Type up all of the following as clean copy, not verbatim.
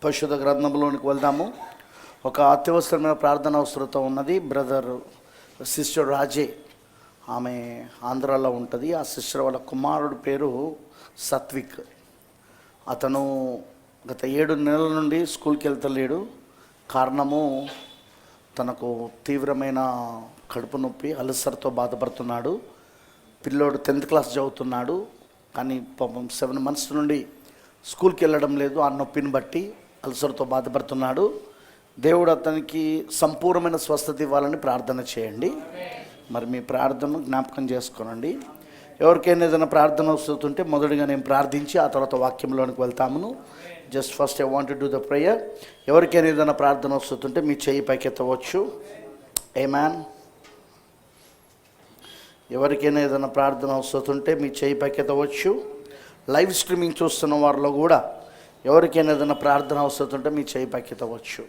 పరిశుద్ధ గ్రంథంలోనికి వెళ్దాము. ఒక అత్యవసరమైన ప్రార్థన అవసరత ఉన్నది. సిస్టర్ రాజే, ఆమె ఆంధ్రాలో ఉంటుంది. ఆ సిస్టర్ వాళ్ళ కుమారుడు పేరు సత్విక్. అతను గత 7 నెలల నుండి స్కూల్కి వెళ్తలేడు. కారణము తనకు తీవ్రమైన కడుపు నొప్పి, అల్సర్తో బాధపడుతున్నాడు. పిల్లోడు 10th క్లాస్ చదువుతున్నాడు, కానీ పాపం 7 months నుండి స్కూల్కి వెళ్ళడం లేదు. ఆ నొప్పిని బట్టి అల్సర్తో బాధపడుతున్నాడు. దేవుడు అతనికి సంపూర్ణమైన స్వస్థత ఇవ్వాలని ప్రార్థన చేయండి. మరి మీ ప్రార్థనను జ్ఞాపకం చేసుకోనండి. ఎవరికైనా ఏదైనా ప్రార్థన వస్తుంటే మొదటిగా నేను ప్రార్థించి ఆ తర్వాత వాక్యంలోనికి వెళ్తాము. Just first I want to do the prayer. ఎవరికైనా ఏదైనా ప్రార్థన వస్తుంటే మీ చెయ్యి పైకెత్తవచ్చు. ఆమేన్. ఎవరికైనా ఏదైనా ప్రార్థన వస్తుంటే మీ చెయ్యి పైకెత్తవచ్చు. లైవ్ స్ట్రీమింగ్ చూస్తున్న వారిలో కూడా ఎవరికైనా ఏదైనా ప్రార్థన వస్తుంటే మీ చెయ్యి పైకెత్తవచ్చు.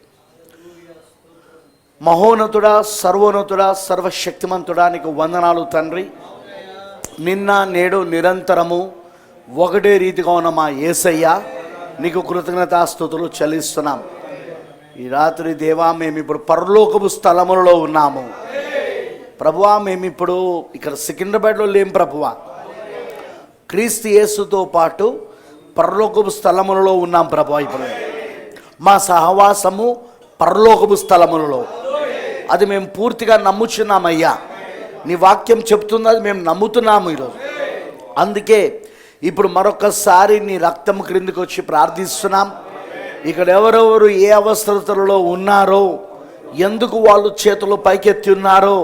మహోన్నతుడా, సర్వోన్నతుడా, సర్వశక్తిమంతుడా, నీకు వందనాలు తండ్రి. నిన్న నేడు నిరంతరము ఒకటే రీతిగా ఉన్న మా యేసయ్య, నీకు కృతజ్ఞతాస్తుతులు చెల్లిస్తున్నాం. ఈ రాత్రి దేవా, మేము ఇప్పుడు పరలోకపు స్థలములలో ఉన్నాము ప్రభువా. మేము ఇప్పుడు ఇక్కడ సికింద్రాబాద్లో లేం ప్రభువా. క్రీస్తు యేసుతో పాటు పరలోకపు స్థలములలో ఉన్నాం ప్రభువా. ఇప్పుడు మా సహవాసము పరలోకపు స్థలములలో, అది మేము పూర్తిగా నమ్ముచున్నామయ్యా. నీ వాక్యం చెప్తుంది, అది మేము నమ్ముతున్నాము ఈరోజు. అందుకే ఇప్పుడు మరొకసారి నీ రక్తం క్రిందికి వచ్చి ప్రార్థిస్తున్నాం. ఇక్కడ ఎవరెవరు ఏ అవసరతలలో ఉన్నారో, ఎందుకు వాళ్ళు చేతులు పైకెత్తి ఉన్నారో,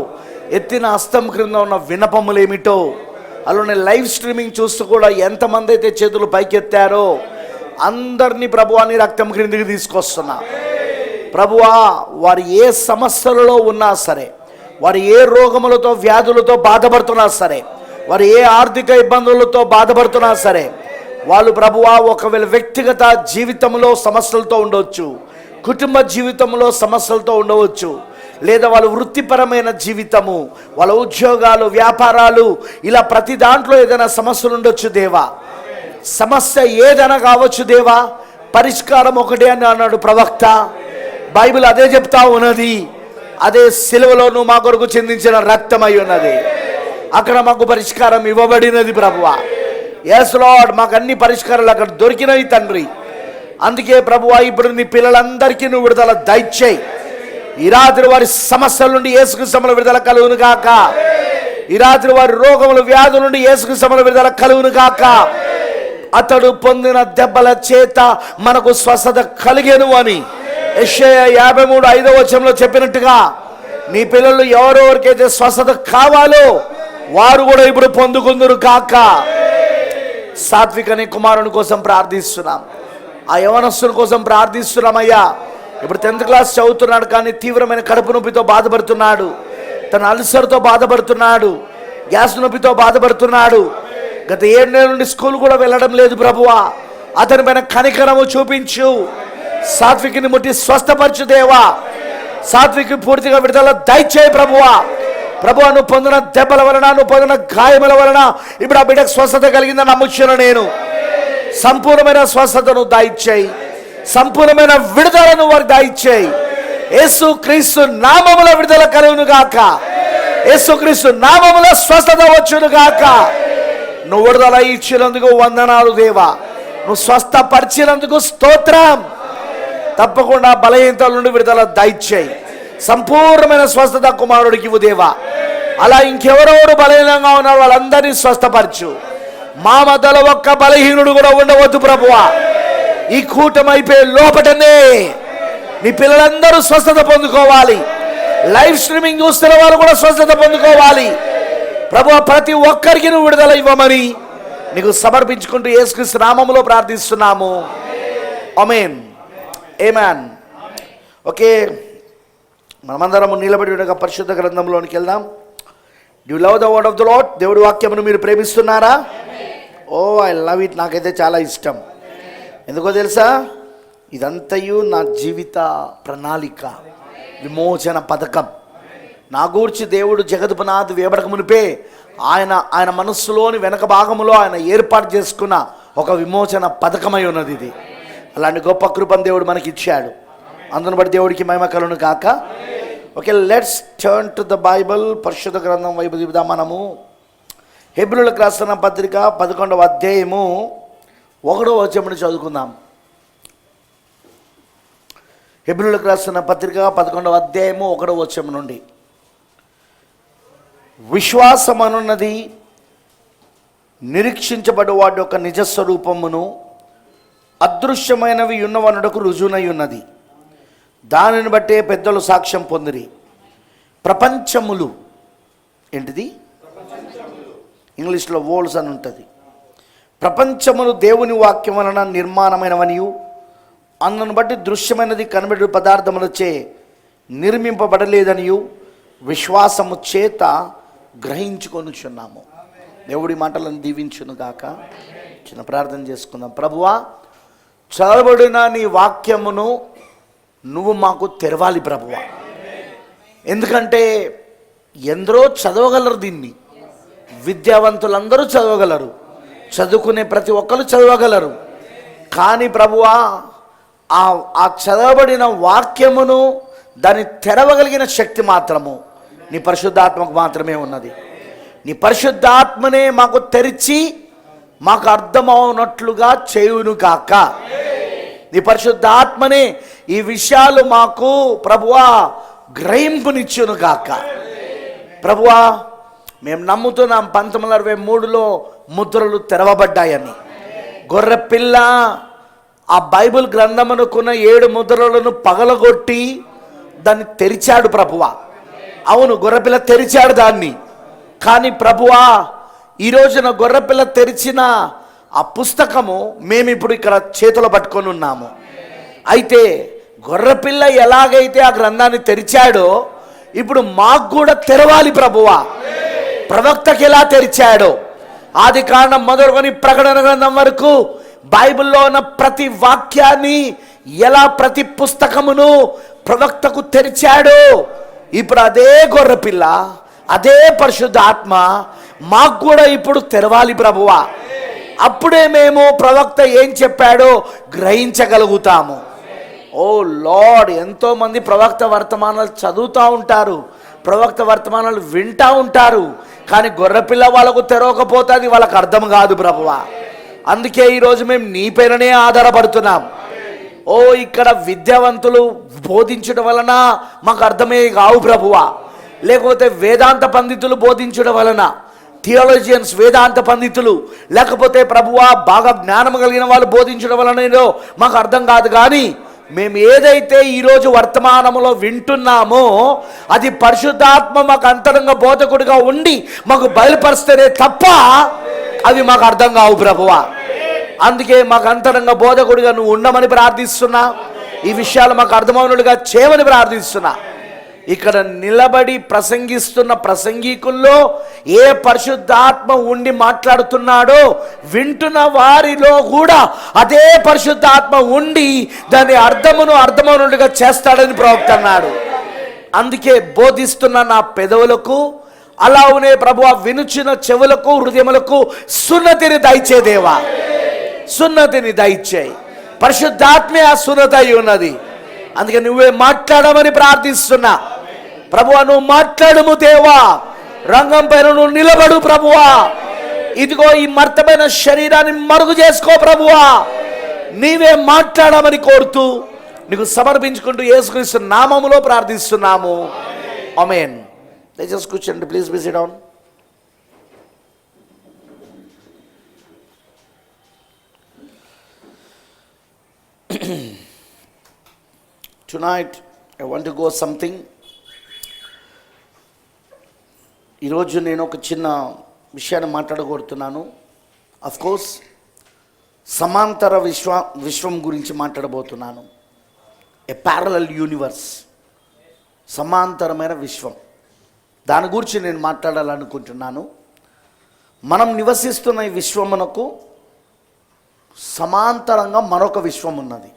ఎత్తిన హస్తం క్రింద ఉన్న వినపములు ఏమిటో, అలానే లైవ్ స్ట్రీమింగ్ చూస్తూ కూడా ఎంతమంది అయితే చేతులు పైకెత్తారో అందరినీ ప్రభువా నీ రక్తం క్రిందికి తీసుకొస్తున్నా ప్రభువా. వారు ఏ సమస్యలలో ఉన్నా సరే, వారు ఏ రోగములతో వ్యాధులతో బాధపడుతున్నా సరే, వారు ఏ ఆర్థిక ఇబ్బందులతో బాధపడుతున్నా సరే, వాళ్ళు ప్రభువా ఒకవేళ వ్యక్తిగత జీవితంలో సమస్యలతో ఉండవచ్చు, కుటుంబ జీవితంలో సమస్యలతో ఉండవచ్చు, లేదా వాళ్ళ వృత్తిపరమైన జీవితము, వాళ్ళ ఉద్యోగాలు, వ్యాపారాలు, ఇలా ప్రతి దాంట్లో ఏదైనా సమస్యలు ఉండొచ్చు దేవా. సమస్య ఏదైనా కావచ్చు దేవా, పరిష్కారం ఒకటే అని అన్నాడు ప్రవక్త. బైబిల్ అదే చెప్తా ఉన్నది. అదే సిలువలో నువ్వు మా కొరకు చెందించిన రక్తమై ఉన్నది. అక్కడ మాకు పరిష్కారం ఇవ్వబడినది ప్రభువా. yes Lord, మాకు అన్ని పరిష్కారాలు అక్కడ దొరికినవి తండ్రి. అందుకే ప్రభువా, ఇప్పుడు నీ పిల్లలందరికీ నువ్వు విడుదల దయచేయి. ఈ రాత్రి వారి సమస్యల నుండి యేసుక్రీస్తుల విడుదల కలుగును గాక. ఈ రాత్రి వారి రోగముల వ్యాధుల నుండి యేసుక్రీస్తుల విడుదల కలుగును గాక. అతడు పొందిన దెబ్బల చేత మనకు స్వస్థత కలిగెను అని యెషయా 53:5 చెప్పినట్టుగా నీ పిల్లలు ఎవరెవరికైతే స్వస్థత కావాలో వారు కూడా ఇప్పుడు పొందుకుందురు కాక. సాత్విక్ అనే కుమారుని కోసం ప్రార్థిస్తున్నాం. ఆ యవనస్తుని కోసం ప్రార్థిస్తున్నామయ్యా. ఇప్పుడు 10th క్లాస్ చదువుతున్నాడు, కానీ తీవ్రమైన కడుపు నొప్పితో బాధపడుతున్నాడు. తన అల్సర్తో బాధపడుతున్నాడు, గ్యాస్ నొప్పితో బాధపడుతున్నాడు. గత 7 నెలల నుండి స్కూల్ కూడా వెళ్ళడం లేదు ప్రభువా. అతని పైన కనికరము చూపించు. సాత్విక్ని ముట్టి స్వస్థపరచు దేవా. సాత్విక్ పూర్తిగా విడుదల దయచేయి ప్రభువా. ప్రభువా, నువ్వు పొందిన దెబ్బల వలన, నువ్వు పొందిన గాయముల వలన ఇప్పుడు ఆ బిడ్డకు స్వస్థత కలిగిందని నమ్ముచున్నాను నేను. సంపూర్ణమైన స్వస్థతను దయచేయి, సంపూర్ణమైన విడుదలను వారికి దయచేయి. యేసుక్రీస్తు నామములో విడుదల కలుగును గాక. యేసుక్రీస్తు నామములో స్వస్థత వచ్చును గాక. నువ్వు విడుదల ఇచ్చినందుకు వందనాలు దేవా. నువ్వు స్వస్థపరిచినందుకు స్తోత్రం. తప్పకుండా బలహీనతల నుండి విడుదల దయచేయి. సంపూర్ణమైన స్వస్థత కుమారుడికి ఇవ్వు దేవా. అలా ఇంకెవరెవరు బలహీనంగా ఉన్నారు వాళ్ళందరినీ స్వస్థపరచు. మా మధ్యలో ఒక్క బలహీనుడు కూడా ఉండవద్దు ప్రభువా. ఈ కూటమైపోయే లోపటనే నీ పిల్లలందరూ స్వస్థత పొందుకోవాలి. లైవ్ స్ట్రీమింగ్ చూస్తున్న వాళ్ళు కూడా స్వస్థత పొందుకోవాలి ప్రభువా. ప్రతి ఒక్కరికి నువ్వు విడుదల ఇవ్వమని నీకు సమర్పించుకుంటూ యేసుక్రీస్తు నామములో ప్రార్థిస్తున్నాము. ఆమేన్, ఆమేన్. ఓకే, మనమందరము నిలబడి ఉండగా పరిశుద్ధ గ్రంథంలోనికి వెళ్దాం. Do you love the word of the lord? దేవుడి వాక్యమును మీరు ప్రేమిస్తున్నారా? ఓ ఐ లవ్ ఇట్. నాకైతే చాలా ఇష్టం. ఎందుకో తెలుసా? ఇదంతయు నా జీవిత ప్రణాళిక, విమోచన పథకం. నా గూర్చి దేవుడు జగత్పునాది వేయబడక మునిపే ఆయన మనస్సులోని వెనక భాగములో ఆయన ఏర్పాటు చేసుకున్న ఒక విమోచన పథకమై ఉన్నది ఇది. అలాంటి గొప్ప కృపను దేవుడు మనకి ఇచ్చాడు. అందును బట్టి దేవుడికి మహిమ కలుగును కాక. Okay, let's turn to the Bible. పరిశుద్ధ గ్రంథం వైపు దిగుదాం మనము. హెబ్రీయులకు రాసిన పత్రిక 11వ అధ్యాయము 1వ వచనం చదువుకుందాం. హెబ్రీయులకు రాసిన పత్రిక 11వ అధ్యాయము 1వ వచనం నుండి. విశ్వాసమనున్నది నిరీక్షించబడు వాటి యొక్క నిజస్వరూపమును, అదృశ్యమైనవి ఉన్నవనుటకు రుజువునై ఉన్నది. దానిని బట్టే పెద్దలు సాక్ష్యం పొందిరి. ప్రపంచములు ఏంటిది? ఇంగ్లీష్లో వరల్డ్స్ అని ఉంటుంది. ప్రపంచములు దేవుని వాక్యం వలన నిర్మాణమైనవనియు, అందును బట్టి దృశ్యమైనది కనబడు పదార్థములచే నిర్మింపబడలేదనియు విశ్వాసము చేత గ్రహించుకొనుచున్నాము. దేవుడి మాటలను దీవించును గాక. చిన్న ప్రార్థన చేసుకుందాం. ప్రభువా, చదవబడిన నీ వాక్యమును నువ్వు మాకు తెరవాలి ప్రభువా. ఎందుకంటే ఎందరో చదవగలరు, దీన్ని విద్యావంతులందరూ చదవగలరు, చదువుకునే ప్రతి ఒక్కరు చదవగలరు. కానీ ప్రభువా, ఆ చదవబడిన వాక్యమును దాన్ని తెరవగలిగిన శక్తి మాత్రము నీ పరిశుద్ధాత్మకు మాత్రమే ఉన్నది. నీ పరిశుద్ధాత్మనే మాకు తెరిచి మాకు అర్థమవునట్లుగా చేయును కాక. నీ పరిశుద్ధాత్మనే ఈ విషయాలు మాకు ప్రభువా గ్రహింపునిచ్చును కాక. ప్రభువా, మేము నమ్ముతున్నాం 1963లో ముద్రలు తెరవబడ్డాయని. గొర్రెపిల్ల ఆ బైబిల్ గ్రంథమునుకున్న 7 ముద్రలను పగలగొట్టి దాన్ని తెరిచాడు ప్రభువా. అవును, గొర్రెపిల్ల తెరిచాడు దాన్ని. కానీ ప్రభువా, ఈ రోజున గొర్రెపిల్ల తెరిచిన ఆ పుస్తకము మేమిప్పుడు ఇక్కడ చేతిలో పట్టుకొని ఉన్నాము. అయితే గొర్రెపిల్ల ఎలాగైతే ఆ గ్రంథాన్ని తెరిచాడో ఇప్పుడు మాకు కూడా తెరవాలి ప్రభువా. ప్రవక్తకి ఎలా తెరిచాడో, ఆది కాండం మొదలుకొని ప్రకటన గ్రంథం వరకు బైబిల్లో ఉన్న ప్రతి వాక్యాన్ని ఎలా ప్రతి పుస్తకమును ప్రవక్తకు తెరిచాడో, ఇప్పుడు అదే గొర్రెపిల్ల, అదే పరిశుద్ధ ఆత్మ మాకు కూడా ఇప్పుడు తెరవాలి ప్రభువా. అప్పుడే మేము ప్రవక్త ఏం చెప్పాడో గ్రహించగలుగుతాము. ఓ లార్డ్, ఎంతోమంది ప్రవక్త వర్తమానాలు చదువుతూ ఉంటారు, ప్రవక్త వర్తమానాలు వింటూ ఉంటారు. కానీ గొర్రెపిల్ల వాళ్ళకు తెరవకపోతే అది వాళ్ళకు అర్థం కాదు ప్రభువా. అందుకే ఈరోజు మేము నీ పైననే ఆధారపడుతున్నాం. ఓ, ఇక్కడ విద్యావంతులు బోధించడం వలన మాకు అర్థమే కావు ప్రభువా, లేకపోతే వేదాంత పండితులు బోధించడం వలన, థియాలజియన్స్ వేదాంత పండితులు, లేకపోతే ప్రభువా బాగా జ్ఞానం కలిగిన వాళ్ళు బోధించడం వలన మాకు అర్థం కాదు. కానీ మేము ఏదైతే ఈరోజు వర్తమానంలో వింటున్నామో అది పరిశుద్ధాత్మ మాకు అంతరంగ బోధకుడిగా ఉండి మాకు బయలుపరిస్తేనే తప్ప అవి మాకు అర్థం కావు ప్రభువా. అందుకే మాకు అంతరంగ బోధకుడిగా నువ్వు ఉండమని ప్రార్థిస్తున్నా. ఈ విషయాలు మాకు అర్థమవునట్లుగా చేయమని ప్రార్థిస్తున్నా. ఇక్కడ నిలబడి ప్రసంగిస్తున్న ప్రసంగికుల్లో ఏ పరిశుద్ధాత్మ ఉండి మాట్లాడుతున్నాడో వింటున్న వారిలో కూడా అదే పరిశుద్ధాత్మ ఉండి దాని అర్థమవునట్లుగా చేస్తాడని ప్రవక్త అన్నాడు. అందుకే బోధిస్తున్న నా పెదవులకు, అలానే ప్రభువా వినుచిన చెవులకు, హృదయములకు సున్నతిని దయచేదేవా, సున్నతిని దయచేయి. పరిశుద్ధాత్మే ఆ సున్నత అయి ఉన్నది. అందుకే నువ్వే మాట్లాడమని ప్రార్థిస్తున్నా ప్రభువా. నువ్వు మాట్లాడము దేవా, రంగం పైన నువ్వు నిలబడు ప్రభువా. ఇదిగో ఈ మర్తమైన శరీరాన్ని మరుగు చేసుకో ప్రభువా. నీవే మాట్లాడమని కోరుతూ నీకు సమర్పించుకుంటూ యేసుక్రీస్తు నామములో ప్రార్థిస్తున్నాము. ఆమేన్. దయచేసి కూర్చోండి, please be SIT down. Tonight I want to go something. ఈరోజు నేను ఒక చిన్న విషయాన్ని మాట్లాడగోరుతున్నాను. అఫ్ కోర్స్ సమాంతర విశ్వం గురించి మాట్లాడబోతున్నాను. ఏ ప్యారలల్ యూనివర్స్, సమాంతరమైన విశ్వం, దాని గురించి నేను మాట్లాడాలనుకుంటున్నాను. మనం నివసిస్తున్న ఈ విశ్వమునకు సమాంతరంగా మరొక విశ్వం ఉన్నది.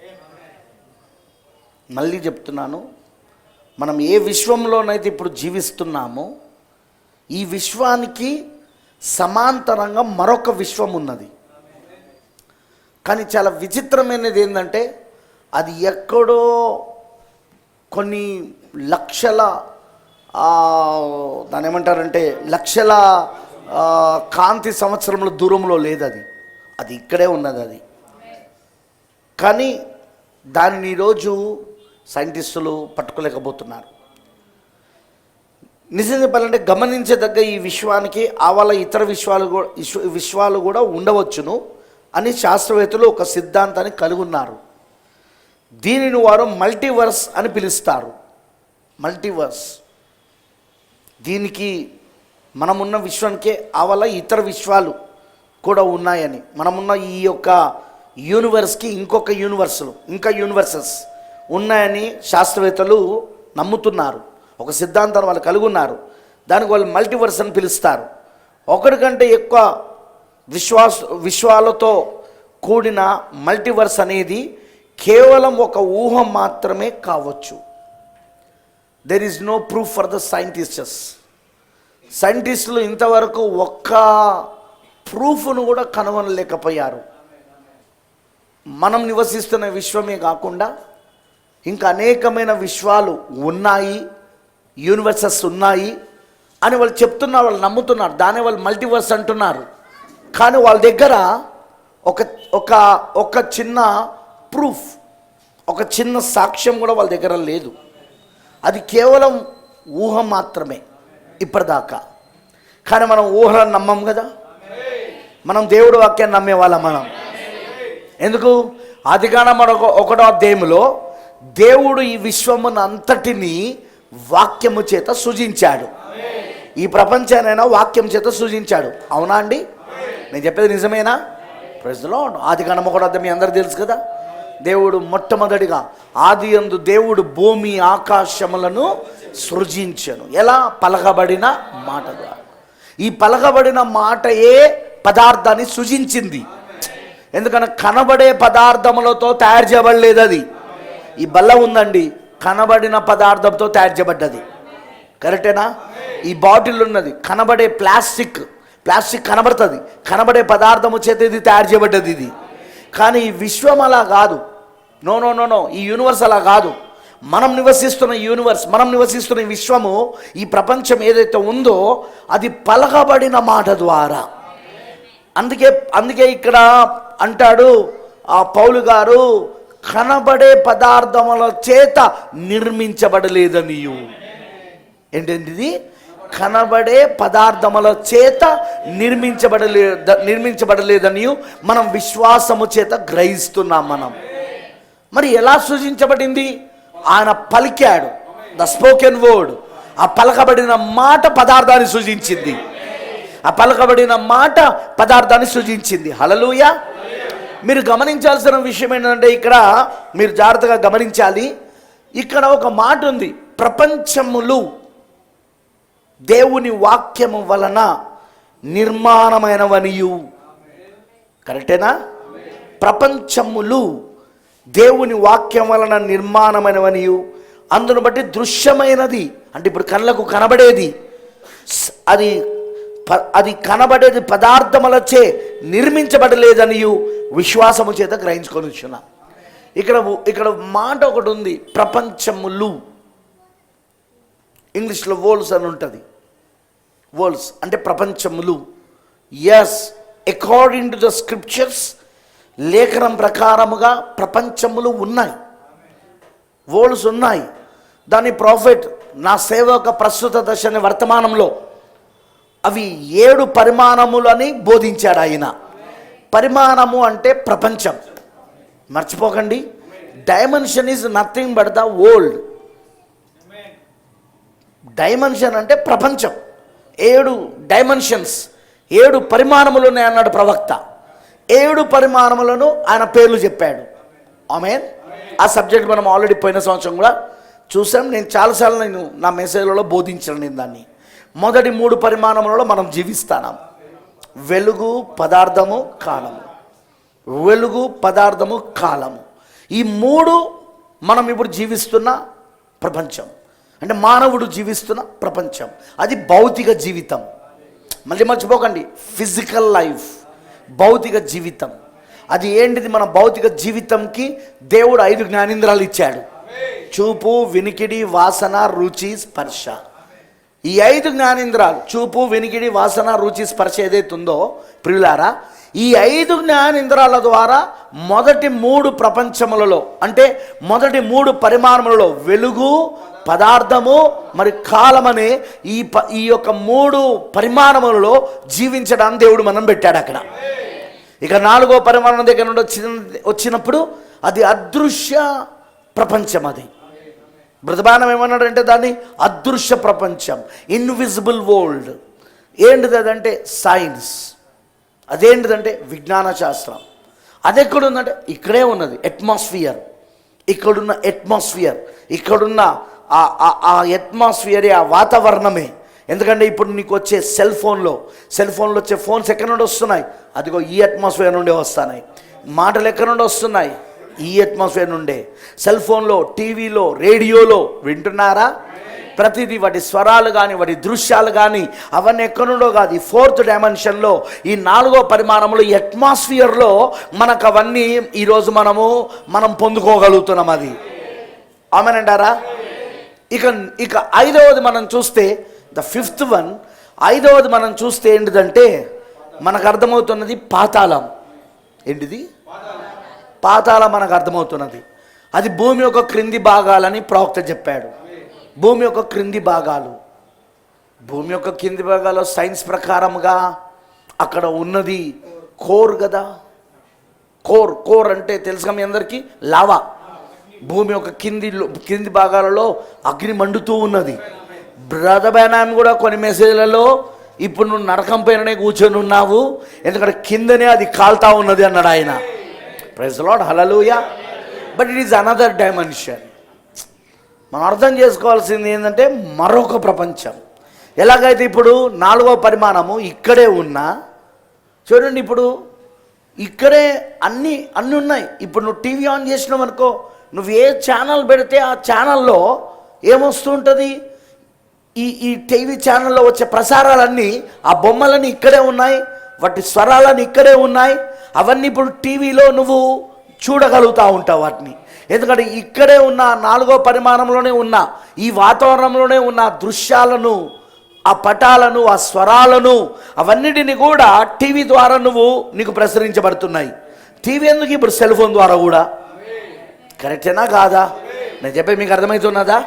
మళ్ళీ చెప్తున్నాను, మనం ఏ విశ్వంలోనైతే ఇప్పుడు జీవిస్తున్నామో ఈ విశ్వానికి సమాంతరంగా మరొక విశ్వం ఉన్నది. కానీ చాలా విచిత్రమైనది ఏంటంటే అది ఎక్కడో కొన్ని లక్షల దాని ఏమంటారంటే లక్షల కాంతి సంవత్సరముల దూరంలో లేదు అది ఇక్కడే ఉన్నది అది. కానీ దానిని ఈరోజు సైంటిస్టులు పట్టుకోలేకపోతున్నారు. నిజం చెప్పాలంటే గమనించదగ్గ ఈ విశ్వానికి ఆవాల ఇతర విశ్వాలు కూడా ఉండవచ్చును అని శాస్త్రవేత్తలు ఒక సిద్ధాంతాన్ని కలిగి ఉన్నారు. దీనిని వారు మల్టీవర్స్ అని పిలుస్తారు. మల్టీవర్స్. దీనికి మనమున్న విశ్వానికే ఆవల ఇతర విశ్వాలు కూడా ఉన్నాయని, మనమున్న ఈ యొక్క యూనివర్స్కి ఇంకొక యూనివర్సెస్ ఉన్నాయని శాస్త్రవేత్తలు నమ్ముతున్నారు. ఒక సిద్ధాంతాన్ని వాళ్ళు కలిగి ఉన్నారు. దానికి వాళ్ళు మల్టీవర్స్ అని పిలుస్తారు. ఒకటి కంటే ఎక్కువ విశ్వాలతో కూడిన మల్టీవర్స్ అనేది కేవలం ఒక ఊహ మాత్రమే కావచ్చు. There is no proof for the సైంటిస్టులు ఇంతవరకు ఒక్క ప్రూఫ్ను కూడా కనుగొనలేకపోయారు. మనం నివసిస్తున్న విశ్వమే కాకుండా ఇంకా అనేకమైన విశ్వాలు ఉన్నాయి, యూనివర్సెస్ ఉన్నాయి అని వాళ్ళు చెప్తున్నారు, వాళ్ళు నమ్ముతున్నారు. దాన్ని వాళ్ళు మల్టీవర్స్ అంటున్నారు. కానీ వాళ్ళ దగ్గర ఒక చిన్న ప్రూఫ్, ఒక చిన్న సాక్ష్యం కూడా వాళ్ళ దగ్గర లేదు. అది కేవలం ఊహ మాత్రమే ఇప్పటిదాకా. కానీ మనం ఊహలను నమ్మం కదా, మనం దేవుడు వాక్యాన్ని నమ్మేవాళ్ళం మనం. ఎందుకు? ఆదికాండం 1వ అధ్యాయంలో దేవుడు ఈ విశ్వమును అంతటిని వాక్యము చేత సృజించాడు. ఈ ప్రపంచానైనా వాక్యం చేత సృజించాడు. అవునా అండి? నేను చెప్పేది నిజమేనా? Praise the lord. ఆదికాండం 1వ అధ్యాయం మీ అందరూ తెలుసు కదా. దేవుడు మొట్టమొదటిగా ఆదియందు దేవుడు భూమి ఆకాశములను సృజించెను. ఎలా? పలకబడిన మాట ద్వారా. ఈ పలకబడిన మాటయే పదార్థాన్ని సృజించింది. ఎందుకన్నా కనబడే పదార్థములతో తయారు చేయబడలేదు అది. ఈ బల్ల ఉందండి, కనబడిన పదార్థంతో తయారు చేయబడ్డది. కరెక్టేనా? ఈ బాటిల్ ఉన్నది, కనబడే ప్లాస్టిక్ కనబడుతుంది, కనబడే పదార్థము చేత ఇది తయారు చేయబడ్డది ఇది. కానీ ఈ విశ్వం అలా కాదు. నో, ఈ యూనివర్స్ అలా కాదు. మనం నివసిస్తున్న ఈ విశ్వము, ఈ ప్రపంచం ఏదైతే ఉందో అది పలకబడిన మాట ద్వారా. అందుకే ఇక్కడ అంటాడు ఆ పౌలు గారు, కనబడే పదార్థముల చేత నిర్మించబడలేదనియు. ఏంటండి? కనబడే పదార్థముల చేత నిర్మించబడలేదనియు మనం విశ్వాసము చేత గ్రహిస్తున్నాం మనం. మరి ఎలా సృజించబడింది? ఆయన పలికాడు, ద స్పోకెన్ వర్డ్. ఆ పలకబడిన మాట పదార్థాన్ని సృజించింది. హల్లెలూయా. మీరు గమనించాల్సిన విషయం ఏంటంటే, ఇక్కడ మీరు జాగ్రత్తగా గమనించాలి. ఇక్కడ ఒక మాట ఉంది, ప్రపంచములు దేవుని వాక్యము వలన నిర్మాణమైనవనియు. కరెక్టేనా? ప్రపంచములు దేవుని వాక్యం వలన నిర్మాణమైనవనియు, అందును బట్టి దృశ్యమైనది అంటే ఇప్పుడు కళ్ళకు కనబడేది, అది కనబడేది పదార్థములచే నిర్మించబడలేదనియు విశ్వాసము చేత గ్రహించుకొని వచ్చున్నా. ఇక్కడ మాట ఒకటి ఉంది, ప్రపంచములు. ఇంగ్లీష్లో వరల్డ్స్ అని ఉంటుంది. వరల్డ్స్ అంటే ప్రపంచములు. Yes, according to the scriptures, లేఖనం ప్రకారముగా ప్రపంచములు ఉన్నాయి, వరల్డ్స్ ఉన్నాయి. దాని ప్రాఫిట్ నా సేవక ప్రస్తుత దశని వర్తమానంలో అవి 7 పరిమాణములని బోధించాడు ఆయన. పరిమాణము అంటే ప్రపంచం, మర్చిపోకండి. Dimension is nothing but the world. Dimension అంటే ప్రపంచం. 7 డైమెన్షన్స్, 7 పరిమాణములు ఉన్నాయి అన్నాడు ప్రవక్త. 7 పరిమాణములను ఆయన పేర్లు చెప్పాడు. ఆమేన్. ఆ సబ్జెక్ట్ మనం ఆల్రెడీ పోయిన సంవత్సరం కూడా చూసాం. నేను చాలాసార్లు నా మెసేజ్లలో బోధించాను నేను దాన్ని. మొదటి 3 పరిమాణములలో మనం జీవిస్తాం. వెలుగు, పదార్థము, కాలము. వెలుగు, పదార్థము, కాలము. ఈ 3 మనం ఇప్పుడు జీవిస్తున్న ప్రపంచం, అంటే మానవుడు జీవిస్తున్న ప్రపంచం. అది భౌతిక జీవితం. మళ్ళీ మర్చిపోకండి, ఫిజికల్ లైఫ్, భౌతిక జీవితం. అది ఏంటిది? మన భౌతిక జీవితంకి దేవుడు 5 జ్ఞానేంద్రాలు ఇచ్చాడు. చూపు, వినికిడి, వాసన, రుచి, స్పర్శ. ఈ 5 జ్ఞానేంద్రాలు, చూపు, వినికిడి, వాసన, రుచి, స్పర్శ ఏదైతే ఉందో ప్రియులారా, ఈ 5 జ్ఞానేంద్రాల ద్వారా మొదటి 3 ప్రపంచములలో, అంటే మొదటి 3 పరిమాణములలో వెలుగు, పదార్థము, మరి కాలం అనే ఈ యొక్క 3 పరిమాణములలో జీవించడానికి దేవుడు మనం పెట్టాడు అక్కడ. ఇక 4వ పరిమాణం దగ్గర నుండి వచ్చినప్పుడు అది అదృశ్య ప్రపంచం. అది బ్రతబానం ఏమన్నాడంటే దాన్ని అదృశ్య ప్రపంచం, ఇన్విజిబుల్ వరల్డ్. ఏంటిది అదంటే సైన్స్. అదేంటిదంటే విజ్ఞాన శాస్త్రం. అది ఎక్కడుందంటే ఇక్కడే ఉన్నది, అట్మాస్ఫియర్. ఇక్కడున్న అట్మాస్ఫియర్, ఇక్కడున్న ఆ అట్మాస్ఫియరే, ఆ వాతావరణమే. ఎందుకంటే ఇప్పుడు నీకు వచ్చే సెల్ ఫోన్లో వచ్చే ఫోన్స్ ఎక్కడి నుండి వస్తున్నాయి? అదిగో ఈ అట్మాస్ఫియర్ నుండే వస్తున్నాయి. మాటలు ఎక్కడి నుండి వస్తున్నాయి? ఈ అట్మాస్ఫియర్ నుండే. సెల్ ఫోన్లో, టీవీలో, రేడియోలో వింటున్నారా? ప్రతిదీ వాటి స్వరాలు కానీ, వాటి దృశ్యాలు కానీ అవన్నీ ఎక్కడి నుండో కాదు, ఈ 4th డైమెన్షన్లో, ఈ 4వ పరిమాణంలో, ఈ అట్మాస్ఫియర్లో మనకు అవన్నీ ఈరోజు మనం పొందుకోగలుగుతున్నాం. అది ఆమెనంటారా? ఇక 5వది మనం చూస్తే, ద 5th వన్, 5వది మనం చూస్తే ఏంటిదంటే మనకు అర్థమవుతున్నది పాతాళం. ఏంటిది? పాతాళం మనకు అర్థమవుతున్నది. అది భూమి యొక్క క్రింది భాగాలని ప్రవక్త చెప్పాడు. భూమి యొక్క క్రింది భాగాలు, భూమి యొక్క కింది భాగాలు సైన్స్ ప్రకారంగా అక్కడ ఉన్నది కోర్ కదా. కోర్ అంటే తెలుసుగా మీ అందరికీ, లావా. భూమి యొక్క కింది భాగాలలో అగ్ని మండుతూ ఉన్నది. బ్రదర్ బ్రానమ్ కూడా కొన్ని మెసేజ్లలో, ఇప్పుడు నువ్వు నరకం పైననే కూర్చొని ఉన్నావు, ఎందుకంటే కిందనే అది కాల్తా ఉన్నది అన్నాడు ఆయన. Praise the lord, hallelujah. But it is another dimension. మనం అర్థం చేసుకోవాల్సింది ఏంటంటే మరొక ప్రపంచం. ఎలాగైతే ఇప్పుడు 4వ పరిమాణము ఇక్కడే ఉన్నా, చూడండి ఇప్పుడు ఇక్కడే అన్నీ ఉన్నాయి. ఇప్పుడు నువ్వు టీవీ ఆన్ చేసినావు అనుకో, నువ్వు ఏ ఛానల్ పెడితే ఆ ఛానల్లో ఏమొస్తూ ఉంటుంది? ఈ టీవీ ఛానల్లో వచ్చే ప్రసారాలన్నీ, ఆ బొమ్మలన్నీ ఇక్కడే ఉన్నాయి, వాటి స్వరాలన్నీ ఇక్కడే ఉన్నాయి. అవన్నీ ఇప్పుడు టీవీలో నువ్వు చూడగలుగుతూ ఉంటావు వాటిని. ఎందుకంటే ఇక్కడే ఉన్న 4వ పరిమాణంలోనే ఉన్న, ఈ వాతావరణంలోనే ఉన్న దృశ్యాలను, ఆ పటాలను, ఆ స్వరాలను, అవన్నిటిని కూడా టీవీ ద్వారా నీకు ప్రసరించబడుతున్నాయి. టీవీ ఎందుకు? ఇప్పుడు సెల్ ఫోన్ ద్వారా కూడా. కరెక్టేనా కాదా? నేను చెప్పే మీకు అర్థమవుతున్నదా?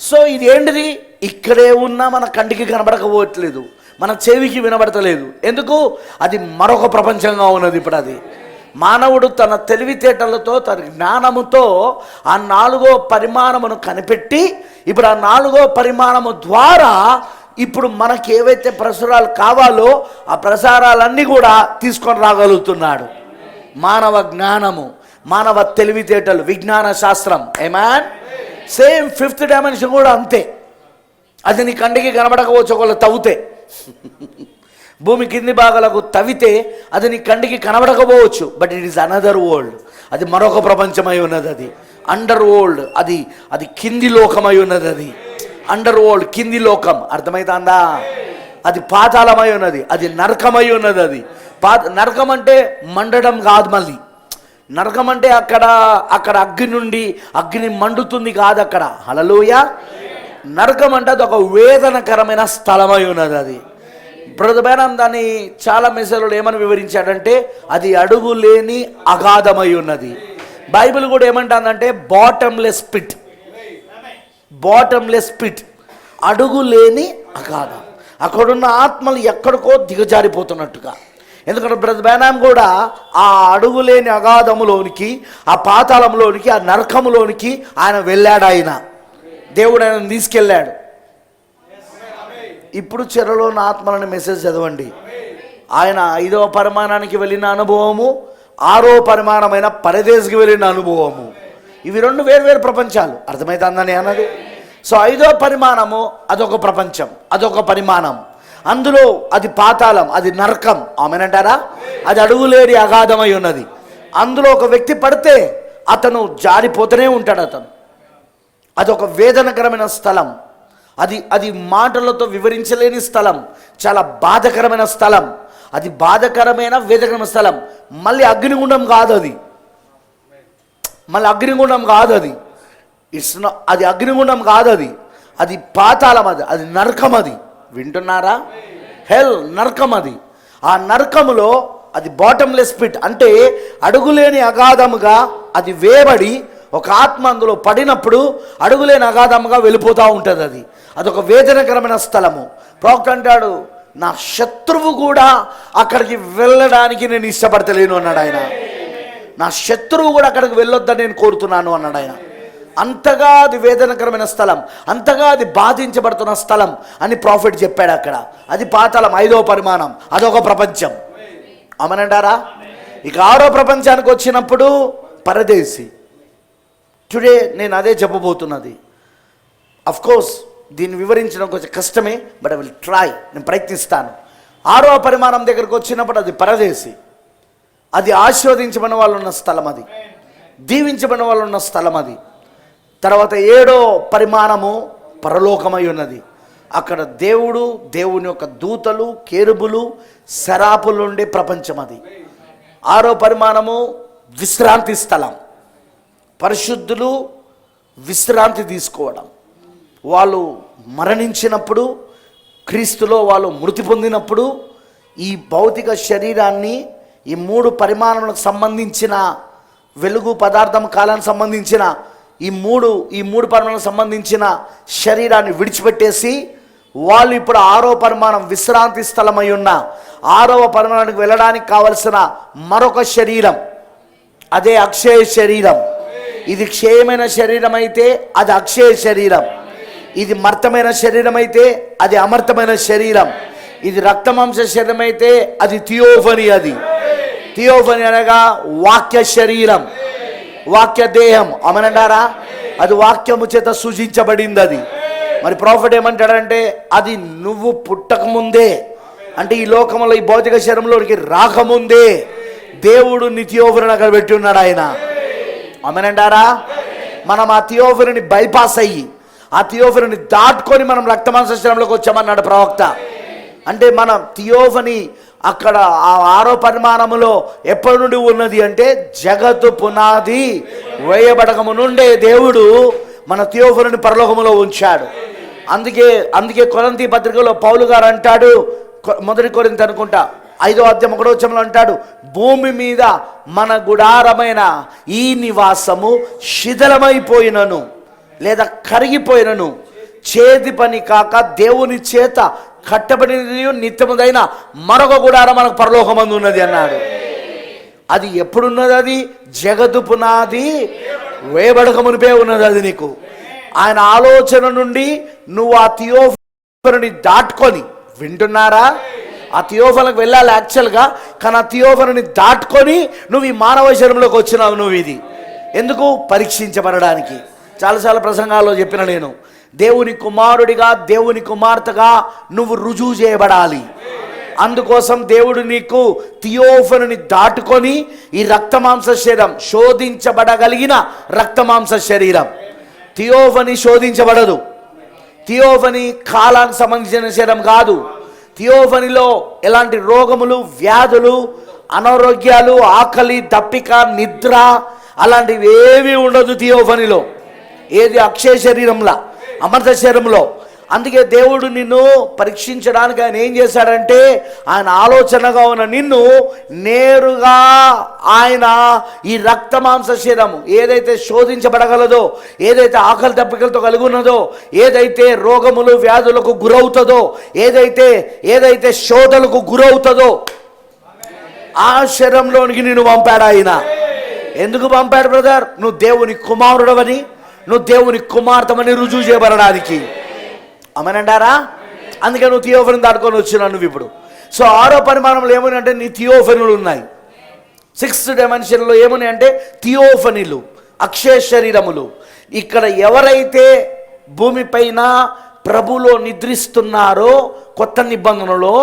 సో ఇది ఏంటిది? ఇక్కడే ఉన్నా మన కంటికి కనబడకపోవట్లేదు, మన చెవికి వినబడతలేదు. ఎందుకు? అది మరొక ప్రపంచంగా ఉన్నది. ఇప్పుడు అది మానవుడు తన తెలివితేటలతో, తన జ్ఞానముతో ఆ 4వ పరిమాణమును కనిపెట్టి, ఇప్పుడు ఆ 4వ పరిమాణము ద్వారా ఇప్పుడు మనకి ఏవైతే ప్రసారాలు కావాలో ఆ ప్రసారాలన్నీ కూడా తీసుకొని రాగలుగుతున్నాడు. మానవ జ్ఞానము, మానవ తెలివితేటలు, విజ్ఞాన శాస్త్రం. ఆమేన్. సేమ్ 5th డైమెన్షన్ కూడా అంతే. అది నీ కంటికి కనబడకపోవచ్చు, ఒకళ్ళు తవ్వుతే. భూమి కింది భాగాలకు తవ్వితే అది నీ కంటికి కనబడకపోవచ్చు, but it is another world. అది మరొక ప్రపంచమై ఉన్నది. అది అండర్ వరల్డ్. అది కింది లోకమై ఉన్నది. అది అండర్ వరల్డ్, కింది లోకం. అర్థమవుతుందా? అది పాతాళమై ఉన్నది, అది నరకమై ఉన్నది. అది నరకం అంటే మండడం కాదు. మళ్ళీ నరకం అంటే అక్కడ అగ్ని మండుతుంది కాదు అక్కడ. హల్లెలూయా. నరకం అంటే అది ఒక వేదనకరమైన స్థలమై ఉన్నది. అది బ్రదర్ బ్రానమ్ దాన్ని చాలా మెసేజ్లో ఏమని వివరించాడంటే అది అడుగు లేని అగాధమై ఉన్నది. బైబిల్ కూడా ఏమంటుందంటే బాటమ్లెస్ పిట్. బాటమ్లెస్ పిట్, అడుగు లేని అగాధం. అక్కడున్న ఆత్మలు ఎక్కడికో దిగజారిపోతున్నట్టుగా. ఎందుకంటే బ్రదర్ బ్రానమ్ కూడా ఆ అడుగులేని అగాధములోనికి, ఆ పాతాళంలోనికి, ఆ నరకములోనికి ఆయన వెళ్ళాడు. దేవుడు ఆయన తీసుకెళ్ళాడు. ఇప్పుడు చెరలోని ఆత్మలని మెసేజ్ చదవండి. ఆయన 5వ పరిమాణానికి వెళ్ళిన అనుభవము, 6వ పరిమాణమైన పరదేశికి వెళ్ళిన అనుభవము, ఇవి 2 వేర్వేరు ప్రపంచాలు. అర్థమవుతుందని అన్నది. సో 5వ పరిమాణము అదొక ప్రపంచం, అదొక పరిమాణం. అందులో అది పాతాళం, అది నరకం. ఆమెనంటారా? అది అడుగులేని అగాధమై ఉన్నది. అందులో ఒక వ్యక్తి పడితే అతను జారిపోతూనే ఉంటాడు. అదొక వేదనకరమైన స్థలం. అది మాటలతో వివరించలేని స్థలం, చాలా బాధకరమైన స్థలం. అది బాధకరమైన వేదకరమైన స్థలం. మళ్ళీ అగ్నిగుండం కాదు అది, మళ్ళీ అగ్నిగుండం కాదు అది. అది అగ్నిగుండం కాదు, అది పాతాళం, అది నరకం. అది వింటున్నారా? హెల్, నరకం. అది ఆ నరకములో అది బాటమ్లెస్ పిట్, అంటే అడుగులేని అగాధముగా అది వేయబడి ఒక ఆత్మ అందులో పడినప్పుడు అడుగులేని అగాధముగా వెళ్ళిపోతూ ఉంటుంది. అదొక వేదనకరమైన స్థలము. ప్రవక్త అంటాడు, నా శత్రువు కూడా అక్కడికి వెళ్ళడానికి నేను ఇష్టపడతలేను అన్నాడు ఆయన. నా శత్రువు కూడా అక్కడికి వెళ్ళొద్దని నేను కోరుతున్నాను అన్నాడు ఆయన. అంతగా అది వేదనకరమైన స్థలం, అంతగా అది బాధించబడుతున్న స్థలం అని ప్రాఫెట్ చెప్పాడు అక్కడ. అది పాతాళం, 5వ పరిమాణం, అదొక ప్రపంచం. అమనంటారా? ఇక 6వ ప్రపంచానికి వచ్చినప్పుడు పరదేశి. టుడే నేను అదే చెప్పబోతున్నది. అఫ్ కోర్స్ దీన్ని వివరించడం కొంచెం కష్టమే, బట్ ఐ విల్ ట్రై, నేను ప్రయత్నిస్తాను. 6వ పరిమాణం దగ్గరకు వచ్చినప్పుడు అది పరదేశి. అది ఆశీర్వదించబడిన వాళ్ళు ఉన్న స్థలం, అది దీవించబడిన వాళ్ళు ఉన్న స్థలం. అది తర్వాత 7వ పరిమాణము పరలోకమై ఉన్నది. అక్కడ దేవుడు, దేవుని యొక్క దూతలు, కేరుబులు, శరాపులు ఉండే ప్రపంచం. అది 6వ పరిమాణము విశ్రాంతి స్థలం. పరిశుద్ధులు విశ్రాంతి తీసుకోవడం. వాళ్ళు మరణించినప్పుడు, క్రీస్తులో వాళ్ళు మృతి పొందినప్పుడు ఈ భౌతిక శరీరాన్ని, ఈ 3 పరిమాణాలకు సంబంధించిన వెలుగు, పదార్థం, కాలానికి సంబంధించిన ఈ మూడు పరిమాణాలకు సంబంధించిన శరీరాన్ని విడిచిపెట్టేసి వాళ్ళు ఇప్పుడు 6వ పరిమాణం విశ్రాంతి స్థలమై ఉన్న 6వ పరిమాణానికి వెళ్ళడానికి కావలసిన మరొక శరీరం, అదే అక్షయ శరీరం. ఇది క్షయమైన శరీరం అయితే అది అక్షయ శరీరం, ఇది మర్తమైన శరీరం అయితే అది అమర్తమైన శరీరం, ఇది రక్తమాంస శరీరం అయితే అది థియోఫనీ. అది థియోఫనీ అనగా వాక్య శరీరం, వాక్య దేహం. అమనంటారా? అది వాక్యము చేత సూచించబడింది. అది మరి ప్రాఫెట్ ఏమంటాడంటే, అది నువ్వు పుట్టకముందే, అంటే ఈ లోకంలో ఈ భౌతిక శరీరంలోనికి రాకముందే దేవుడు నీ థియోఫనీని అక్కడ పెట్టి ఉన్నాడు ఆయన. అమనంటారా? మనం ఆ థియోఫనీని బైపాస్ అయ్యి, ఆ థియోఫనీని దాటుకొని మనం రక్తమాంస శరీరంలోకి వచ్చామన్నాడు ప్రవక్త. అంటే మన థియోఫనీ అక్కడ ఆ 6వ పరిమాణములో ఎప్పటి నుండి ఉన్నది అంటే, జగత్తు పునాది వేయబడకము నుండే దేవుడు మన థియోఫనీని పరలోకములో ఉంచాడు. అందుకే కొరింథీ పత్రికలో పౌలు గారు అంటాడు, 1 కొరింథీ అనుకుంటా 5వ అధ్యాయం 1వ వచనంలో అంటాడు, భూమి మీద మన గుడారమైన ఈ నివాసము శిథిలమైపోయినను లేదా కరిగిపోయినను చేతి పని కాక దేవుని చేత కట్టబడినది నిత్యముదైన మరొక గుడారం మనకు పరలోకమందు ఉన్నది అన్నాడు. అది ఎప్పుడున్నది? అది జగత్తు పునాది వేయబడక మునిపే ఉన్నది. అది నీకు ఆయన ఆలోచన నుండి నువ్వు ఆ థియోఫనీని దాటుకొని, వింటున్నారా? ఆ థియోఫనీకి వెళ్ళాలి యాక్చువల్గా, కానీ ఆ థియోఫనీని దాటుకొని నువ్వు ఈ మానవ శరీరంలోకి వచ్చినావు. నువ్వు ఇది ఎందుకు? పరీక్షించబడడానికి. చాలాసార్లు ప్రసంగాల్లో చెప్పిన నేను, దేవుని కుమారుడిగా, దేవుని కుమార్తెగా నువ్వు రుజువు చేయబడాలి. అందుకోసం దేవుడు నీకు థియోఫనీని దాటుకొని ఈ రక్తమాంస శరీరం, శోధించబడగలిగిన రక్తమాంస శరీరం. థియోఫనీ శోధించబడదు. థియోఫనీ కాలానికి సంబంధించిన శరీరం కాదు. థియోఫనీలో ఎలాంటి రోగములు, వ్యాధులు, అనారోగ్యాలు, ఆకలి, దప్పిక, నిద్ర అలాంటివి ఏవి ఉండదు థియోఫనీలో. ఏది? అక్షయ శరీరంలా, అమర్త శరీరంలో. అందుకే దేవుడు నిన్ను పరీక్షించడానికి ఆయన ఏం చేశాడంటే, ఆయన ఆలోచనగా ఉన్న నిన్ను నేరుగా ఆయన ఈ రక్తమాంస శరీరము ఏదైతే శోధించబడగలదో, ఏదైతే ఆకలి దప్పికలతో కలిగి ఉన్నదో, ఏదైతే రోగములు, వ్యాధులకు గురవుతుందో, ఏదైతే శోధలకు గురవుతుందో ఆ శరీరంలోనికి నిన్ను పంపాడు ఆయన. ఎందుకు పంపాడు బ్రదర్? నువ్వు దేవుని కుమారుడవని, నువ్వు దేవుని కుమార్తెమని రుజువు చేయబడడానికి. అమనంటారా? అందుకే నువ్వు థియోఫనీని దాటుకొని వచ్చినావు నువ్వు ఇప్పుడు. సో 6వ పరిమాణంలో ఏమని అంటే నీ థియోఫనీలు ఉన్నాయి. 6th డైమెన్షన్లో ఏమని అంటే థియోఫనీలు, అక్షయ శరీరములు. ఇక్కడ ఎవరైతే భూమిపైన ప్రభులో నిద్రిస్తున్నారో, కొత్త నిబంధనలో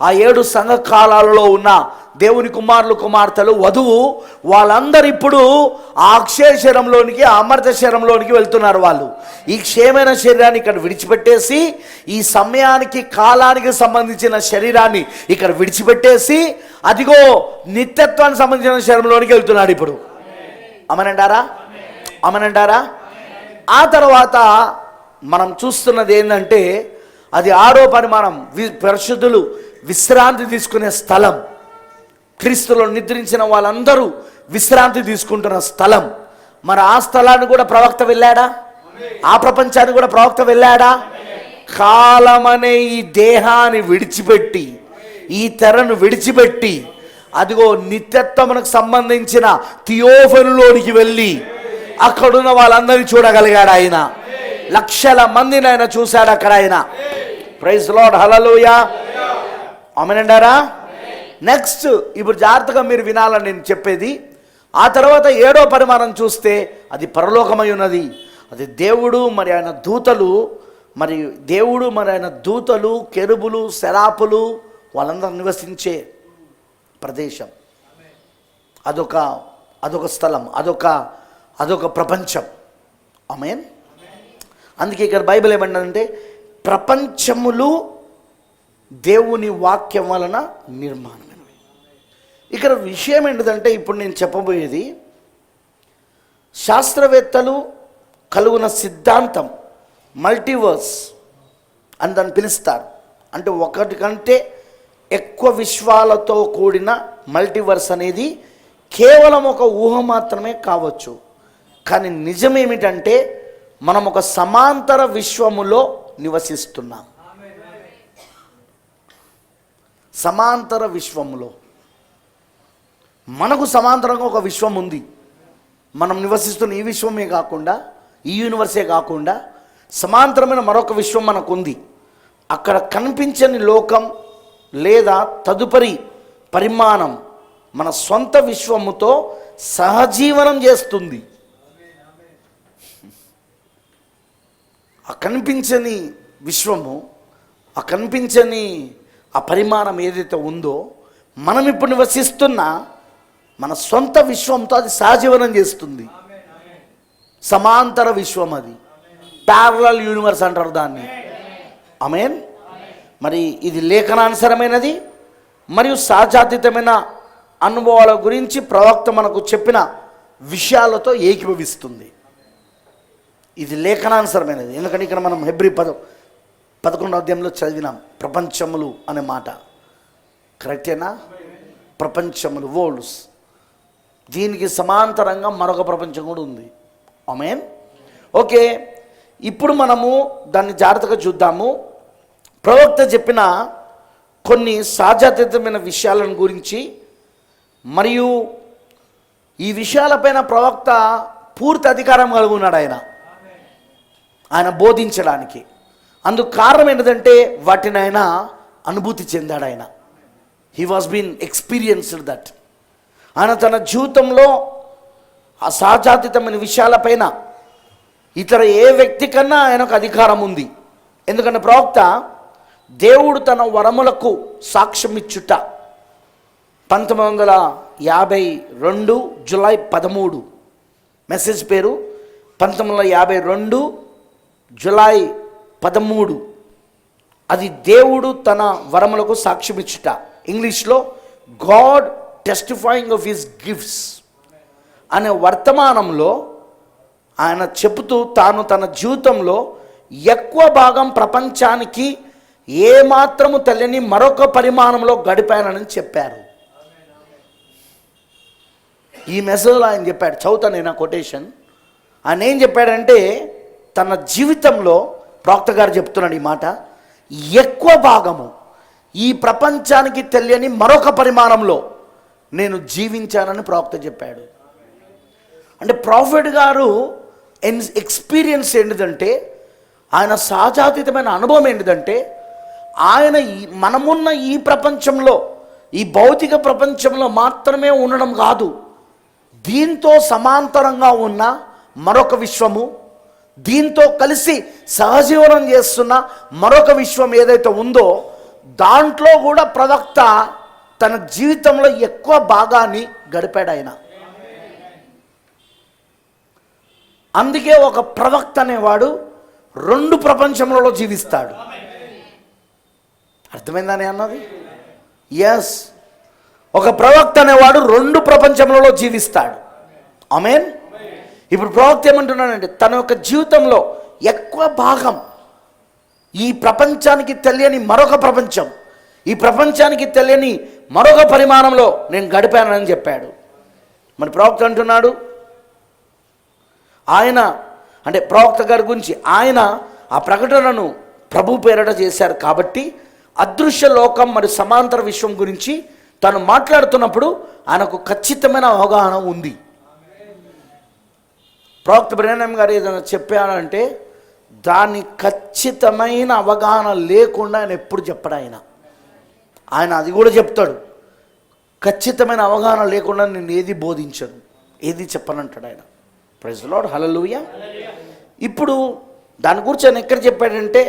ఆ 7 సంఘకాలాలలో ఉన్న దేవుని కుమారులు కుమార్తెలు వధువు వాళ్ళందరూ ఇప్పుడు ఆ అక్షయ శరీరంలోనికి, ఆ అమర్త శరీరంలోనికి వెళ్తున్నారు. వాళ్ళు ఈ క్షేమైన శరీరాన్ని ఇక్కడ విడిచిపెట్టేసి, ఈ సమయానికి కాలానికి సంబంధించిన శరీరాన్ని ఇక్కడ విడిచిపెట్టేసి, అదిగో నిత్యత్వానికి సంబంధించిన శరీరంలోనికి వెళ్తున్నాడు ఇప్పుడు. అమనంటారా? అమనంటారా? ఆ తర్వాత మనం చూస్తున్నది ఏంటంటే, అది 6వ పరిమాణం, పరిశుద్ధులు విశ్రాంతి తీసుకునే స్థలం. క్రీస్తులో నిద్రించిన వాళ్ళందరూ విశ్రాంతి తీసుకుంటున్న స్థలం. మరి ఆ స్థలాన్ని కూడా ప్రవక్త వెళ్ళాడా? ఆ ప్రపంచాన్ని కూడా ప్రవక్త వెళ్ళాడా? కాలమనే ఈ దేహాన్ని విడిచిపెట్టి, ఈ తెరను విడిచిపెట్టి, అదిగో నిత్యత్వమునకు సంబంధించిన థియోఫనులోనికి వెళ్ళి అక్కడున్న వాళ్ళందరినీ చూడగలిగాడు ఆయన. లక్షల మందిని ఆయన చూశాడు అక్కడ ఆయన. ప్రైజ్ లార్డ్, హల్లెలూయా, ఆమేనంటారా? నెక్స్ట్ ఇప్పుడు జాగ్రత్తగా మీరు వినాలని నేను చెప్పేది. ఆ తర్వాత 7వ పరిమాణం చూస్తే అది పరలోకమై ఉన్నది. అది దేవుడు మరి ఆయన దూతలు, మరి దేవుడు మరి ఆయన దూతలు, కెరూబులు, సెరాపులు వాళ్ళందరూ నివసించే ప్రదేశం. అదొక స్థలం, అదొక ప్రపంచం. ఆమేన్. అందుకే ఇక్కడ బైబిల్ ఏమంటుందంటే, ప్రపంచములు దేవుని వాక్యం వలన నిర్మాణమైనవి. ఇక్కడ విషయం ఏంటిదంటే, ఇప్పుడు నేను చెప్పబోయేది శాస్త్రవేత్తలు కలుగున సిద్ధాంతం మల్టీవర్స్ అని దాన్ని పిలుస్తారు. అంటే ఒకటి కంటే ఎక్కువ విశ్వాలతో కూడిన మల్టీవర్స్ అనేది కేవలం ఒక ఊహ మాత్రమే కావచ్చు. కానీ నిజమేమిటంటే, మనం ఒక సమాంతర విశ్వములో నివసిస్తున్నాం. సమాంతర విశ్వములో మనకు సమాంతరంగా ఒక విశ్వం ఉంది. మనం నివసిస్తున్న ఈ విశ్వమే కాకుండా, ఈ యూనివర్సే కాకుండా సమాంతరమైన మరొక విశ్వం మనకు ఉంది. అక్కడ కనిపించని లోకం లేదా తదుపరి పరిమాణం మన సొంత విశ్వముతో సహజీవనం చేస్తుంది. ఆ కనిపించని విశ్వము, ఆ కనిపించని ఆ పరిమాణం ఏదైతే ఉందో, మనం ఇప్పుడు నివసిస్తున్న మన సొంత విశ్వంతో అది సహజీవనం చేస్తుంది. సమాంతర విశ్వం, అది ప్యారలల్ యూనివర్స్ అంటారు దాన్ని. ఆమేన్. మరి ఇది లేఖనానుసారమైనది మరియు సహజాతీతమైన అనుభవాల గురించి ప్రవక్త మనకు చెప్పిన విషయాలతో ఏకీభవిస్తుంది. ఇది లేఖనానుసారమైనది. ఎందుకంటే ఇక్కడ మనం హెబ్రీ 11వ అధ్యాయంలో చదివినాం ప్రపంచములు అనే మాట. కరెక్టేనా? ప్రపంచములు, వరల్డ్స్. దీనికి సమాంతరంగా మరొక ప్రపంచం కూడా ఉంది. ఆమేన్. ఓకే, ఇప్పుడు మనము దాన్ని జాగ్రత్తగా చూద్దాము. ప్రవక్త చెప్పిన కొన్ని సహజాతీతమైన విషయాలను గురించి, మరియు ఈ విషయాలపైన ప్రవక్త పూర్తి అధికారం కలిగి ఉన్నాడు ఆయన బోధించడానికి. అందుకు కారణం ఏంటంటే, వాటిని ఆయన అనుభూతి చెందాడు. ఆయన he was been experienced that. ఆయన తన జీవితంలో ఆ సహజాతీతమైన విషయాలపైన ఇతర ఏ వ్యక్తి కన్నా ఆయనకు అధికారం ఉంది. ఎందుకంటే ప్రవక్త దేవుడు తన వరములకు సాక్ష్యం ఇచ్చుట 1952 జూలై 13, మెసేజ్ పేరు 1952 జూలై 13. అది దేవుడు తన వరములకు సాక్ష్యం ఇచ్చుట. ఇంగ్లీష్లో God testifying of his gifts అనే వర్తమానంలో ఆయన చెబుతూ తాను తన జీవితంలో ఎక్కువ భాగం ప్రపంచానికి ఏమాత్రము తెలియని మరొక పరిమాణంలో గడిపానని చెప్పారు. ఈ మెసేజ్లో ఆయన చెప్పాడు. చదువుతాను నేను కొటేషన్. ఆయన ఏం చెప్పాడంటే, తన జీవితంలో ప్రవక్త గారు చెప్తున్నాడు ఈ మాట, ఎక్కువ భాగము ఈ ప్రపంచానికి తెలియని మరొక పరిమాణంలో నేను జీవించానని ప్రవక్త చెప్పాడు. అంటే ప్రాఫెట్ గారు ఎక్స్పీరియన్స్ ఏంటిదంటే, ఆయన సహజాతీతమైన అనుభవం ఏంటిదంటే, ఆయన మనమున్న ఈ ప్రపంచంలో, ఈ భౌతిక ప్రపంచంలో మాత్రమే ఉండడం కాదు, దీంతో సమాంతరంగా ఉన్న మరొక విశ్వము, దీంతో కలిసి సహజీవనం చేస్తున్న మరొక విశ్వం ఏదైతే ఉందో, దాంట్లో కూడా ప్రవక్త తన జీవితంలో ఎక్కువ భాగాన్ని గడిపాడు ఆయన. అందుకే ఒక ప్రవక్త అనేవాడు 2 ప్రపంచములలో జీవిస్తాడు. అర్థమైందని అన్నది? ఎస్, ఒక ప్రవక్త అనేవాడు 2 ప్రపంచములలో జీవిస్తాడు. ఆమేన్. ఇప్పుడు ప్రవక్త ఏమంటున్నాడంటే తన యొక్క జీవితంలో ఎక్కువ భాగం ఈ ప్రపంచానికి తెలియని మరొక ప్రపంచం, ఈ ప్రపంచానికి తెలియని మరొక పరిమాణంలో నేను గడిపానని చెప్పాడు. మరి ప్రవక్త అంటున్నాడు, ఆయన అంటే ప్రవక్త గారి గురించి ఆయన ఆ ప్రకటనను ప్రభు పేరట చేశారు కాబట్టి అదృశ్య లోకం మరియు సమాంతర విశ్వం గురించి తను మాట్లాడుతున్నప్పుడు ఆయనకు ఖచ్చితమైన అవగాహన ఉంది. ప్రవక్త బ్రహ్మం గారు ఏదైనా చెప్పాడంటే దాని ఖచ్చితమైన అవగాహన లేకుండా ఆయన ఎప్పుడు చెప్పడు. ఆయన అది కూడా చెప్తాడు, ఖచ్చితమైన అవగాహన లేకుండా నేను ఏది బోధించను, ఏది చెప్పనంటాడు ఆయన. ప్రైజ్ ది లార్డ్, హల్లెలూయా. ఇప్పుడు దాని గురించి ఆయన ఎక్కడ చెప్పాడంటే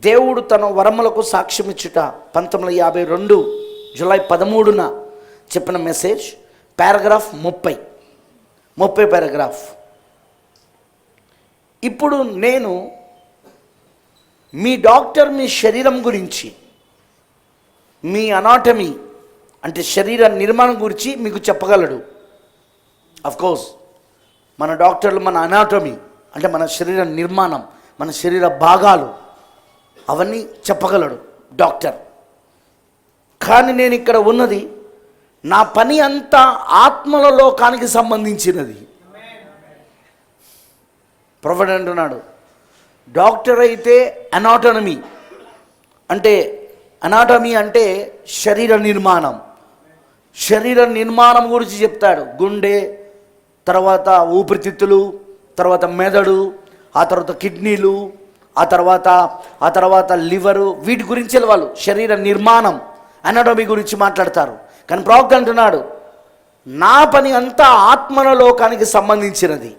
దేవుడు తన వరములకు సాక్ష్యం ఇచ్చుట 1952 జూలై 13న చెప్పిన మెసేజ్, పారాగ్రాఫ్ 30 పారాగ్రాఫ్. ఇప్పుడు నేను మీ డాక్టర్ మీ శరీరం గురించి, మీ అనాటమీ అంటే శరీర నిర్మాణం గురించి మీకు చెప్పగలడు. అఫ్కోర్స్ మన డాక్టర్లు మన అనాటమీ అంటే మన శరీర నిర్మాణం, మన శరీర భాగాలు అవన్నీ చెప్పగలడు డాక్టర్. కానీ నేను ఇక్కడ ఉన్నది నా పని అంతా ఆత్మల లోకానికి సంబంధించినది. ప్రొఫెసర్ అంటున్నాడు డాక్టర్ అయితే అనాటమీ అంటే శరీర నిర్మాణం గురించి చెప్తాడు. గుండె, తర్వాత ఊపిరితిత్తులు, తర్వాత మెదడు, ఆ తర్వాత కిడ్నీలు, ఆ తర్వాత లివరు, వీటి గురించి వాళ్ళు శరీర నిర్మాణం అనాటమీ గురించి మాట్లాడతారు. కానీ ప్రవక్త అంటున్నాడు నా పని అంతా ఆత్మల లోకానికి సంబంధించినది.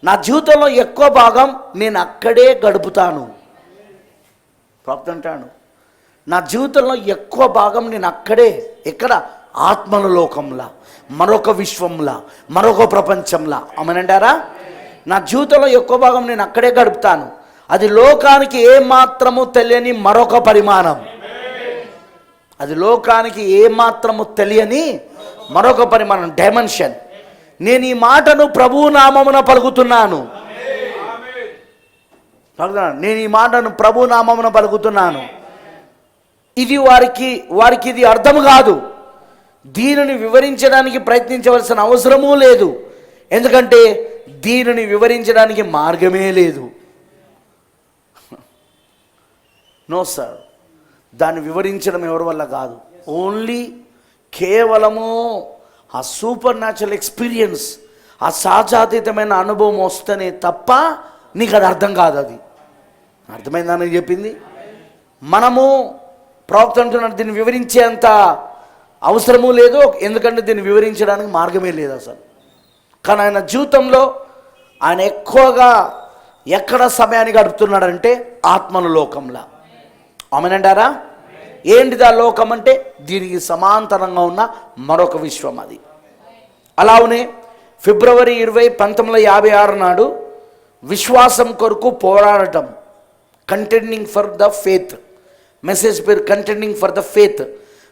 నా జీవితంలో ఎక్కువ భాగం నేను అక్కడే గడుపుతాను. ప్రవక్త అంటాడు నా జీవితంలో ఎక్కువ భాగం నేను అక్కడే, ఎక్కడ? ఆత్మల లోకంలా, మరొక విశ్వంలా, మరొక ప్రపంచంలా. అమనంటారా? నా జీవితంలో ఎక్కువ భాగం నేను అక్కడే గడుపుతాను. అది లోకానికి ఏమాత్రము తెలియని మరొక పరిమాణం. అది లోకానికి ఏమాత్రము తెలియని మరొక పరిమాణం, డైమెన్షన్. నేను ఈ మాటను ప్రభువు నామమున పలుకుతున్నాను. నేను ఈ మాటను ప్రభు నామమున పలుకుతున్నాను. ఇది వారికి ఇది అర్థం కాదు. దీనిని వివరించడానికి ప్రయత్నించవలసిన అవసరమూ లేదు. ఎందుకంటే దీనిని వివరించడానికి మార్గమే లేదు. నో సార్, దాన్ని వివరించడం ఎవరి వల్ల కాదు. ఓన్లీ కేవలము ఆ సూపర్ న్యాచురల్ ఎక్స్పీరియన్స్, ఆ సహజాతీతమైన అనుభవం వస్తేనే తప్ప నీకు అది అర్థం కాదు. అది అర్థమైందని చెప్పింది. మనము ప్రవక్త అంటున్నాడు దీన్ని వివరించేంత అవసరమూ లేదు, ఎందుకంటే దీన్ని వివరించడానికి మార్గమే లేదు అసలు. కానీ ఆయన జీవితంలో ఆయన ఎక్కువగా ఎక్కడ సమయాన్ని గడుపుతున్నాడంటే ఆత్మల లోకంలో. ఆమెనంటారా? ఏంటిది ఆ లోకం అంటే దీనికి సమాంతరంగా ఉన్న మరొక విశ్వం అది. అలానే ఫిబ్రవరి 20, 1956 నాడు విశ్వాసం కొరకు పోరాడటం, contending for the faith, message పేరు కంటెండింగ్ ఫర్ ద ఫేత్,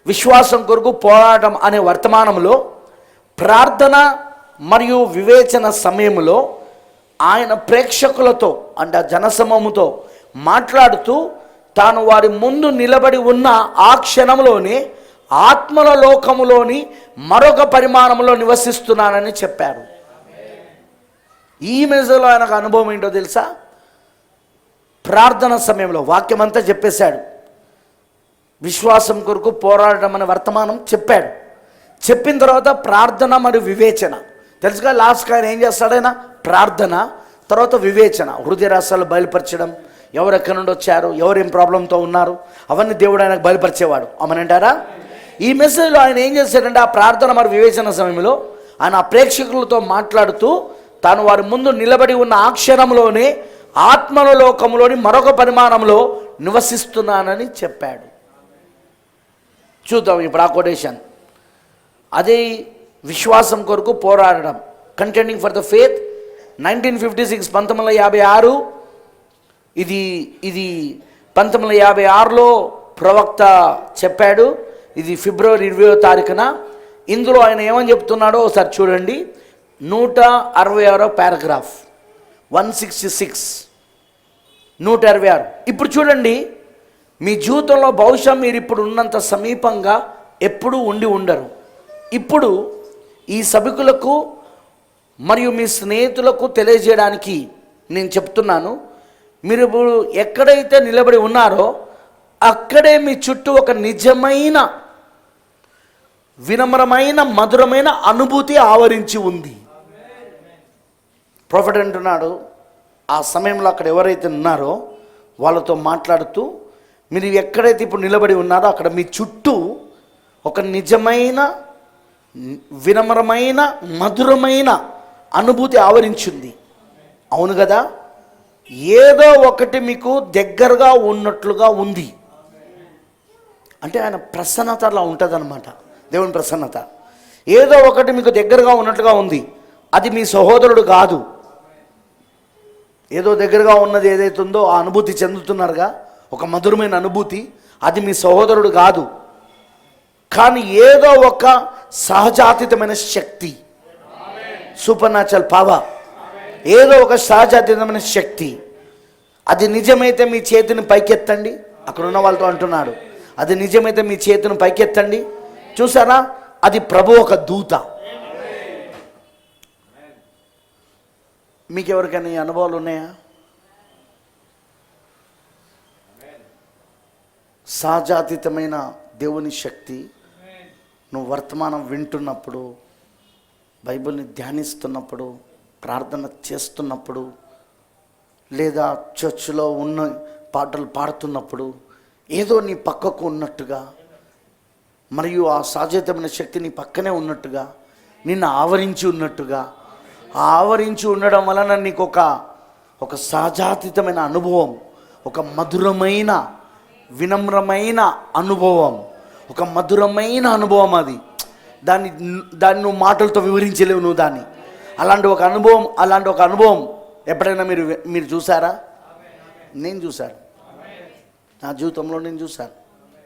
విశ్వాసం కొరకు పోరాటం అనే వర్తమానంలో ప్రార్థన మరియు వివేచన సమయంలో ఆయన ప్రేక్షకులతో అంటే జనసమూహంతో మాట్లాడుతూ తాను వారి ముందు నిలబడి ఉన్న ఆ క్షణంలోనే ఆత్మల లోకములోని మరొక పరిమాణంలో నివసిస్తున్నానని చెప్పారు. ఈ మెసేజ్లో ఆయనకు అనుభవం ఏంటో తెలుసా? ప్రార్థన సమయంలో వాక్యం అంతా చెప్పేశాడు. విశ్వాసం కొరకు పోరాడడం అనే వర్తమానం చెప్పాడు. చెప్పిన తర్వాత ప్రార్థన మరియు వివేచన తెలుసుగా. లాస్ట్గా ఆయన ఏం చేస్తాడైనా? ప్రార్థన, తర్వాత వివేచన, హృదయ రహస్యాలు బయలుపరచడం, ఎవరు ఎక్కడి నుండి వచ్చారు, ఎవరేం ప్రాబ్లంతో ఉన్నారు, అవన్నీ దేవుడు ఆయనకు బయలుపరిచేవాడు. అమనంటారా? ఈ మెసేజ్లో ఆయన ఏం చేశాడంటే ఆ ప్రార్థన మరియు వివేచన సమయంలో ఆయన ఆ ప్రేక్షకులతో మాట్లాడుతూ తాను వారి ముందు నిలబడి ఉన్న ఆ క్షణంలోనే ఆత్మల లోకంలోని మరొక పరిమాణంలో నివసిస్తున్నానని చెప్పాడు. చూద్దాం ఇప్పుడు ఆ కొటేషన్. అదే విశ్వాసం కొరకు పోరాడడం, కంటెండింగ్ ఫర్ ద ఫేత్. 1956 1956 ఇది 1956లో ప్రవక్త చెప్పాడు. ఇది ఫిబ్రవరి 20వ తారీఖున. ఇందులో ఆయన ఏమని చెప్తున్నాడో ఒకసారి చూడండి. 166వ పారాగ్రాఫ్, 166, 166. ఇప్పుడు చూడండి, మీ జీవితంలో బహుశా మీరు ఇప్పుడు ఉన్నంత సమీపంగా ఎప్పుడూ ఉండి ఉండరు. ఇప్పుడు ఈ సభికులకు మరియు మీ స్నేహితులకు తెలియజేయడానికి నేను చెప్తున్నాను. మీరు ఇప్పుడు ఎక్కడైతే నిలబడి ఉన్నారో అక్కడే మీ చుట్టూ ఒక నిజమైన, వినమ్రమైన, మధురమైన అనుభూతి ఆవరించి ఉంది. ప్రొఫెట్ అంటున్నాడు, ఆ సమయంలో అక్కడ ఎవరైతే ఉన్నారో వాళ్ళతో మాట్లాడుతూ, మీరు ఎక్కడైతే ఇప్పుడు నిలబడి ఉన్నారో అక్కడ మీ చుట్టూ ఒక నిజమైన, వినమ్రమైన, మధురమైన అనుభూతి ఆవరించింది. అవును కదా? ఏదో ఒకటి మీకు దగ్గరగా ఉన్నట్లుగా ఉంది. అంటే ఆయన ప్రసన్నత అలా ఉంటుందన్నమాట. దేవుని ప్రసన్నత ఏదో ఒకటి మీకు దగ్గరగా ఉన్నట్లుగా ఉంది. అది మీ సహోదరుడు కాదు. ఏదో దగ్గరగా ఉన్నది ఏదైతే ఉందో ఆ అనుభూతి చెందుతున్నారుగా, ఒక మధురమైన అనుభూతి, అది మీ సహోదరుడు కాదు. కానీ ఏదో ఒక సహజాతీతమైన శక్తి, సూపర్ న్యాచురల్ పవర్, ఏదో ఒక సహజాతీతమైన శక్తి. అది నిజమైతే మీ చేతిని పైకెత్తండి. అక్కడ ఉన్న వాళ్ళతో అంటున్నాడు, అది నిజమైతే మీ చేతిని పైకెత్తండి. చూసారా, అది ప్రభు ఒక దూత. మీకు ఎవరికైనా ఈ అనుభవాలు ఉన్నాయా? సహజాతీతమైన దేవుని శక్తి. నువ్వు వర్తమానం వింటున్నప్పుడు, బైబిల్ని ధ్యానిస్తున్నప్పుడు, ప్రార్థన చేస్తున్నప్పుడు, లేదా చర్చిలో ఉన్న పాటలు పాడుతున్నప్పుడు ఏదో నీ పక్కకు ఉన్నట్టుగా, మరియు ఆ సహజాతమైన శక్తి నీ పక్కనే ఉన్నట్టుగా, నిన్ను ఆవరించి ఉన్నట్టుగా, ఆవరించి ఉండడం వలన నీకు ఒక సహజాతీతమైన అనుభవం, ఒక మధురమైన, వినమ్రమైన అనుభవం, ఒక మధురమైన అనుభవం. అది దాన్ని నువ్వు మాటలతో వివరించలేవు నువ్వు దాన్ని. అలాంటి ఒక అనుభవం ఎప్పుడైనా మీరు చూసారా? నేను చూశాను. నా జీవితంలో నేను చూశాను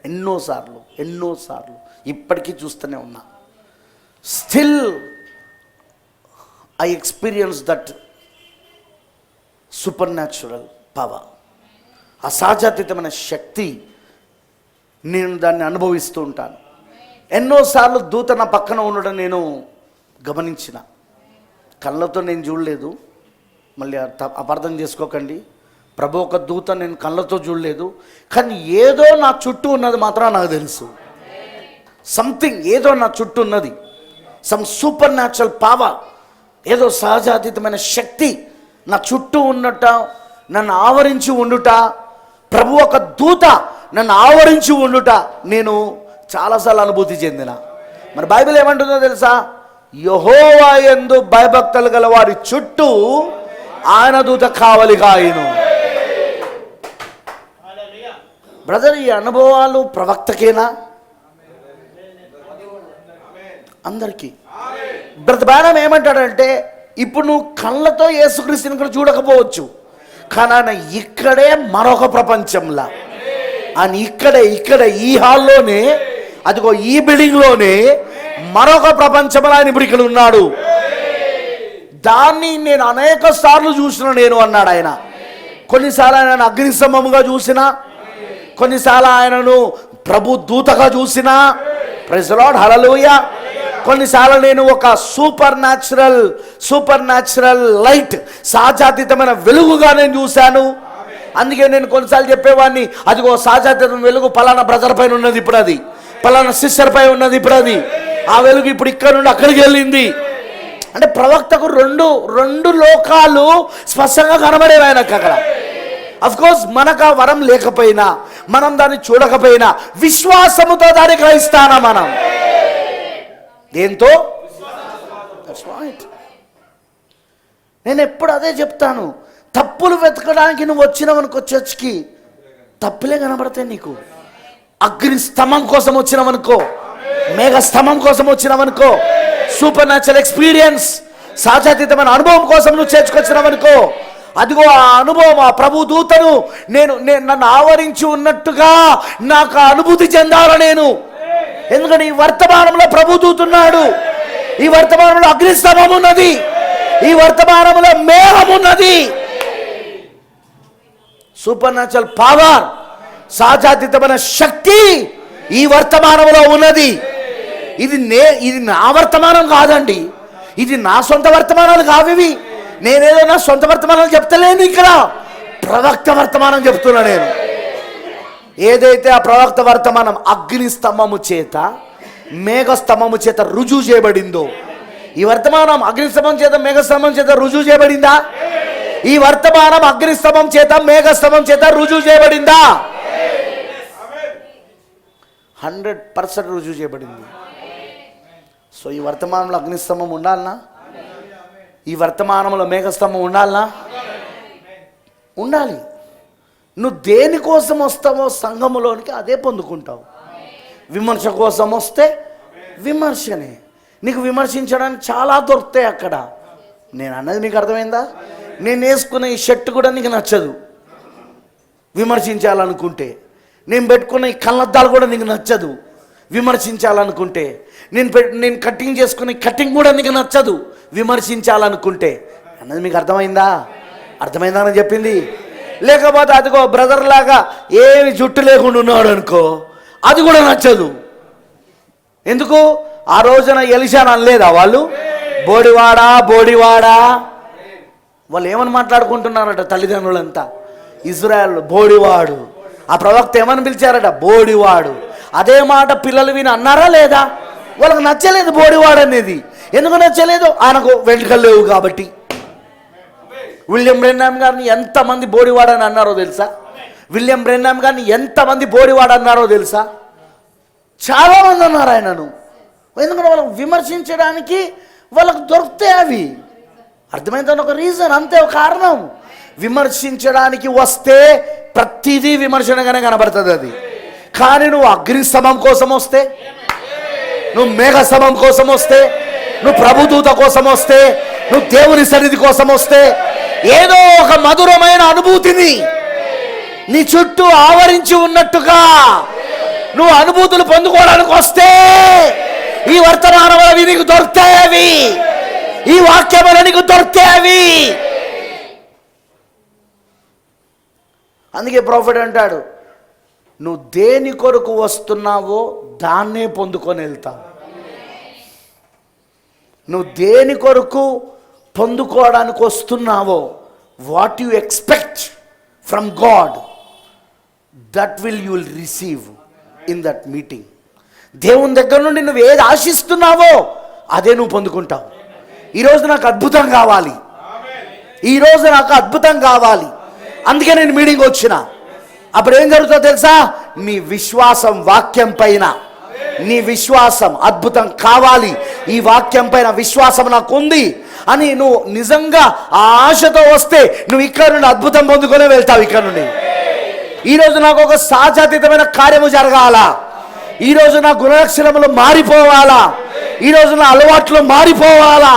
ఎన్నోసార్లు. ఇప్పటికీ చూస్తూనే ఉన్నా. Still I experience that supernatural power, అసాధ్యాతీతమైన శక్తి. నేను దాన్ని అనుభవిస్తూ ఉంటాను. ఎన్నోసార్లు దూత నా పక్కన ఉండడం నేను గమనించిన. కళ్ళతో నేను చూడలేదు, మళ్ళీ అపార్థం చేసుకోకండి. ప్రభు ఒక దూత నేను కళ్ళతో చూడలేదు, కానీ ఏదో నా చుట్టూ ఉన్నది మాత్రం నాకు తెలుసు. సంథింగ్, ఏదో నా చుట్టూ ఉన్నది, సమ్ సూపర్ న్యాచురల్ పవర్, ఏదో సహజాతీతమైన శక్తి నా చుట్టూ ఉన్నట, నన్ను ఆవరించి ఉండుట, ప్రభు ఒక దూత నన్ను ఆవరించి ఉండుట నేను చాలాసార్లు అనుభూతి చెందిన. మరి బైబిల్ ఏమంటుందో తెలుసా? యెహోవా యందు భయభక్తులు గల వారి చుట్టూ ఆయన దూత కావలిగా ఆయను. బ్రదర్, ఈ అనుభవాలు ప్రవక్తకేనా? అందరికీ. బ్రదర్ బాణం ఏమంటాడంటే, ఇప్పుడు నువ్వు కళ్ళతో యేసుక్రీస్తుని కూడా చూడకపోవచ్చు, కానీ ఆయన ఇక్కడే మరొక ప్రపంచంలా, ఆయన ఇక్కడే ఈ హాల్లోనే, అదిగో ఈ బిల్డింగ్లోనే మరొక ప్రపంచంలో ఆయన ఇప్పుడు ఇక్కడ ఉన్నాడు. దాన్ని నేను అనేక సార్లు చూసిన నేను అన్నాడు ఆయన. కొన్నిసార్లు ఆయనను అగ్నిస్తంభముగా చూసిన, కొన్నిసార్లు ఆయనను ప్రభు దూతగా చూసిన. ప్రైజ్ ది లార్డ్, హల్లెలూయా. కొన్నిసార్లు నేను ఒక సూపర్ న్యాచురల్ లైట్, సహజాతీతమైన వెలుగుగా నేను చూశాను. అందుకే నేను కొన్నిసార్లు చెప్పేవాడిని, అదిగో సహజాతీతమైన వెలుగు పలానా బ్రదర్ పైన ఉన్నది, ఇప్పుడు అది పలానా సిస్టర్ పై ఉన్నది, ఇప్పుడు అది ఆ వెలుగు ఇప్పుడు ఇక్కడ నుండి అక్కడికి వెళ్ళింది. అంటే ప్రవక్తకు రెండు లోకాలు స్పష్టంగా కనబడేవి ఆయనకు అక్కడ. అఫ్కోర్స్ మనకు ఆ వరం లేకపోయినా, మనం దాన్ని చూడకపోయినా, విశ్వాసముతో దాన్ని గ్రహిస్తానా మనం? దేంతో? నేను ఎప్పుడు అదే చెప్తాను. తప్పులు వెతకడానికి నువ్వు వచ్చినావనుకో చర్చ్కి, తప్పులే కనబడతాయి నీకు. అగ్ని స్తంభం కోసం వచ్చినావనుకో, మేఘ స్తంభం కోసం వచ్చినావనుకో, సూపర్ న్యాచురల్ ఎక్స్పీరియన్స్, సహజాతీతమైన అనుభవం కోసం నువ్వు చేర్చుకొచ్చినావనుకో, అదిగో ఆ అనుభవం, ఆ ప్రభు దూతను నేను నన్ను ఆవరించి ఉన్నట్టుగా నాకు అనుభూతి చెందాలి నేను. ఎందుకంటే ఈ వర్తమానంలో ప్రభు దూతున్నాడు, ఈ వర్తమానంలో అగ్నిస్తంభం ఉన్నది, ఈ వర్తమానంలో మేఘం ఉన్నది. సూపర్ న్యాచురల్ పవర్, సహజాతీతమైన శక్తి ఈ వర్తమానంలో ఉన్నది. ఇది నా వర్తమానం కాదండి, ఇది నా సొంత వర్తమానాలు కావివి. నేనేదో నా సొంత వర్తమానాలు చెప్తలేను, ఇక్కడ ప్రవక్త వర్తమానం చెప్తున్నా నేను. ఏదైతే ఆ ప్రవక్త వర్తమానం అగ్ని స్తంభము చేత మేఘ స్తంభము చేత రుజువు చేయబడిందో, ఈ వర్తమానం అగ్ని స్తంభం చేత మేఘ స్తంభం చేత రుజువు చేయబడిందా? ఈ వర్తమానం అగ్ని స్తంభం చేత మేఘ స్తంభం చేత రుజువు చేయబడిందా? 100% రుజువు చేయబడింది. సో ఈ వర్తమానంలో అగ్నిస్తంభం ఉండాలనా? ఈ వర్తమానంలో మేఘస్తంభం ఉండాలనా? ఉండాలి. నువ్వు దేనికోసం వస్తావో సంఘములోనికి అదే పొందుకుంటావు. విమర్శ కోసం వస్తే విమర్శనే. నీకు విమర్శించడానికి చాలా దొరుకుతాయి అక్కడ. నేను అన్నది మీకు అర్థమైందా? నేను వేసుకున్న ఈ షర్ట్ కూడా నీకు నచ్చదు విమర్శించాలనుకుంటే. నేను పెట్టుకున్న ఈ కళ్ళద్దాలు కూడా నీకు నచ్చదు విమర్శించాలనుకుంటే. నేను కటింగ్ చేసుకున్న కటింగ్ కూడా నీకు నచ్చదు విమర్శించాలనుకుంటే. అన్నది మీకు అర్థమైందా? అర్థమైందా అని చెప్పింది. లేకపోతే అదిగో బ్రదర్ లాగా ఏమి జుట్టు లేకుండా ఉన్నాడు అనుకో, అది కూడా నచ్చదు. ఎందుకు? ఆ రోజున ఎలిషాను అనలేదా వాళ్ళు? బోడివాడా బోడివాడా. వాళ్ళు ఏమని మాట్లాడుకుంటున్నారట తల్లిదండ్రులంతా, ఇజ్రాయెల్ బోడివాడు. ఆ ప్రవక్త ఏమని పిలిచారట? బోడివాడు. అదే మాట పిల్లలు విని అన్నారా లేదా? వాళ్ళకి నచ్చలేదు బోడివాడు అనేది. ఎందుకు నచ్చలేదు? ఆయనకు వెంట్రుకలు లేవు కాబట్టి. విలియం బ్రెన్హామ్ గారిని ఎంతమంది బోడివాడు అని అన్నారో తెలుసా? విలియం బ్రెన్హామ్ గారిని ఎంతమంది బోడివాడు అన్నారో తెలుసా? చాలామంది అన్నారు ఆయనను. ఎందుకంటే వాళ్ళకు విమర్శించడానికి వాళ్ళకు దొరుకుతాయి అవి. అర్థమైందని ఒక రీజన్, అంతే, ఒక కారణం. విమర్శించడానికి వస్తే ప్రతిదీ విమర్శనగానే కనబడుతుంది అది. కానీ నువ్వు అగ్ని స్తంభం కోసం వస్తే, నువ్వు మేఘ స్తంభం కోసం వస్తే, నువ్వు ప్రభుదూత కోసం వస్తే, నువ్వు దేవుని సన్నిధి కోసం వస్తే, ఏదో ఒక మధురమైన అనుభూతిని నీ చుట్టూ ఆవరించి ఉన్నట్టుగా నువ్వు అనుభూతులు పొందుకోవడానికి వస్తే ఈ వర్తమానం అవి నీకు దొరుకుతాయి, ఈ వాక్యములు నీకు దొరుకుతాయి. అందుకే ప్రాఫెట్ అంటాడు, నువ్వు దేని కొరకు వస్తున్నావో దాన్నే పొందుకొని వెళ్తావు. నువ్వు దేని కొరకు పొందుకోవడానికి వస్తున్నావో, what you expect from God, that will you will receive in that meeting. దేవుని దగ్గర నుండి నువ్వు ఏది ఆశిస్తున్నావో అదే నువ్వు పొందుకుంటావు. ఈరోజు నాకు అద్భుతం కావాలి, ఈరోజు నాకు అద్భుతం కావాలి, అందుకే నేను మీటింగ్ వచ్చిన. అప్పుడు ఏం జరుగుతుందో తెలుసా? నీ విశ్వాసం వాక్యం పైన, నీ విశ్వాసం అద్భుతం కావాలి, ఈ వాక్యం పైన విశ్వాసం నాకు ఉంది అని నువ్వు నిజంగా ఆ ఆశతో వస్తే నువ్వు ఇక్కడ నుండి అద్భుతం పొందుకొని వెళ్తావు. ఇక్కడ నుండి ఈరోజు నాకు ఒక సహజాతీతమైన కార్యము జరగాల, ఈరోజు నా గుణలక్షణములు మారిపోవాలా, ఈరోజు నా అలవాట్లు మారిపోవాలా,